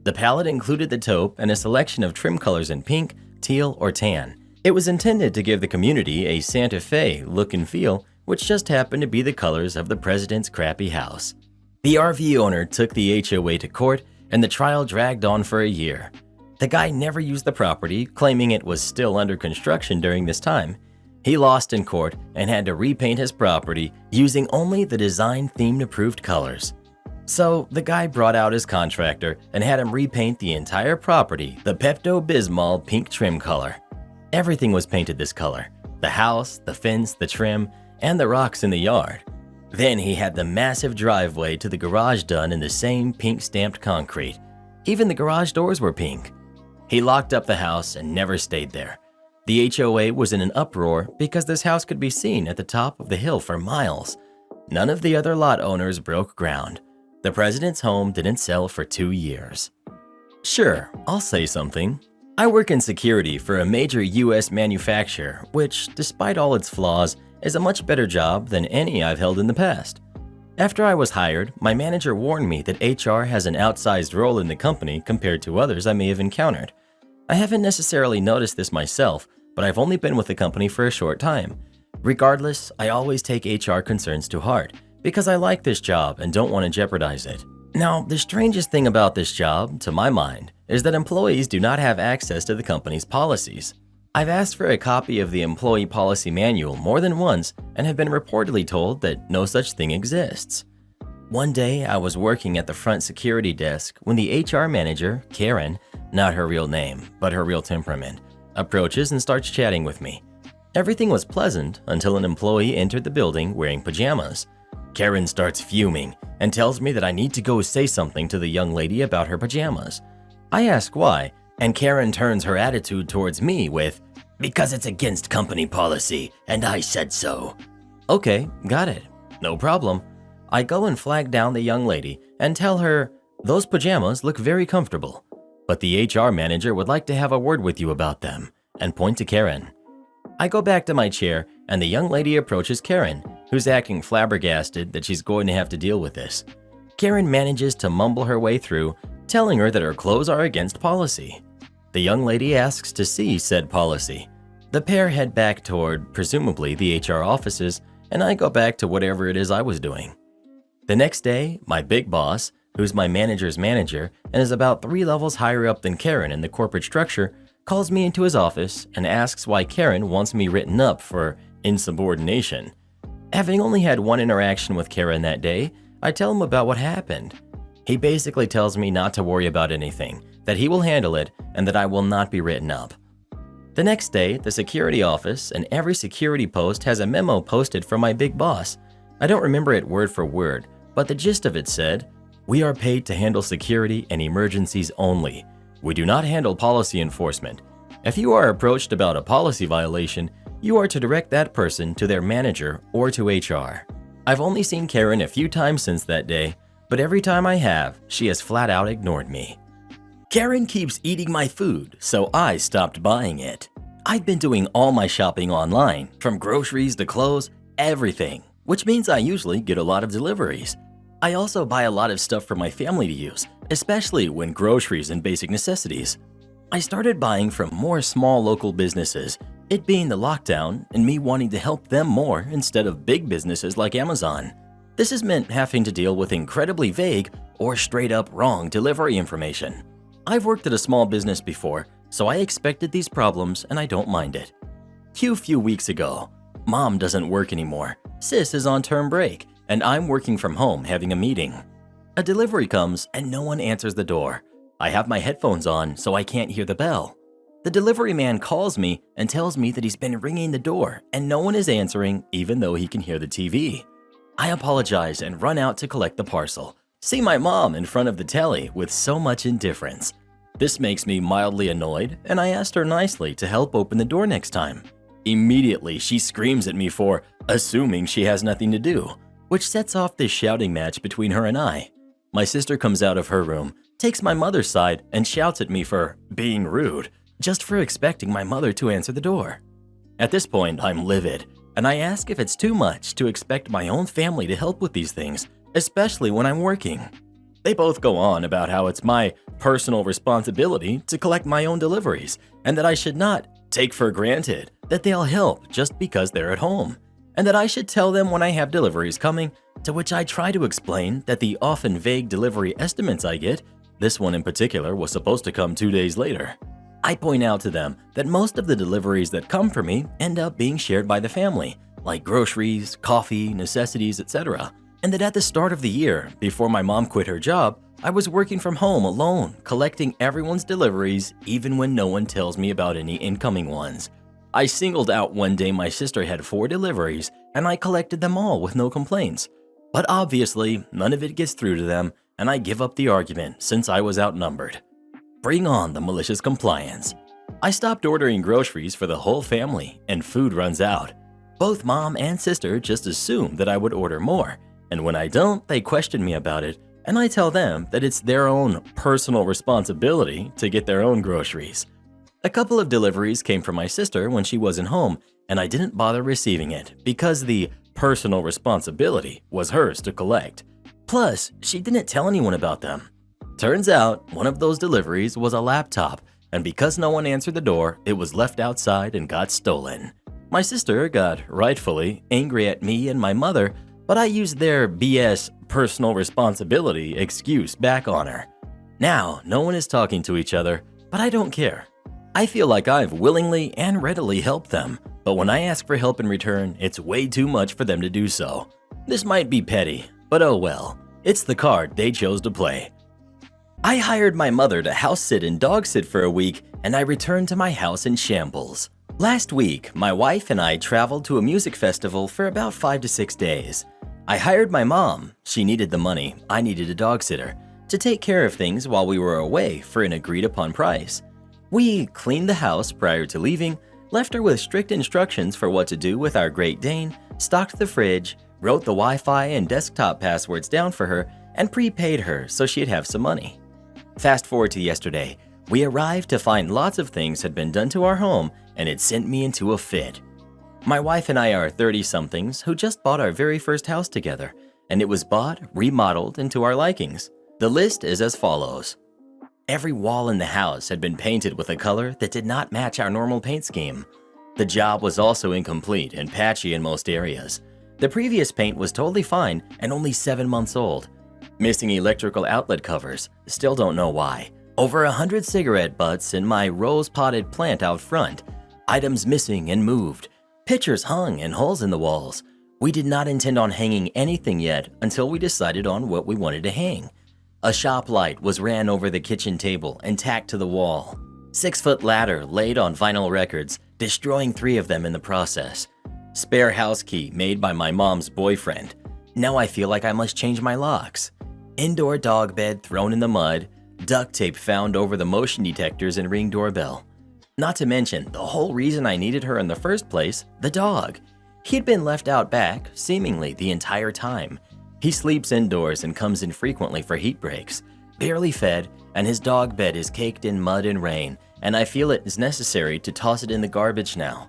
The palette included the taupe and a selection of trim colors in pink, teal, or tan. It was intended to give the community a Santa Fe look and feel, which just happened to be the colors of the president's crappy house. The RV owner took the HOA to court, and the trial dragged on for a year. The guy never used the property, claiming it was still under construction during this time. He lost in court and had to repaint his property using only the design-themed approved colors. So the guy brought out his contractor and had him repaint the entire property the Pepto-Bismol pink trim color. Everything was painted this color: the house, the fence, the trim, and the rocks in the yard. Then he had the massive driveway to the garage done in the same pink stamped concrete. Even the garage doors were pink. He locked up the house and never stayed there. The HOA was in an uproar because this house could be seen at the top of the hill for miles. None of the other lot owners broke ground. The president's home didn't sell for 2 years. Sure, I'll say something. I work in security for a major US manufacturer, which, despite all its flaws, is a much better job than any I've held in the past. After I was hired, my manager warned me that HR has an outsized role in the company compared to others I may have encountered. I haven't necessarily noticed this myself, but I've only been with the company for a short time. Regardless, I always take HR concerns to heart because I like this job and don't want to jeopardize it. Now, the strangest thing about this job, to my mind, is that employees do not have access to the company's policies. I've asked for a copy of the employee policy manual more than once and have been reportedly told that no such thing exists. One day, I was working at the front security desk when the HR manager, Karen, not her real name, but her real temperament, approaches and starts chatting with me. Everything was pleasant until an employee entered the building wearing pajamas. Karen starts fuming and tells me that I need to go say something to the young lady about her pajamas. I ask why, and Karen turns her attitude towards me with, "Because it's against company policy, and I said so." Okay, got it. No problem. I go and flag down the young lady and tell her, "Those pajamas look very comfortable, but the HR manager would like to have a word with you about them," and point to Karen. I go back to my chair and the young lady approaches Karen, who's acting flabbergasted that she's going to have to deal with this. Karen manages to mumble her way through, telling her that her clothes are against policy. The young lady asks to see said policy. The pair head back toward, presumably, the HR offices, and I go back to whatever it is I was doing. The next day, my big boss, who's my manager's manager and is about 3 levels higher up than Karen in the corporate structure, calls me into his office and asks why Karen wants me written up for insubordination. Having only had one interaction with Karen that day, I tell him about what happened. He basically tells me not to worry about anything, that he will handle it, and that I will not be written up. The next day, the security office and every security post has a memo posted from my big boss. I don't remember it word for word, but the gist of it said, "We are paid to handle security and emergencies only. We do not handle policy enforcement. If you are approached about a policy violation, you are to direct that person to their manager or to HR." I've only seen Karen a few times since that day, but every time I have, she has flat out ignored me. Karen keeps eating my food, so I stopped buying it. I've been doing all my shopping online, from groceries to clothes, everything, which means I usually get a lot of deliveries. I also buy a lot of stuff for my family to use, especially when groceries and basic necessities. I started buying from more small local businesses, it being the lockdown and me wanting to help them more instead of big businesses like Amazon. This has meant having to deal with incredibly vague or straight up wrong delivery information. I've worked at a small business before, so I expected these problems and I don't mind it. Few weeks ago, Mom doesn't work anymore, Sis is on term break, and I'm working from home having a meeting. A delivery comes and no one answers the door. I have my headphones on so I can't hear the bell. The delivery man calls me and tells me that he's been ringing the door and no one is answering even though he can hear the TV. I apologize and run out to collect the parcel. See my mom in front of the telly with so much indifference. This makes me mildly annoyed and I asked her nicely to help open the door next time. Immediately, she screams at me for assuming she has nothing to do, which sets off this shouting match between her and I. My sister comes out of her room, takes my mother's side, and shouts at me for being rude, just for expecting my mother to answer the door. At this point, I'm livid, and I ask if it's too much to expect my own family to help with these things, especially when I'm working. They both go on about how it's my personal responsibility to collect my own deliveries, and that I should not take for granted that they'll help just because they're at home, and that I should tell them when I have deliveries coming, to which I try to explain that the often vague delivery estimates I get, this one in particular was supposed to come 2 days later. I point out to them that most of the deliveries that come for me end up being shared by the family, like groceries, coffee, necessities, etc. And that at the start of the year, before my mom quit her job, I was working from home alone, collecting everyone's deliveries even when no one tells me about any incoming ones. I singled out one day my sister had 4 deliveries and I collected them all with no complaints. But obviously, none of it gets through to them and I give up the argument since I was outnumbered. Bring on the malicious compliance. I stopped ordering groceries for the whole family and food runs out. Both mom and sister just assume that I would order more, and when I don't, they question me about it, and I tell them that it's their own personal responsibility to get their own groceries. A couple of deliveries came from my sister when she wasn't home, and I didn't bother receiving it because the personal responsibility was hers to collect. Plus, she didn't tell anyone about them. Turns out, one of those deliveries was a laptop, and because no one answered the door, it was left outside and got stolen. My sister got, rightfully, angry at me and my mother, but I used their BS personal responsibility excuse back on her. Now, no one is talking to each other, but I don't care. I feel like I've willingly and readily helped them, but when I ask for help in return, it's way too much for them to do so. This might be petty, but oh well, it's the card they chose to play. I hired my mother to house sit and dog sit for a week, and I returned to my house in shambles. Last week, my wife and I traveled to a music festival for about 5 to 6 days. I hired my mom, she needed the money, I needed a dog sitter, to take care of things while we were away for an agreed upon price. We cleaned the house prior to leaving, left her with strict instructions for what to do with our Great Dane, stocked the fridge, wrote the Wi-Fi and desktop passwords down for her, and prepaid her so she'd have some money. Fast forward to yesterday, we arrived to find lots of things had been done to our home and it sent me into a fit. My wife and I are 30-somethings who just bought our very first house together, and it was bought, remodeled into our likings. The list is as follows. Every wall in the house had been painted with a color that did not match our normal paint scheme. The job was also incomplete and patchy in most areas. The previous paint was totally fine and only 7 months old. Missing electrical outlet covers, still don't know why. Over 100 cigarette butts in my rose-potted plant out front. Items missing and moved. Pictures hung and holes in the walls. We did not intend on hanging anything yet until we decided on what we wanted to hang. A shop light was ran over the kitchen table and tacked to the wall. 6-foot ladder laid on vinyl records, destroying 3 of them in the process. Spare house key made by my mom's boyfriend. Now I feel like I must change my locks. Indoor dog bed thrown in the mud. Duct tape found over the motion detectors and Ring doorbell. Not to mention the whole reason I needed her in the first place, the dog. He'd been left out back, seemingly the entire time. He sleeps indoors and comes in frequently for heat breaks. Barely fed, and his dog bed is caked in mud and rain, and I feel it is necessary to toss it in the garbage now.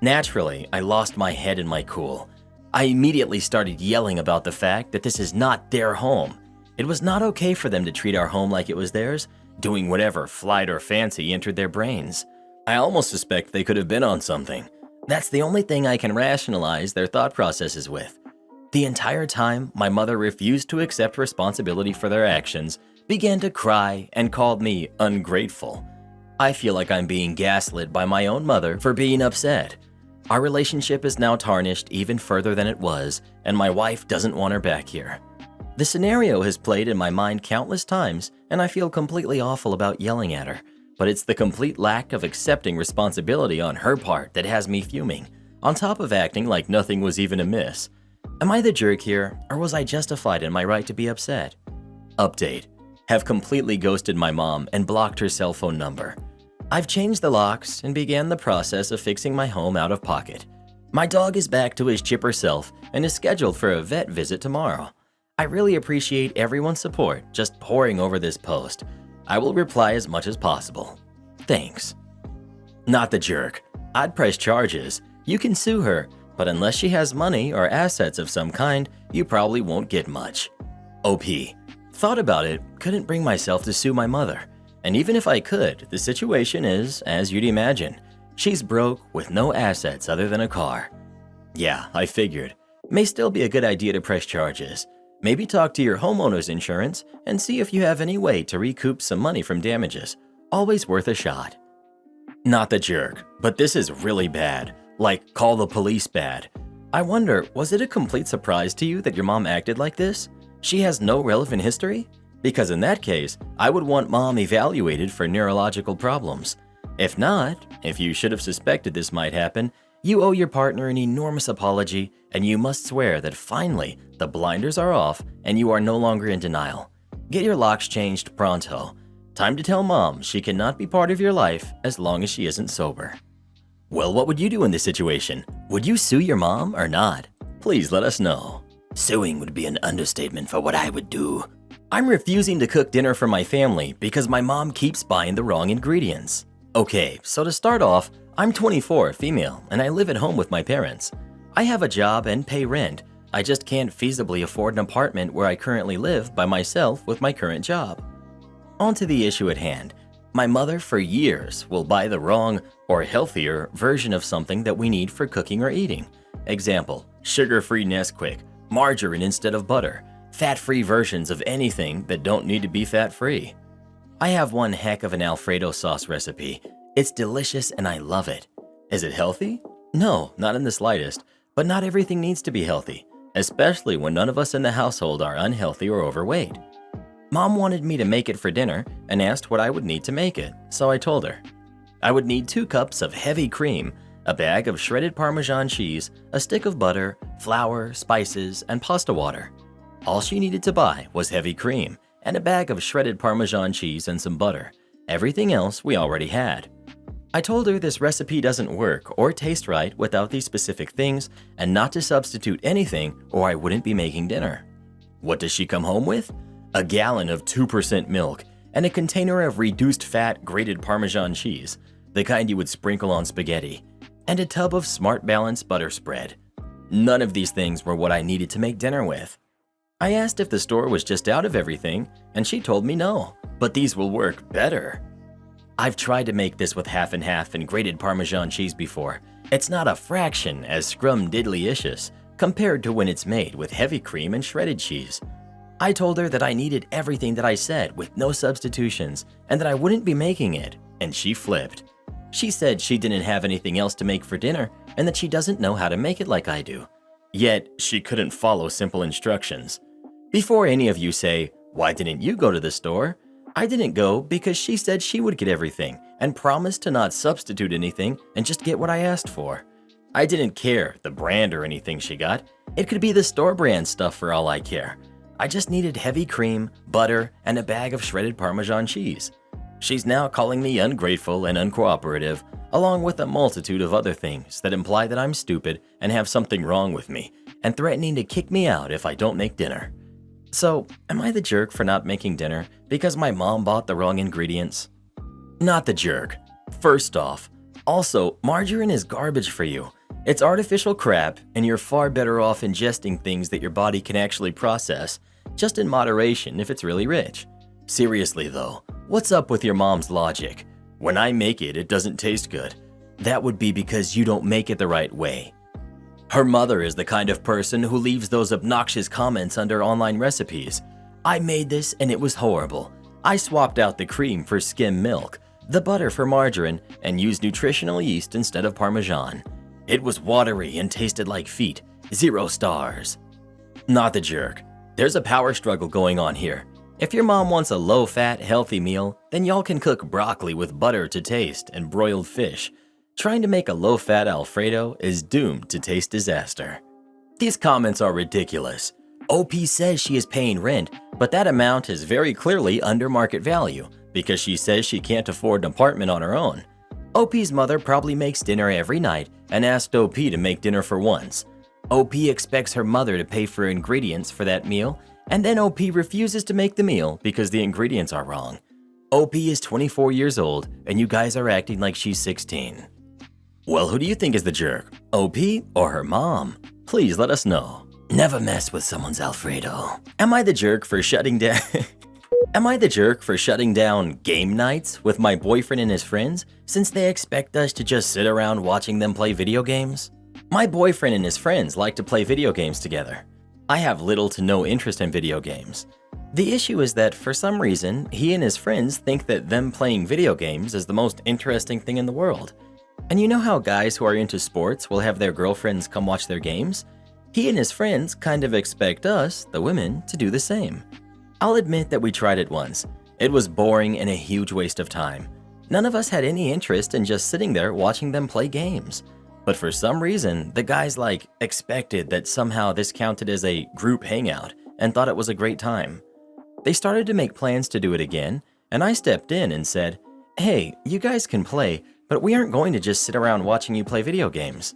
Naturally, I lost my head and my cool. I immediately started yelling about the fact that this is not their home. It was not okay for them to treat our home like it was theirs, doing whatever flight or fancy entered their brains. I almost suspect they could have been on something. That's the only thing I can rationalize their thought processes with. The entire time, my mother refused to accept responsibility for their actions, began to cry, and called me ungrateful. I feel like I'm being gaslit by my own mother for being upset. Our relationship is now tarnished even further than it was, and my wife doesn't want her back here. The scenario has played in my mind countless times, and I feel completely awful about yelling at her, but it's the complete lack of accepting responsibility on her part that has me fuming, on top of acting like nothing was even amiss. Am I the jerk here, or was I justified in my right to be upset? Update. Have completely ghosted my mom and blocked her cell phone number. I've changed the locks and began the process of fixing my home out of pocket. My dog is back to his chipper self and is scheduled for a vet visit tomorrow. I really appreciate everyone's support just pouring over this post. I will reply as much as possible. Thanks. Not the jerk. I'd press charges. You can sue her, but unless she has money or assets of some kind, you probably won't get much. OP. Thought about it, couldn't bring myself to sue my mother. And even if I could, the situation is, as you'd imagine. She's broke with no assets other than a car. Yeah, I figured. May still be a good idea to press charges. Maybe talk to your homeowner's insurance and see if you have any way to recoup some money from damages. Always worth a shot. Not the jerk, but this is really bad. Like, call the police bad. I wonder, was it a complete surprise to you that your mom acted like this? She has no relevant history? Because in that case, I would want mom evaluated for neurological problems. If not, if you should have suspected this might happen, you owe your partner an enormous apology, and you must swear that finally the blinders are off and you are no longer in denial. Get your locks changed pronto. Time to tell mom she cannot be part of your life as long as she isn't sober. Well, what would you do in this situation? Would you sue your mom or not? Please let us know. Suing would be an understatement for what I would do. I'm refusing to cook dinner for my family because my mom keeps buying the wrong ingredients. Okay, so to start off, I'm 24, female, and I live at home with my parents. I have a job and pay rent. I just can't feasibly afford an apartment where I currently live by myself with my current job. On to the issue at hand. My mother for years will buy the wrong or healthier version of something that we need for cooking or eating. Example, sugar-free Nesquik, margarine instead of butter, fat-free versions of anything that don't need to be fat-free. I have one heck of an Alfredo sauce recipe. It's delicious and I love it. Is it healthy? No, not in the slightest, but not everything needs to be healthy, especially when none of us in the household are unhealthy or overweight. Mom wanted me to make it for dinner and asked what I would need to make it, so I told her. I would need 2 cups of heavy cream, a bag of shredded Parmesan cheese, a stick of butter, flour, spices, and pasta water. All she needed to buy was heavy cream and a bag of shredded Parmesan cheese and some butter. Everything else we already had. I told her this recipe doesn't work or taste right without these specific things and not to substitute anything or I wouldn't be making dinner. What does she come home with? A gallon of 2% milk and a container of reduced fat grated Parmesan cheese, the kind you would sprinkle on spaghetti, and a tub of Smart Balance butter spread. None of these things were what I needed to make dinner with. I asked if the store was just out of everything, and she told me no, but these will work better. I've tried to make this with half and half and grated Parmesan cheese before. It's not a fraction as scrum-diddly-icious compared to when it's made with heavy cream and shredded cheese. I told her that I needed everything that I said with no substitutions and that I wouldn't be making it, and she flipped. She said she didn't have anything else to make for dinner and that she doesn't know how to make it like I do. Yet, she couldn't follow simple instructions. Before any of you say, "Why didn't you go to the store?" I didn't go because she said she would get everything and promised to not substitute anything and just get what I asked for. I didn't care the brand or anything she got. It could be the store brand stuff for all I care. I just needed heavy cream, butter, and a bag of shredded Parmesan cheese. She's now calling me ungrateful and uncooperative, along with a multitude of other things that imply that I'm stupid and have something wrong with me, and threatening to kick me out if I don't make dinner. So, am I the jerk for not making dinner because my mom bought the wrong ingredients? Not the jerk. First off, also, margarine is garbage for you. It's artificial crap, and you're far better off ingesting things that your body can actually process, just in moderation if it's really rich. Seriously though, what's up with your mom's logic? When I make it, it doesn't taste good. That would be because you don't make it the right way. Her mother is the kind of person who leaves those obnoxious comments under online recipes. I made this and it was horrible. I swapped out the cream for skim milk, the butter for margarine, and used nutritional yeast instead of Parmesan. It was watery and tasted like feet. 0 stars. Not the jerk. There's a power struggle going on here. If your mom wants a low-fat, healthy meal, then y'all can cook broccoli with butter to taste and broiled fish. Trying to make a low-fat Alfredo is doomed to taste disaster. These comments are ridiculous. OP says she is paying rent, but that amount is very clearly under market value because she says she can't afford an apartment on her own. OP's mother probably makes dinner every night and asked OP to make dinner for once. OP expects her mother to pay for ingredients for that meal, and then OP refuses to make the meal because the ingredients are wrong. OP is 24 years old, and you guys are acting like she's 16. Well, who do you think is the jerk? OP or her mom? Please let us know. Never mess with someone's Alfredo. Am I the jerk for shutting down game nights with my boyfriend and his friends since they expect us to just sit around watching them play video games? My boyfriend and his friends like to play video games together. I have little to no interest in video games. The issue is that for some reason, he and his friends think that them playing video games is the most interesting thing in the world. And you know how guys who are into sports will have their girlfriends come watch their games? He and his friends kind of expect us, the women, to do the same. I'll admit that we tried it once. It was boring and a huge waste of time. None of us had any interest in just sitting there watching them play games. But for some reason, the guys expected that somehow this counted as a group hangout and thought it was a great time. They started to make plans to do it again, and I stepped in and said, "Hey, you guys can play, but we aren't going to just sit around watching you play video games."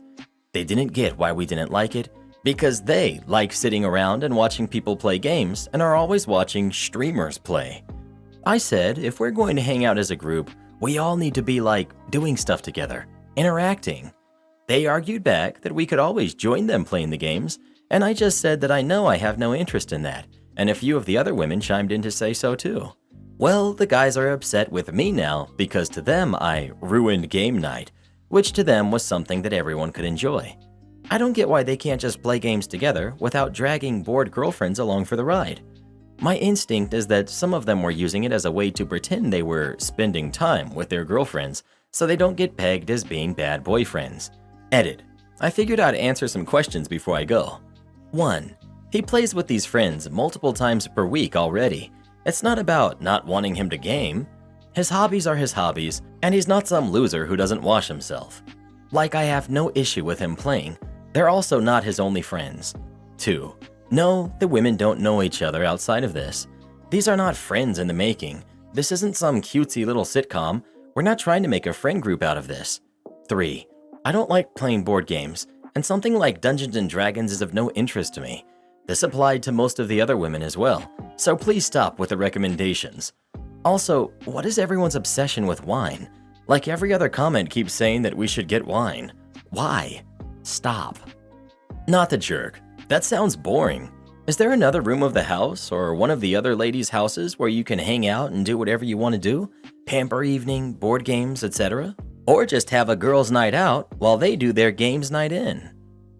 They didn't get why we didn't like it, because they like sitting around and watching people play games and are always watching streamers play. I said if we're going to hang out as a group, we all need to be doing stuff together, interacting. They argued back that we could always join them playing the games, and I just said that I know I have no interest in that, and a few of the other women chimed in to say so too. Well, the guys are upset with me now because to them I ruined game night, which to them was something that everyone could enjoy. I don't get why they can't just play games together without dragging bored girlfriends along for the ride. My instinct is that some of them were using it as a way to pretend they were spending time with their girlfriends so they don't get pegged as being bad boyfriends. Edit. I figured I'd answer some questions before I go. 1. He plays with these friends multiple times per week already. It's not about not wanting him to game. His hobbies are his hobbies, and he's not some loser who doesn't wash himself. I have no issue with him playing. They're also not his only friends. 2. No, the women don't know each other outside of this. These are not friends in the making. This isn't some cutesy little sitcom. We're not trying to make a friend group out of this. 3. I don't like playing board games, and something like Dungeons & Dragons is of no interest to me. This applied to most of the other women as well, so please stop with the recommendations. Also, what is everyone's obsession with wine? Every other comment keeps saying that we should get wine. Why? Stop. Not the jerk. That sounds boring. Is there another room of the house or one of the other ladies' houses where you can hang out and do whatever you want to do? Pamper evening, board games, etc.? Or just have a girls' night out while they do their games night in?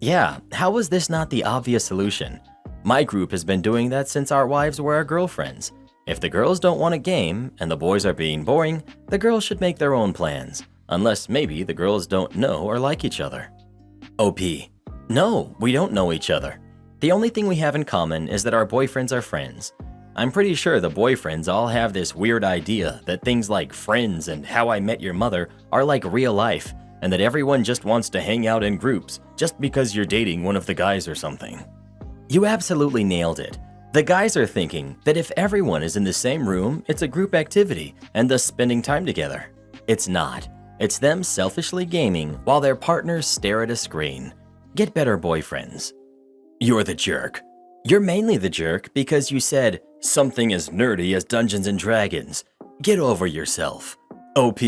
Yeah, how is this not the obvious solution? My group has been doing that since our wives were our girlfriends. If the girls don't want a game and the boys are being boring, the girls should make their own plans, unless maybe the girls don't know or like each other. OP. No, we don't know each other. The only thing we have in common is that our boyfriends are friends. I'm pretty sure the boyfriends all have this weird idea that things like Friends and How I Met Your Mother are like real life, and that everyone just wants to hang out in groups just because you're dating one of the guys or something. You absolutely nailed it. The guys are thinking that if everyone is in the same room, it's a group activity and thus spending time together. It's not. It's them selfishly gaming while their partners stare at a screen. Get better boyfriends. You're the jerk. You're mainly the jerk because you said something as nerdy as Dungeons & Dragons. Get over yourself. OP.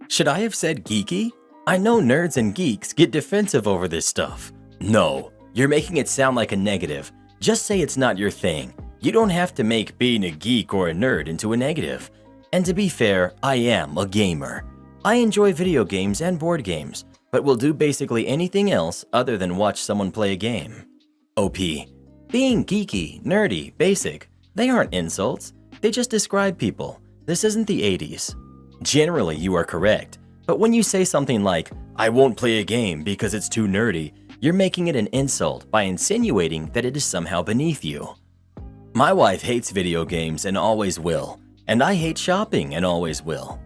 Should I have said geeky? I know nerds and geeks get defensive over this stuff. No. You're making it sound like a negative. Just say it's not your thing. You don't have to make being a geek or a nerd into a negative. And to be fair, I am a gamer. I enjoy video games and board games, but will do basically anything else other than watch someone play a game. OP. Being geeky, nerdy, basic, they aren't insults. They just describe people. This isn't the 80s. Generally, you are correct. But when you say something like, I won't play a game because it's too nerdy, you're making it an insult by insinuating that it is somehow beneath you. My wife hates video games and always will, and I hate shopping and always will.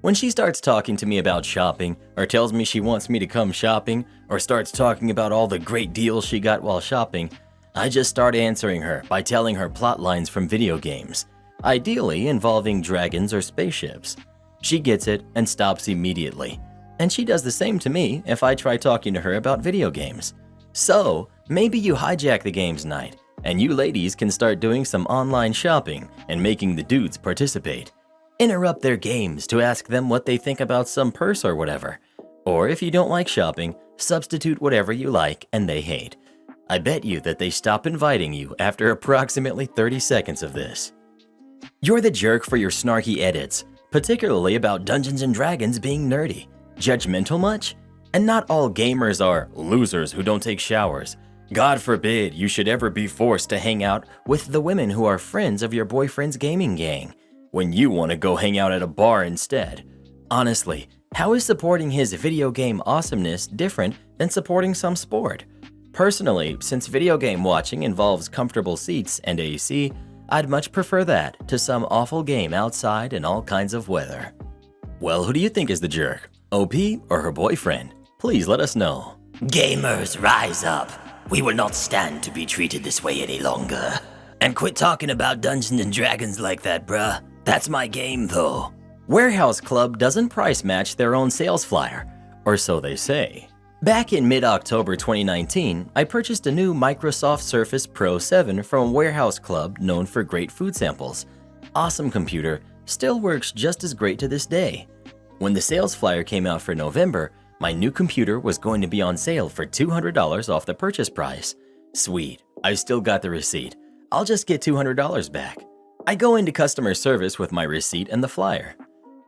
When she starts talking to me about shopping, or tells me she wants me to come shopping, or starts talking about all the great deals she got while shopping, I just start answering her by telling her plot lines from video games, ideally involving dragons or spaceships. She gets it and stops immediately. And she does the same to me if I try talking to her about video games. So, maybe you hijack the games night, and you ladies can start doing some online shopping and making the dudes participate. Interrupt their games to ask them what they think about some purse or whatever. Or if you don't like shopping, substitute whatever you like and they hate. I bet you that they stop inviting you after approximately 30 seconds of this. You're the jerk for your snarky edits, particularly about Dungeons & Dragons being nerdy. Judgmental much? And not all gamers are losers who don't take showers. God forbid you should ever be forced to hang out with the women who are friends of your boyfriend's gaming gang when you want to go hang out at a bar instead. Honestly, how is supporting his video game awesomeness different than supporting some sport? Personally, since video game watching involves comfortable seats and AC, I'd much prefer that to some awful game outside in all kinds of weather. Well, who do you think is the jerk? OP or her boyfriend? Please let us know. Gamers, rise up. We will not stand to be treated this way any longer. And quit talking about Dungeons and Dragons like that, bruh. That's my game, though. Warehouse Club doesn't price match their own sales flyer, or so they say. Back in mid-October 2019, I purchased a new Microsoft Surface Pro 7 from Warehouse Club, known for great food samples. Awesome computer, still works just as great to this day. When the sales flyer came out for November, my new computer was going to be on sale for $200 off the purchase price. Sweet, I've still got the receipt. I'll just get $200 back. I go into customer service with my receipt and the flyer.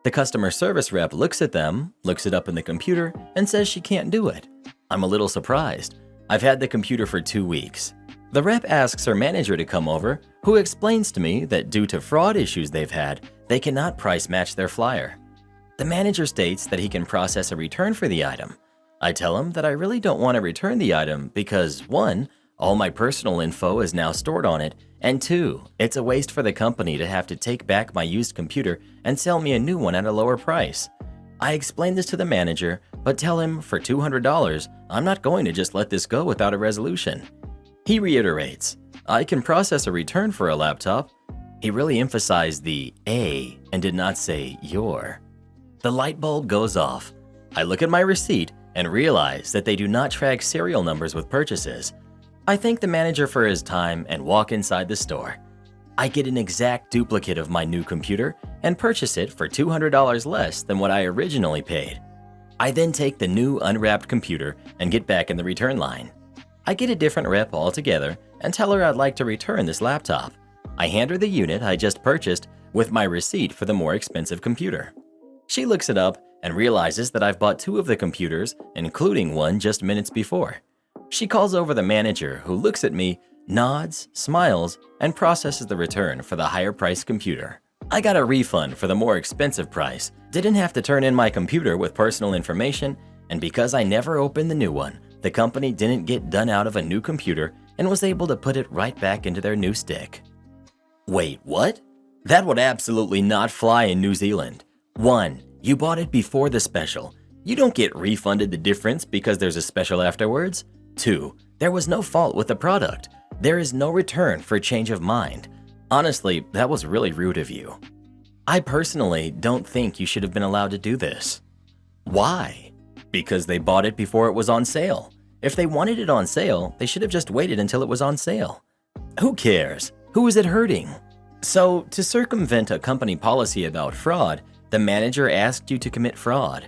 The customer service rep looks at them, looks it up in the computer, and says she can't do it. I'm a little surprised. I've had the computer for 2 weeks. The rep asks her manager to come over, who explains to me that due to fraud issues they've had, they cannot price match their flyer. The manager states that he can process a return for the item. I tell him that I really don't want to return the item because 1, all my personal info is now stored on it, and 2, it's a waste for the company to have to take back my used computer and sell me a new one at a lower price. I explain this to the manager, but tell him for $200, I'm not going to just let this go without a resolution. He reiterates, I can process a return for a laptop. He really emphasized the A and did not say your. The light bulb goes off. I look at my receipt and realize that they do not track serial numbers with purchases. I thank the manager for his time and walk inside the store. I get an exact duplicate of my new computer and purchase it for $200 less than what I originally paid. I then take the new unwrapped computer and get back in the return line. I get a different rep altogether and tell her I'd like to return this laptop. I hand her the unit I just purchased with my receipt for the more expensive computer. She looks it up and realizes that I've bought 2 of the computers, including one just minutes before. She calls over the manager, who looks at me, nods, smiles, and processes the return for the higher priced computer. I got a refund for the more expensive price, didn't have to turn in my computer with personal information, and because I never opened the new one, the company didn't get done out of a new computer and was able to put it right back into their new stick. Wait, what? That would absolutely not fly in New Zealand. 1, you bought it before the special. You don't get refunded the difference because there's a special afterwards. 2, there was no fault with the product. There is no return for change of mind. Honestly, that was really rude of you. I personally don't think you should have been allowed to do this. Why? Because they bought it before it was on sale. If they wanted it on sale, they should have just waited until it was on sale. Who cares? Who is it hurting? So, to circumvent a company policy about fraud, the manager asked you to commit fraud.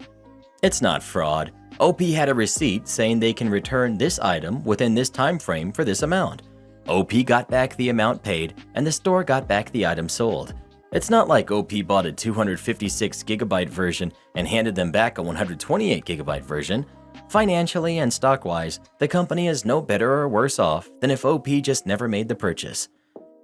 It's not fraud. OP had a receipt saying they can return this item within this time frame for this amount. OP got back the amount paid and the store got back the item sold. It's not like OP bought a 256GB version and handed them back a 128GB version. Financially and stock-wise, the company is no better or worse off than if OP just never made the purchase.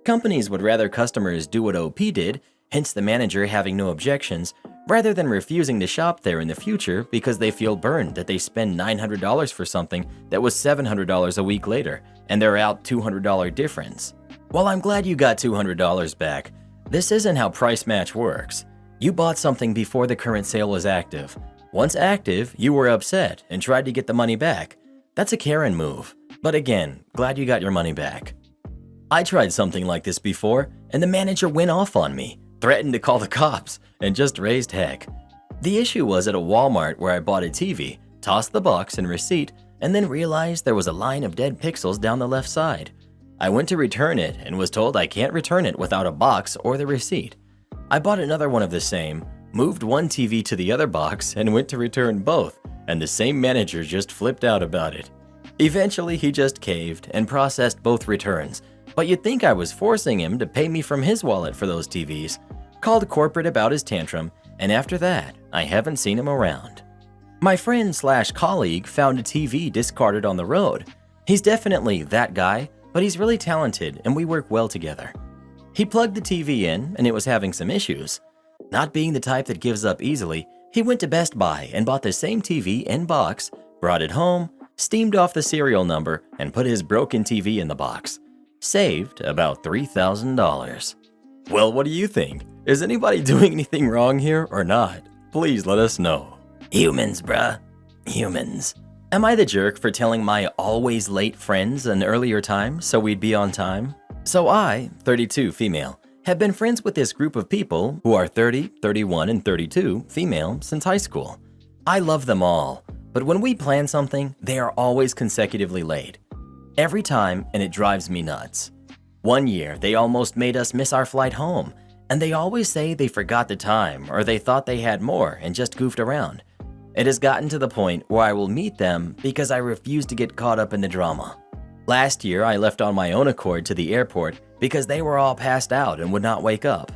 Companies would rather customers do what OP did, hence the manager having no objections, rather than refusing to shop there in the future because they feel burned that they spend $900 for something that was $700 a week later, and they're out $200 difference. While I'm glad you got $200 back, this isn't how price match works. You bought something before the current sale was active. Once active, you were upset and tried to get the money back. That's a Karen move. But again, glad you got your money back. I tried something like this before, and the manager went off on me, threatened to call the cops, and just raised heck. The issue was at a Walmart where I bought a TV, tossed the box and receipt, and then realized there was a line of dead pixels down the left side. I went to return it and was told I can't return it without a box or the receipt. I bought another one of the same, moved one TV to the other box, and went to return both, and the same manager just flipped out about it. Eventually, he just caved and processed both returns, but you'd think I was forcing him to pay me from his wallet for those TVs. Called corporate about his tantrum, and after that, I haven't seen him around. My friend/colleague found a TV discarded on the road. He's definitely that guy, but he's really talented and we work well together. He plugged the TV in and it was having some issues. Not being the type that gives up easily, he went to Best Buy and bought the same TV in box, brought it home, steamed off the serial number, and put his broken TV in the box. Saved about $3,000. Well, what do you think? Is anybody doing anything wrong here or not? Please let us know. Humans, bruh. Humans. Am I the jerk for telling my always late friends an earlier time so we'd be on time? So I, 32 female, have been friends with this group of people who are 30, 31, and 32 female since high school. I love them all, but when we plan something, they are always consecutively late. Every time, and it drives me nuts. One year, they almost made us miss our flight home, and they always say they forgot the time or they thought they had more and just goofed around. It has gotten to the point where I will meet them because I refuse to get caught up in the drama. Last year, I left on my own accord to the airport because they were all passed out and would not wake up.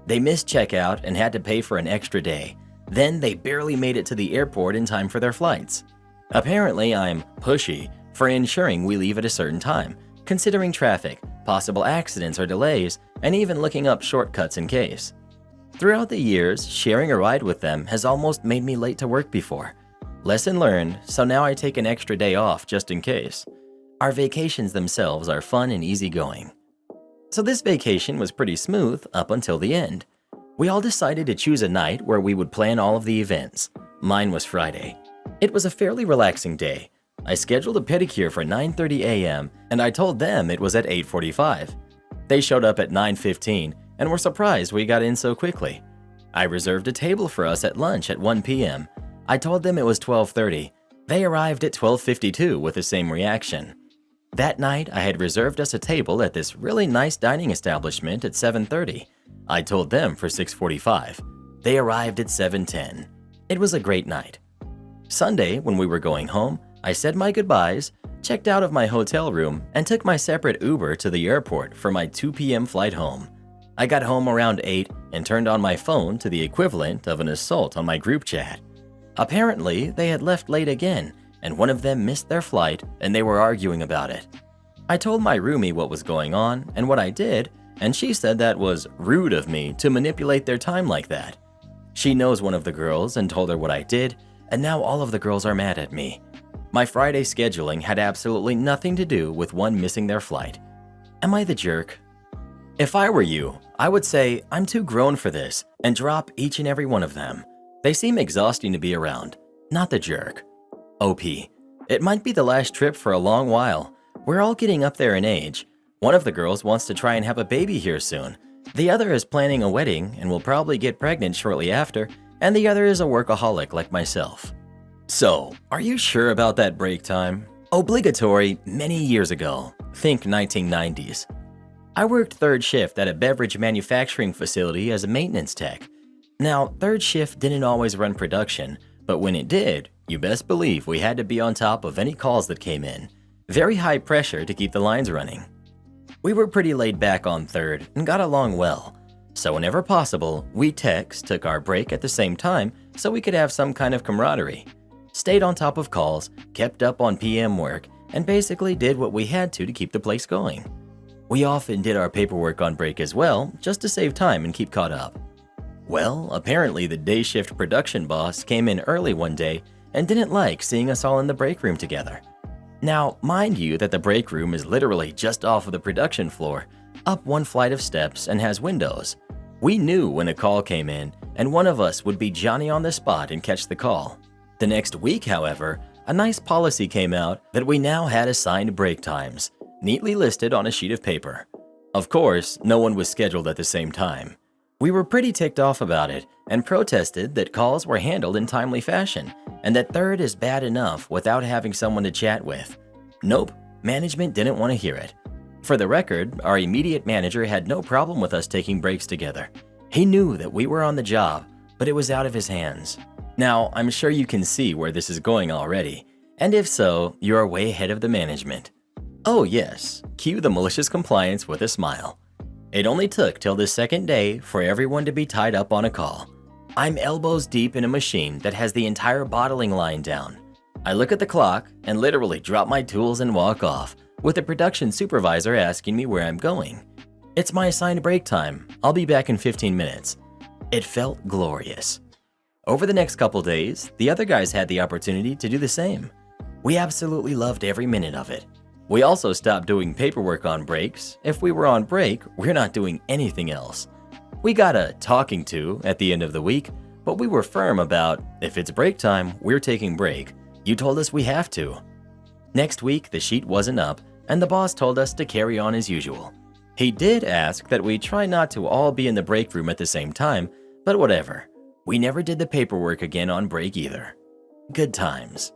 They missed checkout and had to pay for an extra day. Then they barely made it to the airport in time for their flights. Apparently, I'm pushy for ensuring we leave at a certain time, considering traffic, possible accidents or delays, and even looking up shortcuts in case. Throughout the years, sharing a ride with them has almost made me late to work before. Lesson learned, so now I take an extra day off just in case. Our vacations themselves are fun and easygoing. So this vacation was pretty smooth up until the end. We all decided to choose a night where we would plan all of the events. Mine was Friday. It was a fairly relaxing day. I scheduled a pedicure for 9:30 a.m. and I told them it was at 8:45. They showed up at 9:15 and were surprised we got in so quickly. I reserved a table for us at lunch at 1 p.m. I told them it was 12:30. They arrived at 12:52 with the same reaction. That night, I had reserved us a table at this really nice dining establishment at 7:30. I told them for 6:45. They arrived at 7:10. It was a great night. Sunday, when we were going home, I said my goodbyes, checked out of my hotel room, and took my separate Uber to the airport for my 2 p.m. flight home. I got home around 8 and turned on my phone to the equivalent of an assault on my group chat. Apparently, they had left late again, and one of them missed their flight and they were arguing about it. I told my roomie what was going on and what I did, and she said that was rude of me to manipulate their time like that. She knows one of the girls and told her what I did, and now all of the girls are mad at me. My Friday scheduling had absolutely nothing to do with one missing their flight. Am I the jerk? If I were you, I would say I'm too grown for this and drop each and every one of them. They seem exhausting to be around. Not the jerk. OP. It might be the last trip for a long while. We're all getting up there in age. One of the girls wants to try and have a baby here soon. The other is planning a wedding and will probably get pregnant shortly after, and the other is a workaholic like myself. So, are you sure about that break time? Obligatory many years ago. Think 1990s. I worked third shift at a beverage manufacturing facility as a maintenance tech. Now, third shift didn't always run production, but when it did, you best believe we had to be on top of any calls that came in. Very high pressure to keep the lines running. We were pretty laid back on third and got along well. So whenever possible, we techs took our break at the same time so we could have some kind of camaraderie. Stayed on top of calls, kept up on PM work, and basically did what we had to keep the place going. We often did our paperwork on break as well, just to save time and keep caught up. Well, apparently the day shift production boss came in early one day and didn't like seeing us all in the break room together. Now, mind you that the break room is literally just off of the production floor, up one flight of steps and has windows. We knew when a call came in, and one of us would be Johnny on the spot and catch the call. The next week, however, a nice policy came out that we now had assigned break times, neatly listed on a sheet of paper. Of course, no one was scheduled at the same time. We were pretty ticked off about it and protested that calls were handled in timely fashion and that third is bad enough without having someone to chat with. Nope, management didn't want to hear it. For the record, our immediate manager had no problem with us taking breaks together. He knew that we were on the job, but it was out of his hands. Now, I'm sure you can see where this is going already, and if so, you are way ahead of the management. Oh yes, cue the malicious compliance with a smile. It only took till the second day for everyone to be tied up on a call. I'm elbows deep in a machine that has the entire bottling line down. I look at the clock and literally drop my tools and walk off, with the production supervisor asking me where I'm going. It's my assigned break time. I'll be back in 15 minutes. It felt glorious. Over the next couple days, the other guys had the opportunity to do the same. We absolutely loved every minute of it. We also stopped doing paperwork on breaks. If we were on break, we're not doing anything else. We got a talking to at the end of the week, but we were firm about, if it's break time, we're taking break. You told us we have to. Next week, the sheet wasn't up, and the boss told us to carry on as usual. He did ask that we try not to all be in the break room at the same time, but whatever. We never did the paperwork again on break either. Good times.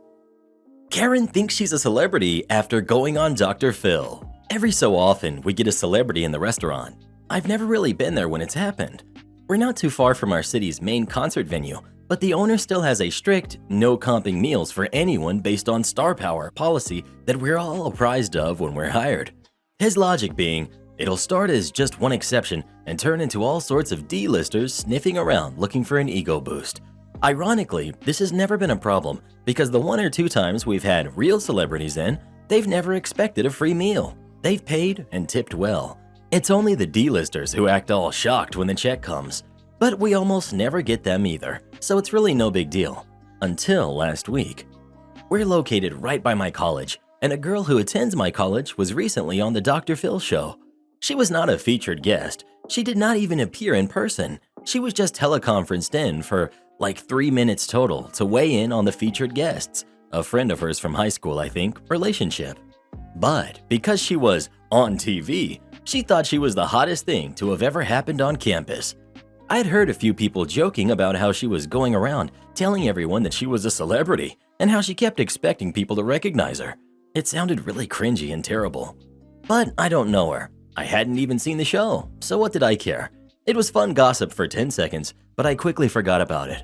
Karen thinks she's a celebrity after going on Dr. Phil. Every so often, we get a celebrity in the restaurant. I've never really been there when it's happened. We're not too far from our city's main concert venue, but the owner still has a strict no comping meals for anyone based on star power policy that we're all apprised of when we're hired. His logic being, it'll start as just one exception and turn into all sorts of D-listers sniffing around looking for an ego boost. Ironically, this has never been a problem because the 1 or 2 times we've had real celebrities in, they've never expected a free meal. They've paid and tipped well. It's only the D-listers who act all shocked when the check comes. But we almost never get them either, so it's really no big deal. Until last week. We're located right by my college, and a girl who attends my college was recently on the Dr. Phil show. She was not a featured guest. She did not even appear in person. She was just teleconferenced in for like 3 minutes total to weigh in on the featured guests, a friend of hers from high school, I think, relationship. But because she was on TV, she thought she was the hottest thing to have ever happened on campus. I'd heard a few people joking about how she was going around telling everyone that she was a celebrity and how she kept expecting people to recognize her. It sounded really cringy and terrible. But I don't know her. I hadn't even seen the show, so what did I care? It was fun gossip for 10 seconds, but I quickly forgot about it.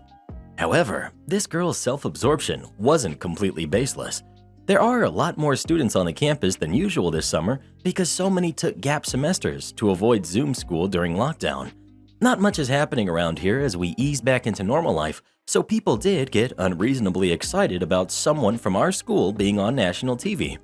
However, this girl's self-absorption wasn't completely baseless. There are a lot more students on the campus than usual this summer because so many took gap semesters to avoid Zoom school during lockdown. Not much is happening around here as we ease back into normal life, so people did get unreasonably excited about someone from our school being on national TV.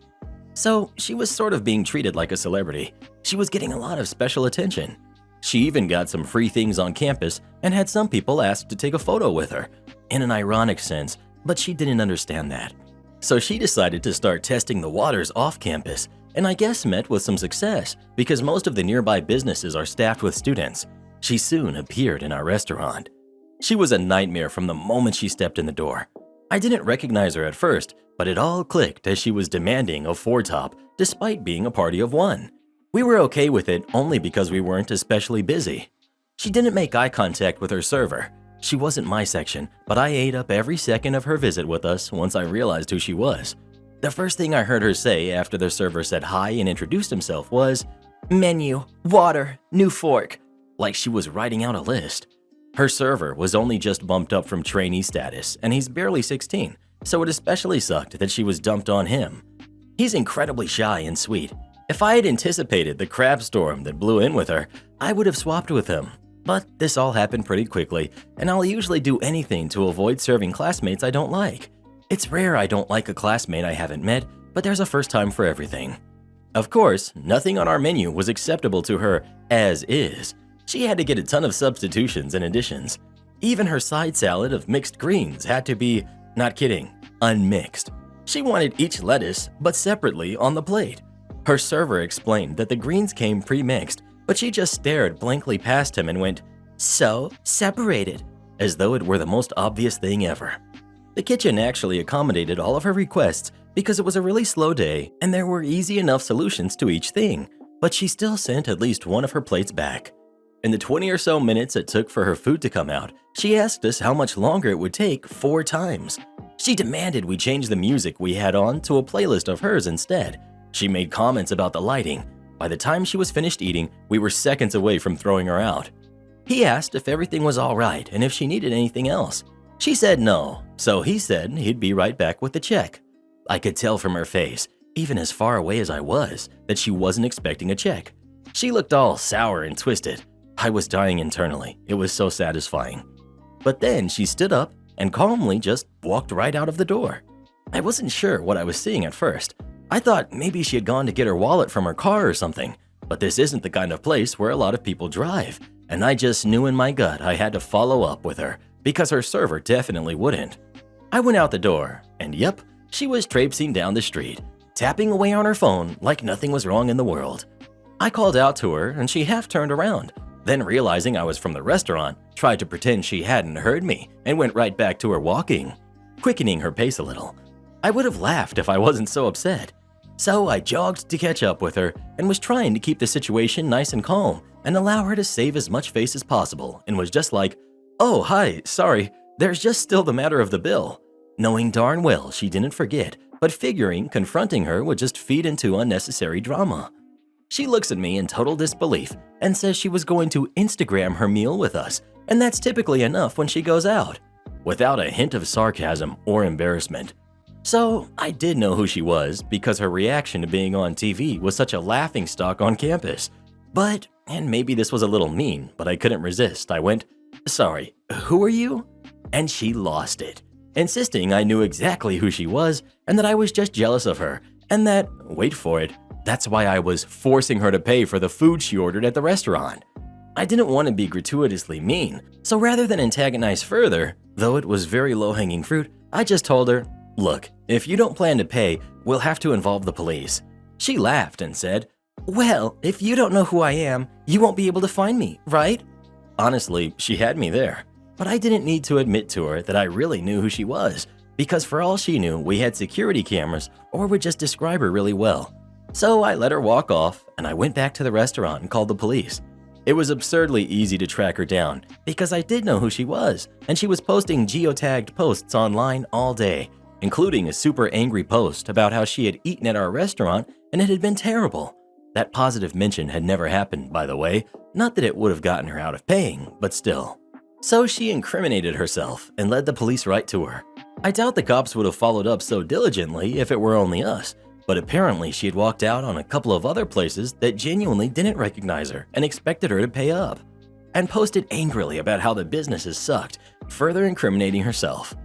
So she was sort of being treated like a celebrity. She was getting a lot of special attention. She even got some free things on campus and had some people ask to take a photo with her, in an ironic sense, but she didn't understand that. So she decided to start testing the waters off campus, and I guess met with some success because most of the nearby businesses are staffed with students. She soon appeared in our restaurant. She was a nightmare from the moment she stepped in the door. I didn't recognize her at first, but it all clicked as she was demanding a 4-top despite being a party of 1. We were okay with it only because we weren't especially busy. She didn't make eye contact with her server. She wasn't my section, but I ate up every second of her visit with us once I realized who she was. The first thing I heard her say after the server said hi and introduced himself was, "Menu, water, new fork," like she was writing out a list. Her server was only just bumped up from trainee status, and he's barely 16, so it especially sucked that she was dumped on him. He's incredibly shy and sweet. If I had anticipated the crab storm that blew in with her, I would have swapped with him. But this all happened pretty quickly, and I'll usually do anything to avoid serving classmates I don't like. It's rare I don't like a classmate I haven't met, but there's a first time for everything. Of course, nothing on our menu was acceptable to her as is. She had to get a ton of substitutions and additions. Even her side salad of mixed greens had to be, not kidding, unmixed. She wanted each lettuce, but separately on the plate. Her server explained that the greens came pre-mixed, but she just stared blankly past him and went, "So, separated," as though it were the most obvious thing ever. The kitchen actually accommodated all of her requests because it was a really slow day and there were easy enough solutions to each thing, but she still sent at least one of her plates back. In the 20 or so minutes it took for her food to come out, she asked us how much longer it would take 4 times. She demanded we change the music we had on to a playlist of hers instead. She made comments about the lighting. By the time she was finished eating, we were seconds away from throwing her out. He asked if everything was all right and if she needed anything else. She said no, so he said he'd be right back with the check. I could tell from her face, even as far away as I was, that she wasn't expecting a check. She looked all sour and twisted. I was dying internally. It was so satisfying. But then she stood up and calmly just walked right out of the door. I wasn't sure what I was seeing at first. I thought maybe she had gone to get her wallet from her car or something, but this isn't the kind of place where a lot of people drive, and I just knew in my gut I had to follow up with her because her server definitely wouldn't. I went out the door, and yep, she was traipsing down the street, tapping away on her phone like nothing was wrong in the world. I called out to her and she half turned around, then realizing I was from the restaurant, tried to pretend she hadn't heard me and went right back to her walking, quickening her pace a little. I would have laughed if I wasn't so upset. So I jogged to catch up with her and was trying to keep the situation nice and calm and allow her to save as much face as possible, and was just like, "Oh, hi, sorry, there's just still the matter of the bill," knowing darn well she didn't forget, but figuring confronting her would just feed into unnecessary drama. She looks at me in total disbelief and says she was going to Instagram her meal with us, and that's typically enough when she goes out, without a hint of sarcasm or embarrassment. So I did know who she was because her reaction to being on TV was such a laughingstock on campus. But, and maybe this was a little mean, but I couldn't resist. I went, "Sorry, who are you?" And she lost it, insisting I knew exactly who she was and that I was just jealous of her, and that, wait for it, that's why I was forcing her to pay for the food she ordered at the restaurant. I didn't want to be gratuitously mean, so rather than antagonize further, though it was very low-hanging fruit, I just told her, "Look, if you don't plan to pay, we'll have to involve the police." She laughed and said, "Well, if you don't know who I am, you won't be able to find me, right?" Honestly, she had me there, but I didn't need to admit to her that I really knew who she was, because for all she knew, we had security cameras or would just describe her really well. So I let her walk off, and I went back to the restaurant and called the police. It was absurdly easy to track her down because I did know who she was, and she was posting geotagged posts online all day, including a super angry post about how she had eaten at our restaurant and it had been terrible. That positive mention had never happened, by the way, not that it would have gotten her out of paying, but still. So she incriminated herself and led the police right to her. I doubt the cops would have followed up so diligently if it were only us, but apparently she had walked out on a couple of other places that genuinely didn't recognize her and expected her to pay up, and posted angrily about how the businesses sucked, further incriminating herself.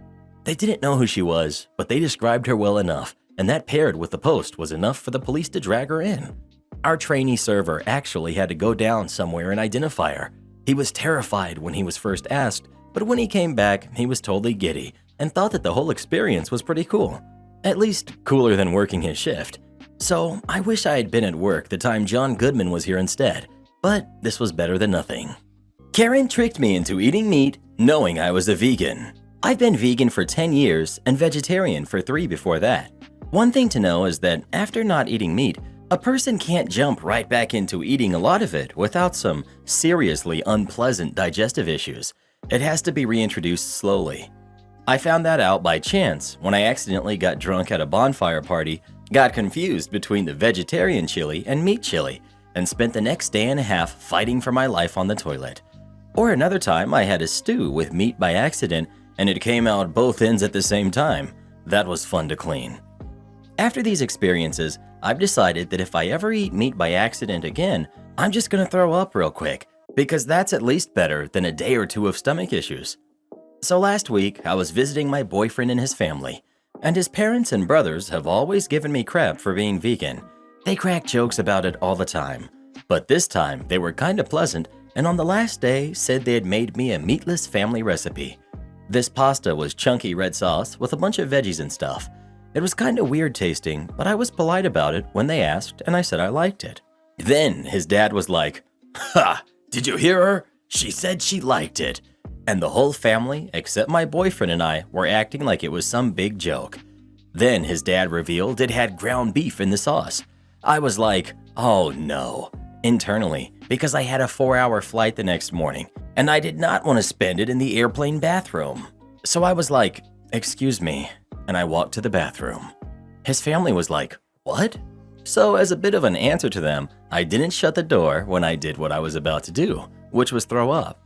They didn't know who she was, but they described her well enough, and that paired with the post was enough for the police to drag her in. Our trainee server actually had to go down somewhere and identify her. He was terrified when he was first asked, but when he came back, he was totally giddy and thought that the whole experience was pretty cool. At least cooler than working his shift. So I wish I had been at work the time John Goodman was here instead, but this was better than nothing. Karen tricked me into eating meat, knowing I was a vegan. I've been vegan for 10 years and vegetarian for 3 before that. One thing to know is that after not eating meat, a person can't jump right back into eating a lot of it without some seriously unpleasant digestive issues. It has to be reintroduced slowly. I found that out by chance when I accidentally got drunk at a bonfire party, got confused between the vegetarian chili and meat chili, and spent the next day and a half fighting for my life on the toilet. Or another time I had a stew with meat by accident and it came out both ends at the same time. That was fun to clean. After these experiences, I've decided that if I ever eat meat by accident again, I'm just gonna throw up real quick, because that's at least better than a day or 2 of stomach issues. So last week, I was visiting my boyfriend and his family, and his parents and brothers have always given me crap for being vegan. They crack jokes about it all the time, but this time they were kinda pleasant, and on the last day said they had made me a meatless family recipe. This pasta was chunky red sauce with a bunch of veggies and stuff. It was kinda weird tasting, but I was polite about it when they asked, and I said I liked it. Then his dad was like, "Ha! Did you hear her? She said she liked it." And the whole family, except my boyfriend and I, were acting like it was some big joke. Then his dad revealed it had ground beef in the sauce. I was like, oh no, internally, because I had a 4-hour flight the next morning, and I did not want to spend it in the airplane bathroom. So I was like, "Excuse me," and I walked to the bathroom. His family was like, "What?" So as a bit of an answer to them, I didn't shut the door when I did what I was about to do, which was throw up.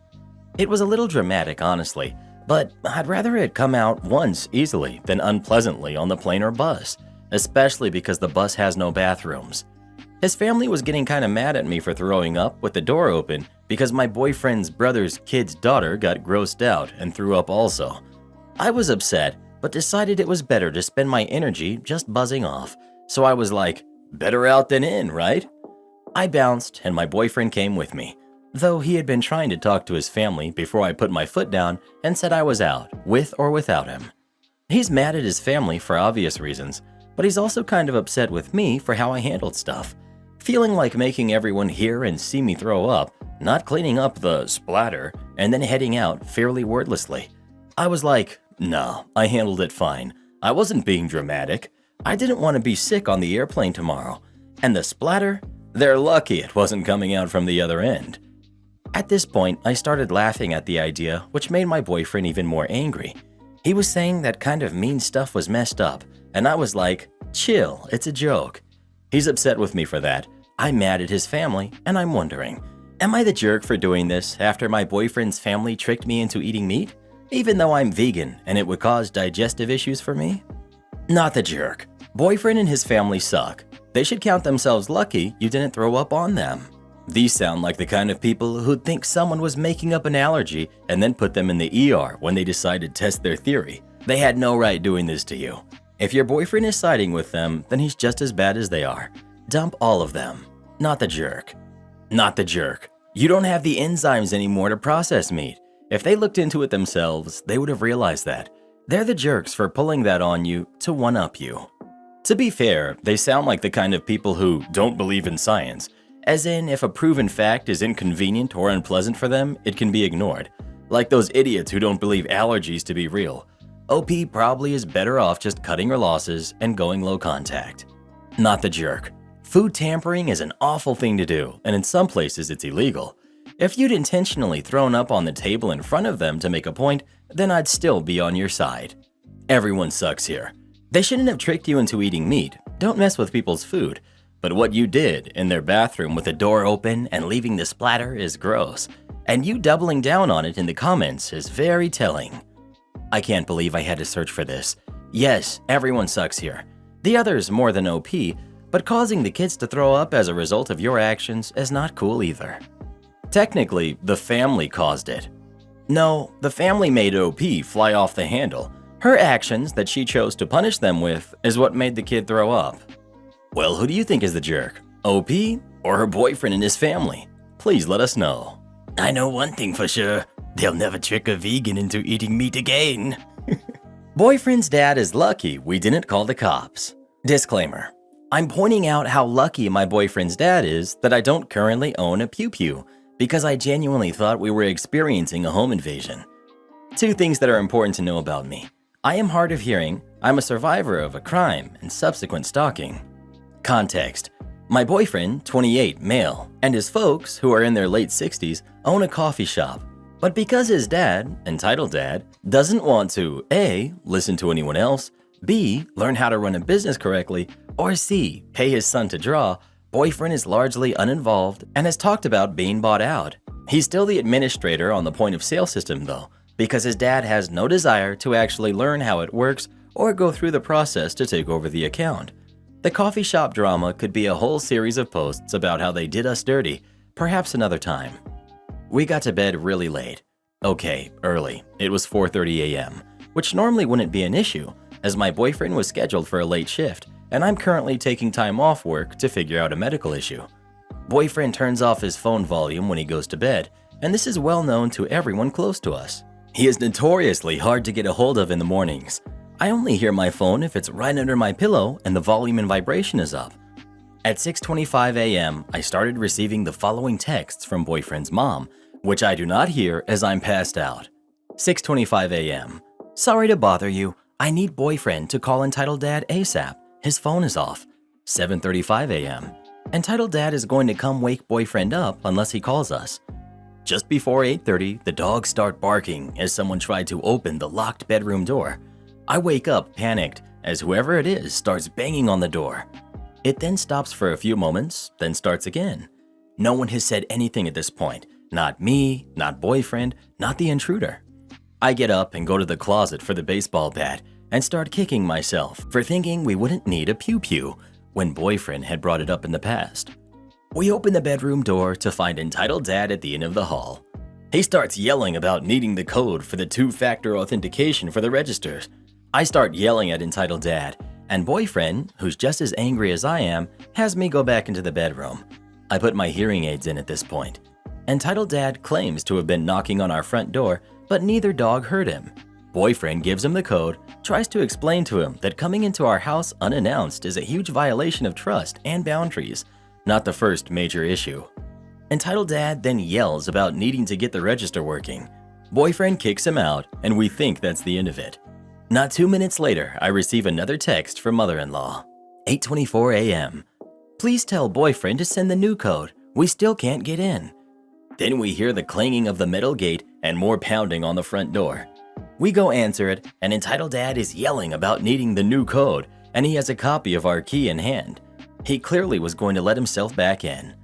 It was a little dramatic, honestly, but I'd rather it come out once easily than unpleasantly on the plane or bus, especially because the bus has no bathrooms. His family was getting kind of mad at me for throwing up with the door open because my boyfriend's brother's kid's daughter got grossed out and threw up also. I was upset, but decided it was better to spend my energy just buzzing off. So I was like, better out than in, right? I bounced and my boyfriend came with me, though he had been trying to talk to his family before I put my foot down and said I was out, with or without him. He's mad at his family for obvious reasons, but he's also kind of upset with me for how I handled stuff. Feeling like making everyone hear and see me throw up, not cleaning up the splatter, and then heading out fairly wordlessly. I was like, no, I handled it fine. I wasn't being dramatic. I didn't want to be sick on the airplane tomorrow. And the splatter? They're lucky it wasn't coming out from the other end. At this point, I started laughing at the idea, which made my boyfriend even more angry. He was saying that kind of mean stuff was messed up, and I was like, chill, it's a joke. He's upset with me for that. I'm mad at his family, and I'm wondering, am I the jerk for doing this after my boyfriend's family tricked me into eating meat? Even though I'm vegan and it would cause digestive issues for me? Not the jerk. Boyfriend and his family suck. They should count themselves lucky you didn't throw up on them. These sound like the kind of people who'd think someone was making up an allergy and then put them in the ER when they decide to test their theory. They had no right doing this to you. If your boyfriend is siding with them, then he's just as bad as they are. Dump all of them. Not the jerk. Not the jerk. You don't have the enzymes anymore to process meat. If they looked into it themselves, they would have realized that. They're the jerks for pulling that on you to one-up you. To be fair, they sound like the kind of people who don't believe in science. As in, if a proven fact is inconvenient or unpleasant for them, it can be ignored. Like those idiots who don't believe allergies to be real. OP probably is better off just cutting her losses and going low contact. Not the jerk. Food tampering is an awful thing to do, and in some places it's illegal. If you'd intentionally thrown up on the table in front of them to make a point, then I'd still be on your side. Everyone sucks here. They shouldn't have tricked you into eating meat. Don't mess with people's food. But what you did in their bathroom with the door open and leaving the splatter is gross. And you doubling down on it in the comments is very telling. I can't believe I had to search for this. Yes, everyone sucks here. The others more than OP, but causing the kids to throw up as a result of your actions is not cool either. Technically, the family caused it. No, the family made OP fly off the handle. Her actions that she chose to punish them with is what made the kid throw up. Well, who do you think is the jerk? OP or her boyfriend and his family? Please let us know. I know one thing for sure. They'll never trick a vegan into eating meat again. Boyfriend's dad is lucky we didn't call the cops. Disclaimer. I'm pointing out how lucky my boyfriend's dad is that I don't currently own a pew-pew because I genuinely thought we were experiencing a home invasion. Two things that are important to know about me. I am hard of hearing, I'm a survivor of a crime and subsequent stalking. Context. My boyfriend, 28, male, and his folks, who are in their late 60s, own a coffee shop. But because his dad, entitled dad, doesn't want to A, listen to anyone else, B, learn how to run a business correctly, or C, pay his son to draw, boyfriend is largely uninvolved and has talked about being bought out. He's still the administrator on the point of sale system though, because his dad has no desire to actually learn how it works or go through the process to take over the account. The coffee shop drama could be a whole series of posts about how they did us dirty, perhaps another time. We got to bed really late. Okay, early. It was 4:30 a.m., which normally wouldn't be an issue, as my boyfriend was scheduled for a late shift, and I'm currently taking time off work to figure out a medical issue. Boyfriend turns off his phone volume when he goes to bed, and this is well known to everyone close to us. He is notoriously hard to get a hold of in the mornings. I only hear my phone if it's right under my pillow and the volume and vibration is up. At 6:25 a.m., I started receiving the following texts from boyfriend's mom, which I do not hear as I'm passed out. 6:25 a.m. Sorry to bother you. I need boyfriend to call entitled dad ASAP. His phone is off. 7:35 a.m. Entitled dad is going to come wake boyfriend up unless he calls us. Just before 8:30, the dogs start barking as someone tried to open the locked bedroom door. I wake up panicked as whoever it is starts banging on the door. It then stops for a few moments, then starts again. No one has said anything at this point. Not me, not boyfriend, not the intruder. I get up and go to the closet for the baseball bat and start kicking myself for thinking we wouldn't need a pew-pew when boyfriend had brought it up in the past. We open the bedroom door to find entitled dad at the end of the hall. He starts yelling about needing the code for the two-factor authentication for the registers. I start yelling at Entitled Dad, and boyfriend, who's just as angry as I am, has me go back into the bedroom. I put my hearing aids in at this point. Entitled Dad claims to have been knocking on our front door, but neither dog heard him. Boyfriend gives him the code, tries to explain to him that coming into our house unannounced is a huge violation of trust and boundaries, not the first major issue. Entitled Dad then yells about needing to get the register working. Boyfriend kicks him out, and we think that's the end of it. Not 2 minutes later, I receive another text from mother-in-law. 8:24 a.m. Please tell boyfriend to send the new code. We still can't get in. Then we hear the clanging of the metal gate and more pounding on the front door. We go answer it, and Entitled Dad is yelling about needing the new code, and he has a copy of our key in hand. He clearly was going to let himself back in.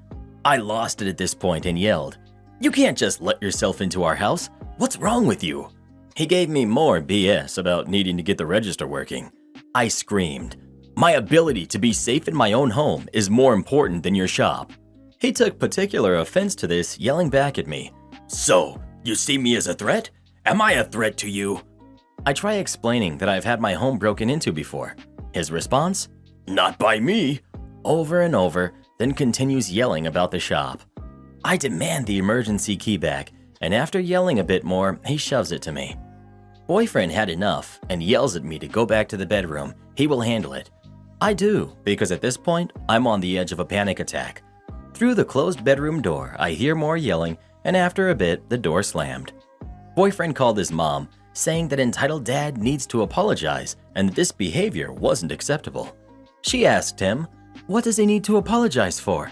I lost it at this point and yelled, "You can't just let yourself into our house. What's wrong with you?" He gave me more BS about needing to get the register working. I screamed, "My ability to be safe in my own home is more important than your shop." He took particular offense to this, yelling back at me, "So, you see me as a threat? Am I a threat to you?" I try explaining that I've had my home broken into before. His response, "Not by me," over and over, then continues yelling about the shop. I demand the emergency key back, and after yelling a bit more, he shoves it to me. Boyfriend had enough and yells at me to go back to the bedroom. He will handle it. I do, because at this point, I'm on the edge of a panic attack. Through the closed bedroom door, I hear more yelling, and after a bit, the door slammed. Boyfriend called his mom, saying that Entitled Dad needs to apologize and that this behavior wasn't acceptable. She asked him, "What does he need to apologize for?"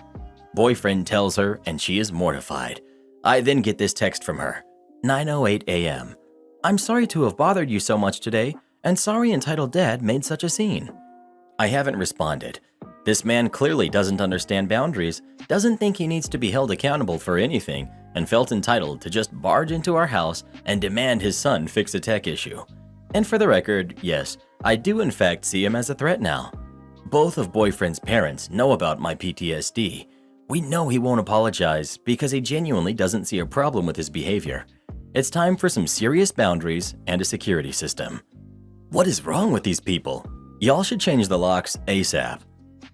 Boyfriend tells her, and she is mortified. I then get this text from her, 9:08 a.m. "I'm sorry to have bothered you so much today, and sorry Entitled Dad made such a scene." I haven't responded. This man clearly doesn't understand boundaries, doesn't think he needs to be held accountable for anything, and felt entitled to just barge into our house and demand his son fix a tech issue. And for the record, yes, I do in fact see him as a threat now. Both of boyfriend's parents know about my PTSD. We know he won't apologize because he genuinely doesn't see a problem with his behavior. It's time for some serious boundaries and a security system. What is wrong with these people? Y'all should change the locks ASAP.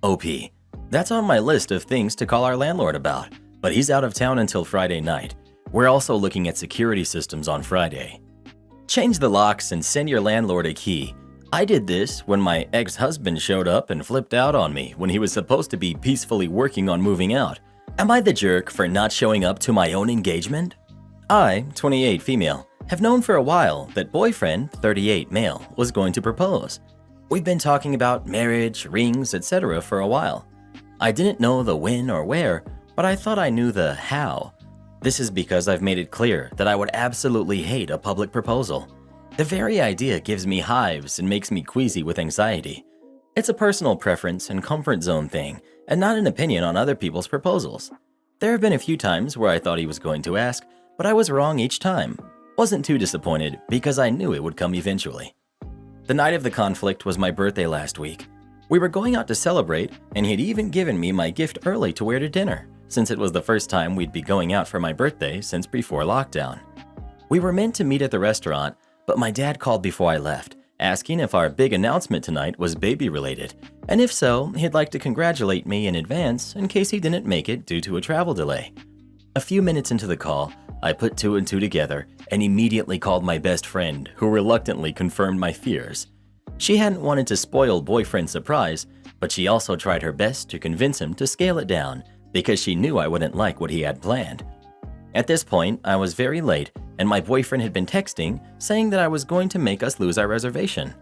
OP. That's on my list of things to call our landlord about, but he's out of town until Friday night. We're also looking at security systems on Friday. Change the locks and send your landlord a key. I did this when my ex-husband showed up and flipped out on me when he was supposed to be peacefully working on moving out. Am I the jerk for not showing up to my own engagement? I, 28 female, have known for a while that boyfriend, 38 male, was going to propose. We've been talking about marriage, rings, etc. for a while. I didn't know the when or where, but I thought I knew the how. This is because I've made it clear that I would absolutely hate a public proposal. The very idea gives me hives and makes me queasy with anxiety. It's a personal preference and comfort zone thing, and not an opinion on other people's proposals. There have been a few times where I thought he was going to ask, but I was wrong each time. Wasn't too disappointed because I knew it would come eventually. The night of the conflict was my birthday last week. We were going out to celebrate, and he'd even given me my gift early to wear to dinner, since it was the first time we'd be going out for my birthday since before lockdown. We were meant to meet at the restaurant, but my dad called before I left, asking if our big announcement tonight was baby-related, and if so, he'd like to congratulate me in advance in case he didn't make it due to a travel delay. A few minutes into the call, I put two and two together and immediately called my best friend, who reluctantly confirmed my fears. She hadn't wanted to spoil boyfriend's surprise, but she also tried her best to convince him to scale it down because she knew I wouldn't like what he had planned. At this point, I was very late, and my boyfriend had been texting saying that I was going to make us lose our reservation.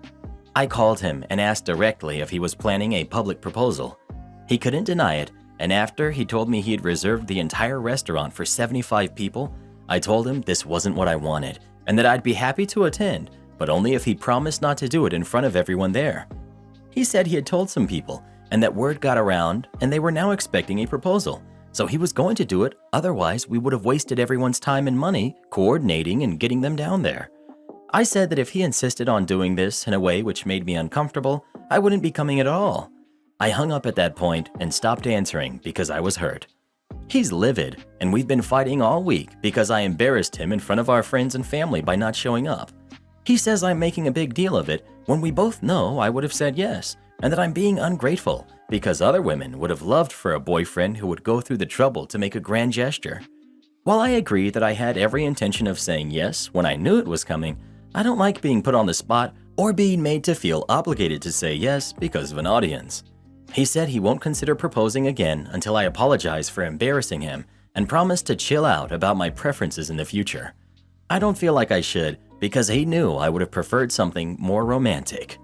I called him and asked directly if he was planning a public proposal. He couldn't deny it, and after he told me he had reserved the entire restaurant for 75 people, I told him this wasn't what I wanted and that I'd be happy to attend, but only if he promised not to do it in front of everyone there. He said he had told some people and that word got around and they were now expecting a proposal, so he was going to do it, otherwise we would have wasted everyone's time and money coordinating and getting them down there. I said that if he insisted on doing this in a way which made me uncomfortable, I wouldn't be coming at all. I hung up at that point and stopped answering because I was hurt. He's livid, and we've been fighting all week because I embarrassed him in front of our friends and family by not showing up. He says I'm making a big deal of it when we both know I would have said yes, and that I'm being ungrateful because other women would have loved for a boyfriend who would go through the trouble to make a grand gesture. While I agree that I had every intention of saying yes when I knew it was coming, I don't like being put on the spot or being made to feel obligated to say yes because of an audience. He said he won't consider proposing again until I apologize for embarrassing him and promised to chill out about my preferences in the future. I don't feel like I should because he knew I would have preferred something more romantic.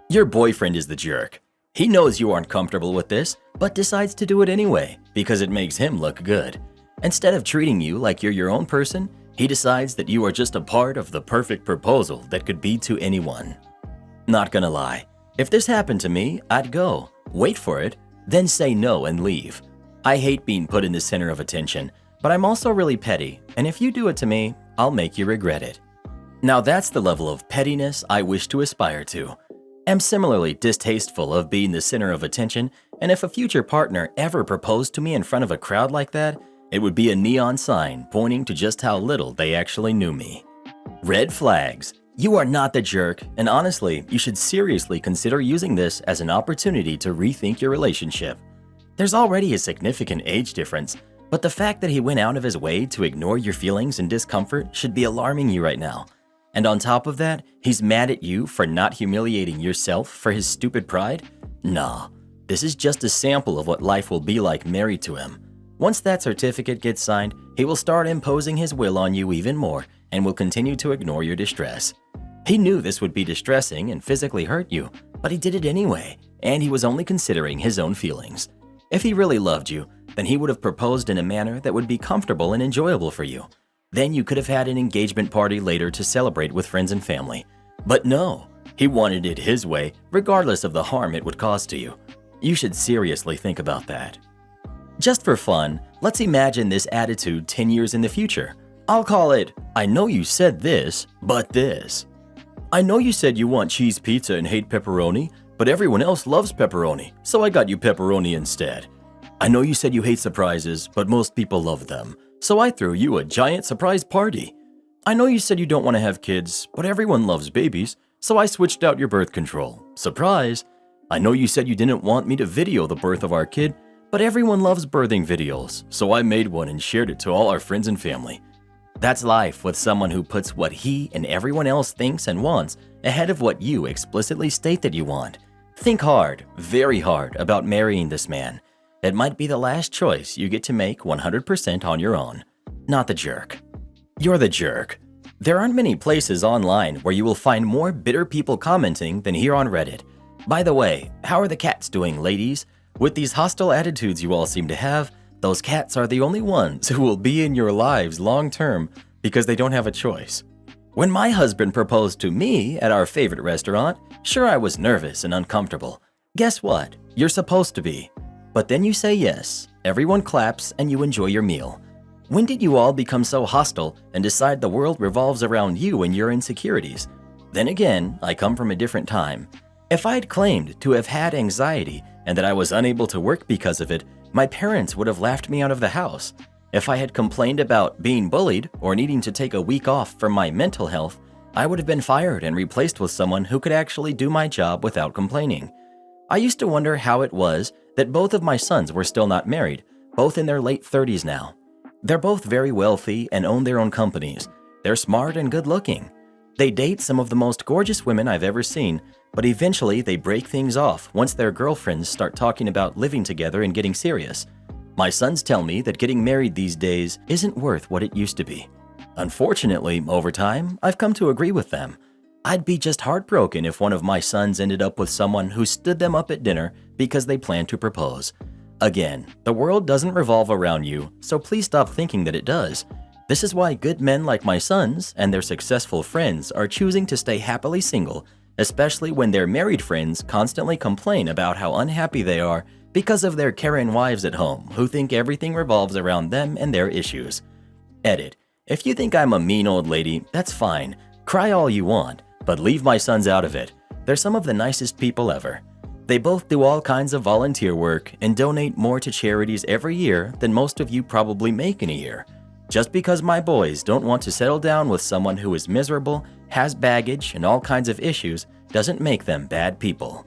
Your boyfriend is the jerk. He knows you aren't comfortable with this, but decides to do it anyway because it makes him look good. Instead of treating you like you're your own person, he decides that you are just a part of the perfect proposal that could be to anyone. Not gonna lie, if this happened to me, I'd go, wait for it, then say no and leave. I hate being put in the center of attention, but I'm also really petty, and if you do it to me, I'll make you regret it. Now that's the level of pettiness I wish to aspire to. I'm similarly distasteful of being the center of attention, and if a future partner ever proposed to me in front of a crowd like that, it would be a neon sign pointing to just how little they actually knew me. Red flags. You are not the jerk, and honestly, you should seriously consider using this as an opportunity to rethink your relationship. There's already a significant age difference, but the fact that he went out of his way to ignore your feelings and discomfort should be alarming you right now. And on top of that, he's mad at you for not humiliating yourself for his stupid pride? Nah, this is just a sample of what life will be like married to him. Once that certificate gets signed, he will start imposing his will on you even more and will continue to ignore your distress. He knew this would be distressing and physically hurt you, but he did it anyway, and he was only considering his own feelings. If he really loved you, then he would have proposed in a manner that would be comfortable and enjoyable for you. Then you could have had an engagement party later to celebrate with friends and family. But no, he wanted it his way, regardless of the harm it would cause to you. You should seriously think about that. Just for fun, let's imagine this attitude 10 years in the future. I'll call it, I know you said this, but this. I know you said you want cheese pizza and hate pepperoni, but everyone else loves pepperoni, so I got you pepperoni instead. I know you said you hate surprises, but most people love them, so I threw you a giant surprise party. I know you said you don't want to have kids, but everyone loves babies, so I switched out your birth control. Surprise! I know you said you didn't want me to video the birth of our kid, but everyone loves birthing videos, so I made one and shared it to all our friends and family. That's life with someone who puts what he and everyone else thinks and wants ahead of what you explicitly state that you want. Think hard, very hard, about marrying this man. It might be the last choice you get to make 100% on your own. Not the jerk. You're the jerk. There aren't many places online where you will find more bitter people commenting than here on Reddit. By the way, how are the cats doing, ladies? With these hostile attitudes you all seem to have, those cats are the only ones who will be in your lives long term because they don't have a choice. When my husband proposed to me at our favorite restaurant, sure I was nervous and uncomfortable. Guess what? You're supposed to be. But then you say yes, everyone claps, and you enjoy your meal. When did you all become so hostile and decide the world revolves around you and your insecurities? Then again, I come from a different time. If I'd claimed to have had anxiety and that I was unable to work because of it, my parents would have laughed me out of the house. If I had complained about being bullied or needing to take a week off for my mental health, I would have been fired and replaced with someone who could actually do my job without complaining. I used to wonder how it was that both of my sons were still not married, both in their late 30s now. They're both very wealthy and own their own companies. They're smart and good looking. They date some of the most gorgeous women I've ever seen, but eventually they break things off once their girlfriends start talking about living together and getting serious. My sons tell me that getting married these days isn't worth what it used to be. Unfortunately, over time, I've come to agree with them. I'd be just heartbroken if one of my sons ended up with someone who stood them up at dinner because they planned to propose. Again, the world doesn't revolve around you, so please stop thinking that it does. This is why good men like my sons and their successful friends are choosing to stay happily single, especially when their married friends constantly complain about how unhappy they are because of their Karen wives at home who think everything revolves around them and their issues. Edit. If you think I'm a mean old lady, that's fine. Cry all you want, but leave my sons out of it. They're some of the nicest people ever. They both do all kinds of volunteer work and donate more to charities every year than most of you probably make in a year. Just because my boys don't want to settle down with someone who is miserable has baggage, and all kinds of issues doesn't make them bad people.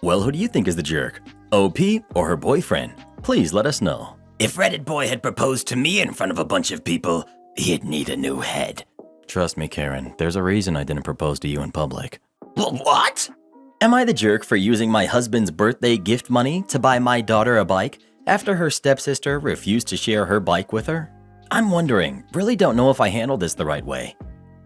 Well, who do you think is the jerk? OP or her boyfriend? Please let us know. If Reddit boy had proposed to me in front of a bunch of people, he'd need a new head. Trust me, Karen, there's a reason I didn't propose to you in public. What? Am I the jerk for using my husband's birthday gift money to buy my daughter a bike after her stepsister refused to share her bike with her? I'm wondering, really don't know if I handled this the right way.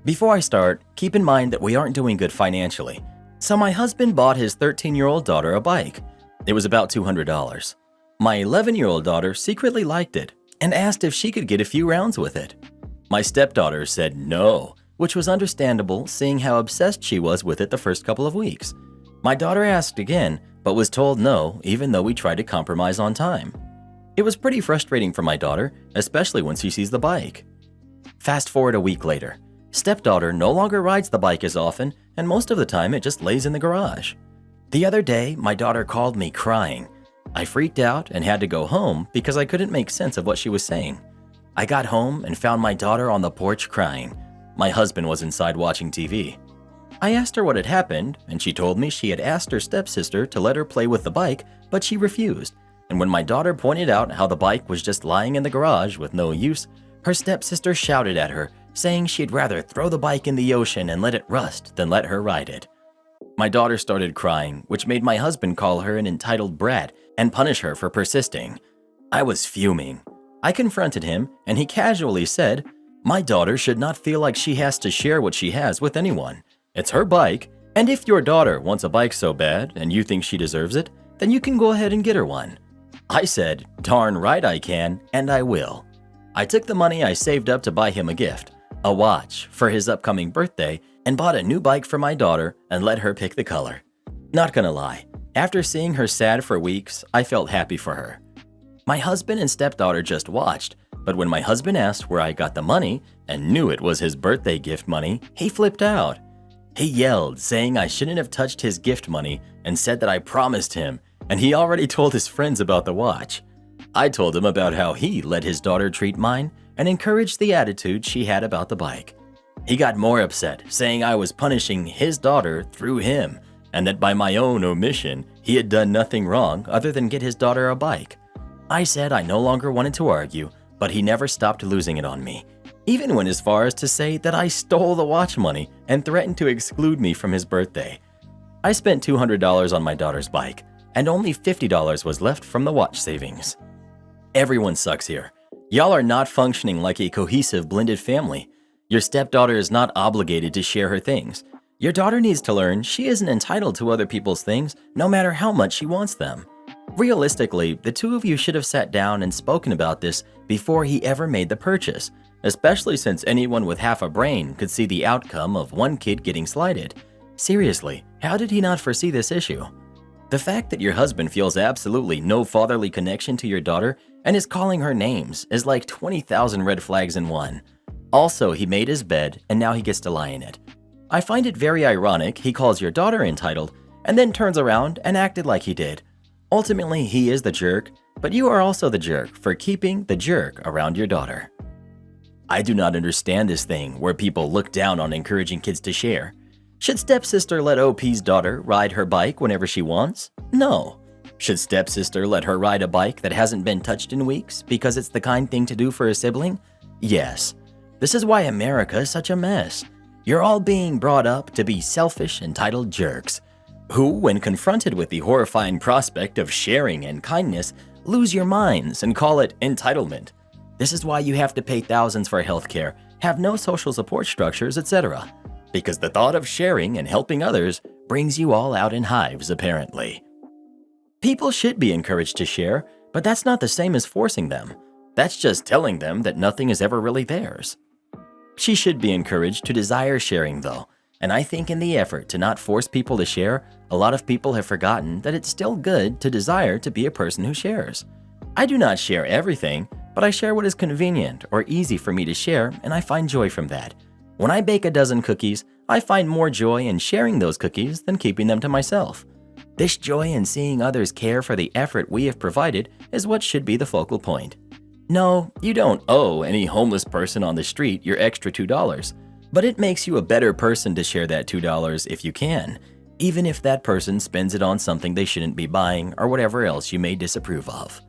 Before I start, keep in mind that we aren't doing good financially. So my husband bought his 13-year-old daughter a bike. It was about $200. My 11-year-old daughter secretly liked it and asked if she could get a few rounds with it. My stepdaughter said no, which was understandable seeing how obsessed she was with it the first couple of weeks. My daughter asked again, but was told no even though we tried to compromise on time. It was pretty frustrating for my daughter, especially when she sees the bike. Fast forward a week later. Stepdaughter no longer rides the bike as often, and most of the time it just lays in the garage. The other day, my daughter called me crying. I freaked out and had to go home because I couldn't make sense of what she was saying. I got home and found my daughter on the porch crying. My husband was inside watching TV. I asked her what had happened, and she told me she had asked her stepsister to let her play with the bike, but she refused. And when my daughter pointed out how the bike was just lying in the garage with no use, her stepsister shouted at her, saying she'd rather throw the bike in the ocean and let it rust than let her ride it. My daughter started crying, which made my husband call her an entitled brat and punish her for persisting. I was fuming. I confronted him, and he casually said, "My daughter should not feel like she has to share what she has with anyone. It's her bike, and if your daughter wants a bike so bad and you think she deserves it, then you can go ahead and get her one." I said, "Darn right I can, and I will." I took the money I saved up to buy him a gift, a watch, for his upcoming birthday, and bought a new bike for my daughter and let her pick the color. Not gonna lie, after seeing her sad for weeks, I felt happy for her. My husband and stepdaughter just watched, but when my husband asked where I got the money and knew it was his birthday gift money, he flipped out. He yelled, saying I shouldn't have touched his gift money and said that I promised him, and he already told his friends about the watch. I told him about how he let his daughter treat mine and encouraged the attitude she had about the bike. He got more upset, saying I was punishing his daughter through him, and that by my own omission, he had done nothing wrong other than get his daughter a bike. I said I no longer wanted to argue, but he never stopped losing it on me. Even went as far as to say that I stole the watch money and threatened to exclude me from his birthday. I spent $200 on my daughter's bike, and only $50 was left from the watch savings. Everyone sucks here. Y'all are not functioning like a cohesive blended family. Your stepdaughter is not obligated to share her things. Your daughter needs to learn she isn't entitled to other people's things no matter how much she wants them. Realistically, the two of you should have sat down and spoken about this before he ever made the purchase, especially since anyone with half a brain could see the outcome of one kid getting slighted. Seriously, how did he not foresee this issue? The fact that your husband feels absolutely no fatherly connection to your daughter and is calling her names is like 20,000 red flags in one. Also, he made his bed and now he gets to lie in it. I find it very ironic he calls your daughter entitled and then turns around and acted like he did. Ultimately, he is the jerk, but you are also the jerk for keeping the jerk around your daughter. I do not understand this thing where people look down on encouraging kids to share. Should stepsister let OP's daughter ride her bike whenever she wants? No. Should stepsister let her ride a bike that hasn't been touched in weeks because it's the kind thing to do for a sibling? Yes. This is why America is such a mess. You're all being brought up to be selfish, entitled jerks, who, when confronted with the horrifying prospect of sharing and kindness, lose your minds and call it entitlement. This is why you have to pay thousands for healthcare, have no social support structures, etc. Because the thought of sharing and helping others brings you all out in hives, apparently. People should be encouraged to share, but that's not the same as forcing them. That's just telling them that nothing is ever really theirs. She should be encouraged to desire sharing, though, and I think in the effort to not force people to share, a lot of people have forgotten that it's still good to desire to be a person who shares. I do not share everything, but I share what is convenient or easy for me to share, and I find joy from that. When I bake a dozen cookies, I find more joy in sharing those cookies than keeping them to myself. This joy in seeing others care for the effort we have provided is what should be the focal point. No, you don't owe any homeless person on the street your extra $2. But it makes you a better person to share that $2 if you can, even if that person spends it on something they shouldn't be buying or whatever else you may disapprove of.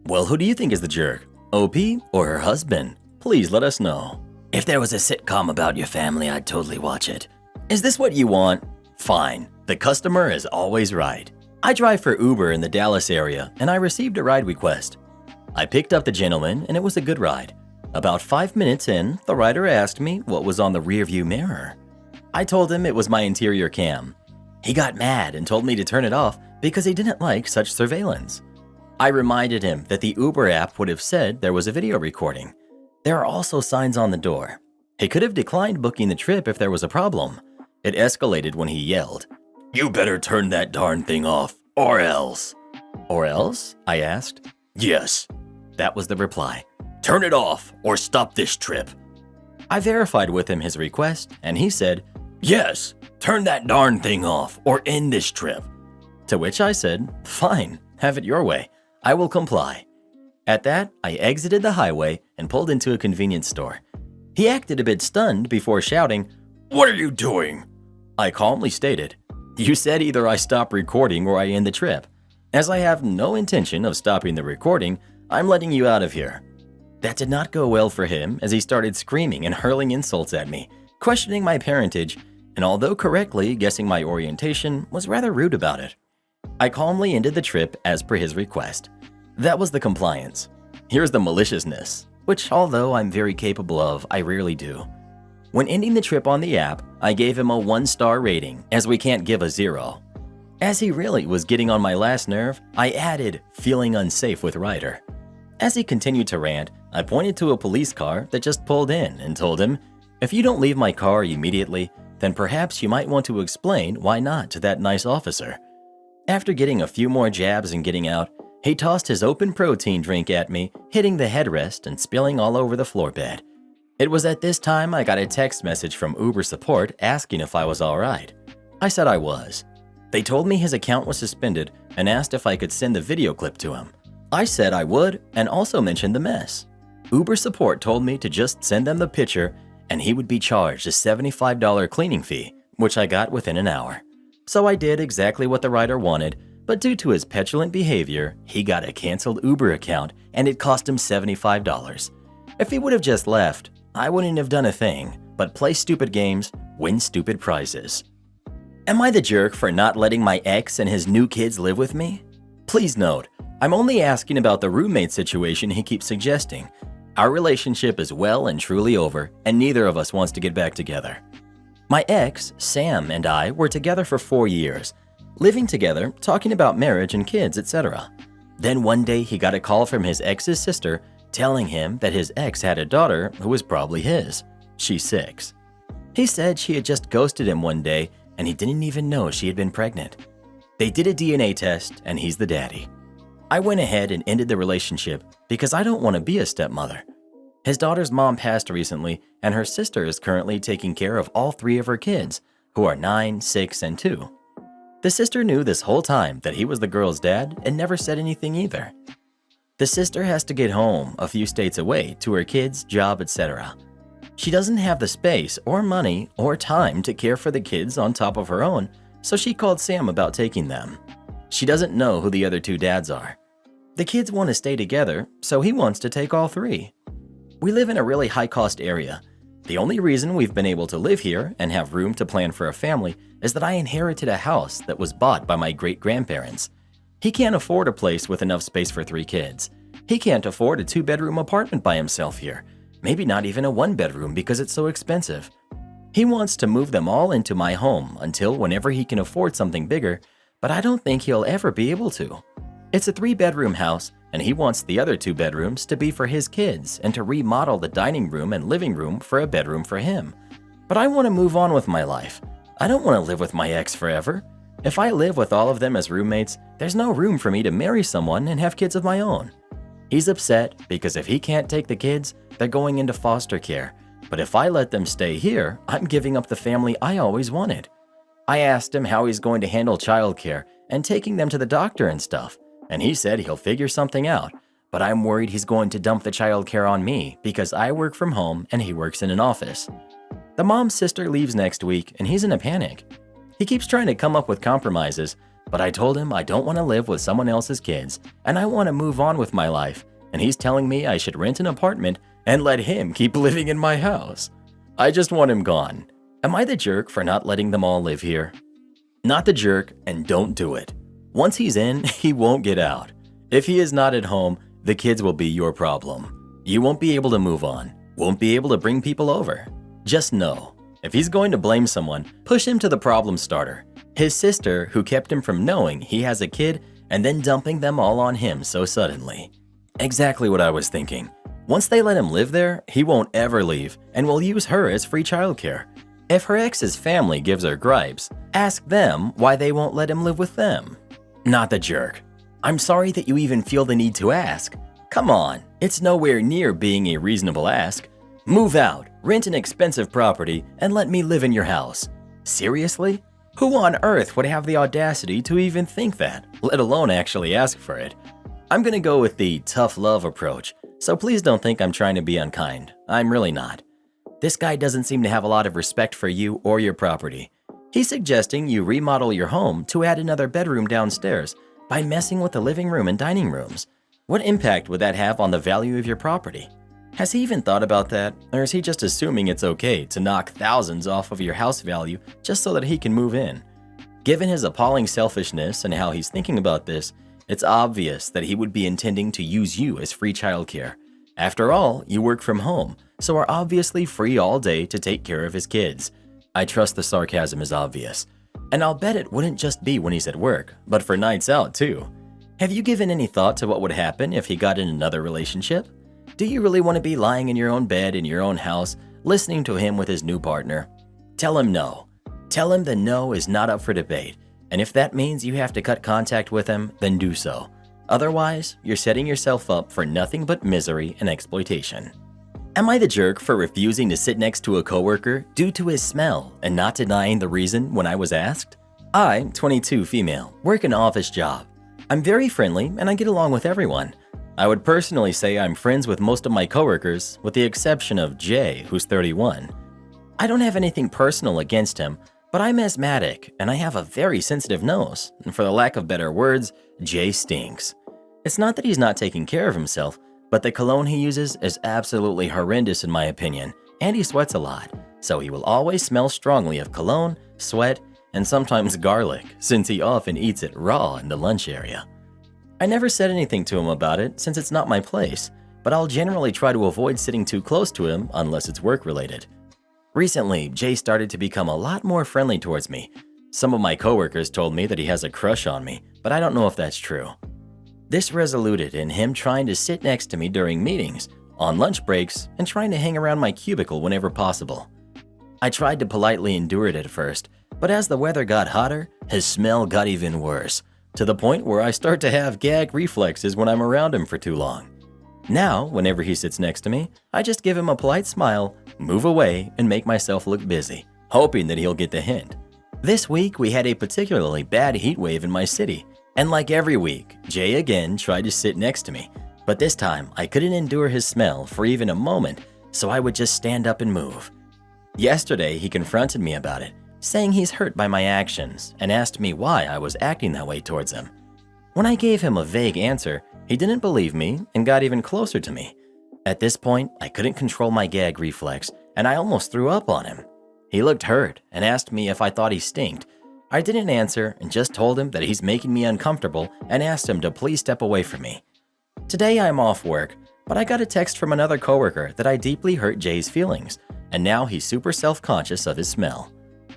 Well, who do you think is the jerk? OP or her husband? Please let us know. If there was a sitcom about your family, I'd totally watch it. Is this what you want? Fine. The customer is always right. I drive for Uber in the Dallas area and I received a ride request. I picked up the gentleman and it was a good ride. About 5 minutes in, the rider asked me what was on the rearview mirror. I told him it was my interior cam. He got mad and told me to turn it off because he didn't like such surveillance. I reminded him that the Uber app would have said there was a video recording. There are also signs on the door. He could have declined booking the trip if there was a problem. It escalated when he yelled, "You better turn that darn thing off, or else." "Or else?" I asked. "Yes." That was the reply. "Turn it off, or stop this trip." I verified with him his request, and he said, "Yes, turn that darn thing off, or end this trip." To which I said, "Fine, have it your way. I will comply." At that, I exited the highway and pulled into a convenience store. He acted a bit stunned before shouting, "What are you doing?" I calmly stated, "You said either I stop recording or I end the trip. As I have no intention of stopping the recording, I'm letting you out of here." That did not go well for him as he started screaming and hurling insults at me, questioning my parentage, and although correctly guessing my orientation, was rather rude about it. I calmly ended the trip as per his request. That was the compliance. Here's the maliciousness, which although I'm very capable of, I rarely do. When ending the trip on the app, I gave him a 1-star rating, as we can't give a 0. As he really was getting on my last nerve, I added, feeling unsafe with rider. As he continued to rant, I pointed to a police car that just pulled in and told him, "If you don't leave my car immediately, then perhaps you might want to explain why not to that nice officer." After getting a few more jabs and getting out, he tossed his open protein drink at me, hitting the headrest and spilling all over the floor bed. It was at this time I got a text message from Uber support asking if I was alright. I said I was. They told me his account was suspended and asked if I could send the video clip to him. I said I would and also mentioned the mess. Uber support told me to just send them the picture and he would be charged a $75 cleaning fee, which I got within an hour. So I did exactly what the rider wanted, but due to his petulant behavior, he got a canceled Uber account and it cost him $75. If he would have just left, I wouldn't have done a thing, but play stupid games, win stupid prizes. Am I the jerk for not letting my ex and his new kids live with me? Please note, I'm only asking about the roommate situation he keeps suggesting. Our relationship is well and truly over, and neither of us wants to get back together. My ex, Sam, and I were together for 4 years, living together, talking about marriage and kids, etc. Then one day he got a call from his ex's sister telling him that his ex had a daughter who was probably his. She's 6. He said she had just ghosted him one day and he didn't even know she had been pregnant. They did a DNA test and he's the daddy. I went ahead and ended the relationship because I don't want to be a stepmother. His daughter's mom passed recently and her sister is currently taking care of all 3 of her kids, who are 9, 6, and 2. The sister knew this whole time that he was the girl's dad and never said anything either. The sister has to get home a few states away to her kids, job, etc. She doesn't have the space or money or time to care for the kids on top of her own, so she called Sam about taking them. She doesn't know who the other 2 dads are. The kids want to stay together, so he wants to take all 3. We live in a really high-cost area. The only reason we've been able to live here and have room to plan for a family is that I inherited a house that was bought by my great-grandparents. He can't afford a place with enough space for 3 kids. He can't afford a 2-bedroom apartment by himself here, maybe not even a 1-bedroom because it's so expensive. He wants to move them all into my home until whenever he can afford something bigger, but I don't think he'll ever be able to. It's a 3-bedroom house, and he wants the other 2 bedrooms to be for his kids and to remodel the dining room and living room for a bedroom for him. But I want to move on with my life. I don't want to live with my ex forever. If I live with all of them as roommates, there's no room for me to marry someone and have kids of my own. He's upset because if he can't take the kids, they're going into foster care. But if I let them stay here, I'm giving up the family I always wanted. I asked him how he's going to handle childcare and taking them to the doctor and stuff, and he said he'll figure something out, but I'm worried he's going to dump the childcare on me because I work from home and he works in an office. The mom's sister leaves next week and he's in a panic. He keeps trying to come up with compromises, but I told him I don't want to live with someone else's kids and I want to move on with my life, and he's telling me I should rent an apartment and let him keep living in my house. I just want him gone. Am I the jerk for not letting them all live here? Not the jerk, and don't do it. Once he's in, he won't get out. If he is not at home, the kids will be your problem. You won't be able to move on, won't be able to bring people over. Just know, if he's going to blame someone, push him to the problem starter. His sister, who kept him from knowing he has a kid and then dumping them all on him so suddenly. Exactly what I was thinking. Once they let him live there, he won't ever leave and will use her as free childcare. If her ex's family gives her gripes, ask them why they won't let him live with them. Not the jerk. I'm sorry that you even feel the need to ask. Come on, it's nowhere near being a reasonable ask. Move out, rent an expensive property, and let me live in your house. Seriously? Who on earth would have the audacity to even think that, let alone actually ask for it? I'm gonna go with the tough love approach, so please don't think I'm trying to be unkind. I'm really not. This guy doesn't seem to have a lot of respect for you or your property. He's suggesting you remodel your home to add another bedroom downstairs by messing with the living room and dining rooms. What impact would that have on the value of your property? Has he even thought about that, or is he just assuming it's okay to knock thousands off of your house value just so that he can move in? Given his appalling selfishness and how he's thinking about this, it's obvious that he would be intending to use you as free childcare. After all, you work from home, so are obviously free all day to take care of his kids. I trust the sarcasm is obvious. And I'll bet it wouldn't just be when he's at work, but for nights out too. Have you given any thought to what would happen if he got in another relationship? Do you really want to be lying in your own bed in your own house, listening to him with his new partner? Tell him no. Tell him the no is not up for debate, and if that means you have to cut contact with him, then do so. Otherwise, you're setting yourself up for nothing but misery and exploitation. Am I the jerk for refusing to sit next to a coworker due to his smell and not denying the reason when I was asked? I, 22 female, work an office job. I'm very friendly and I get along with everyone. I would personally say I'm friends with most of my coworkers, with the exception of Jay, who's 31. I don't have anything personal against him, but I'm asthmatic and I have a very sensitive nose, and for the lack of better words, Jay stinks. It's not that he's not taking care of himself, but the cologne he uses is absolutely horrendous in my opinion, and he sweats a lot, so he will always smell strongly of cologne, sweat, and sometimes garlic, since he often eats it raw in the lunch area. I never said anything to him about it since it's not my place, but I'll generally try to avoid sitting too close to him unless it's work-related. Recently, Jay started to become a lot more friendly towards me. Some of my coworkers told me that he has a crush on me, but I don't know if that's true. This resulted in him trying to sit next to me during meetings, on lunch breaks, and trying to hang around my cubicle whenever possible. I tried to politely endure it at first, but as the weather got hotter, his smell got even worse, to the point where I start to have gag reflexes when I'm around him for too long. Now, whenever he sits next to me, I just give him a polite smile, move away, and make myself look busy, hoping that he'll get the hint. This week, we had a particularly bad heat wave in my city, and like every week, Jay again tried to sit next to me, but this time I couldn't endure his smell for even a moment, so I would just stand up and move. Yesterday, he confronted me about it, saying he's hurt by my actions and asked me why I was acting that way towards him. When I gave him a vague answer, he didn't believe me and got even closer to me. At this point, I couldn't control my gag reflex and I almost threw up on him. He looked hurt and asked me if I thought he stinked. I didn't answer and just told him that he's making me uncomfortable and asked him to please step away from me. Today I'm off work, but I got a text from another coworker that I deeply hurt Jay's feelings, and now he's super self-conscious of his smell.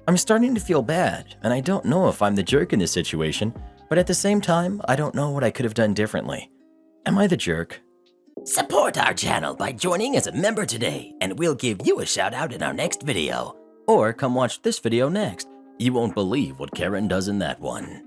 I'm starting to feel bad, and I don't know if I'm the jerk in this situation, but at the same time, I don't know what I could have done differently. Am I the jerk? Support our channel by joining as a member today, and we'll give you a shout out in our next video. Or come watch this video next. You won't believe what Karen does in that one.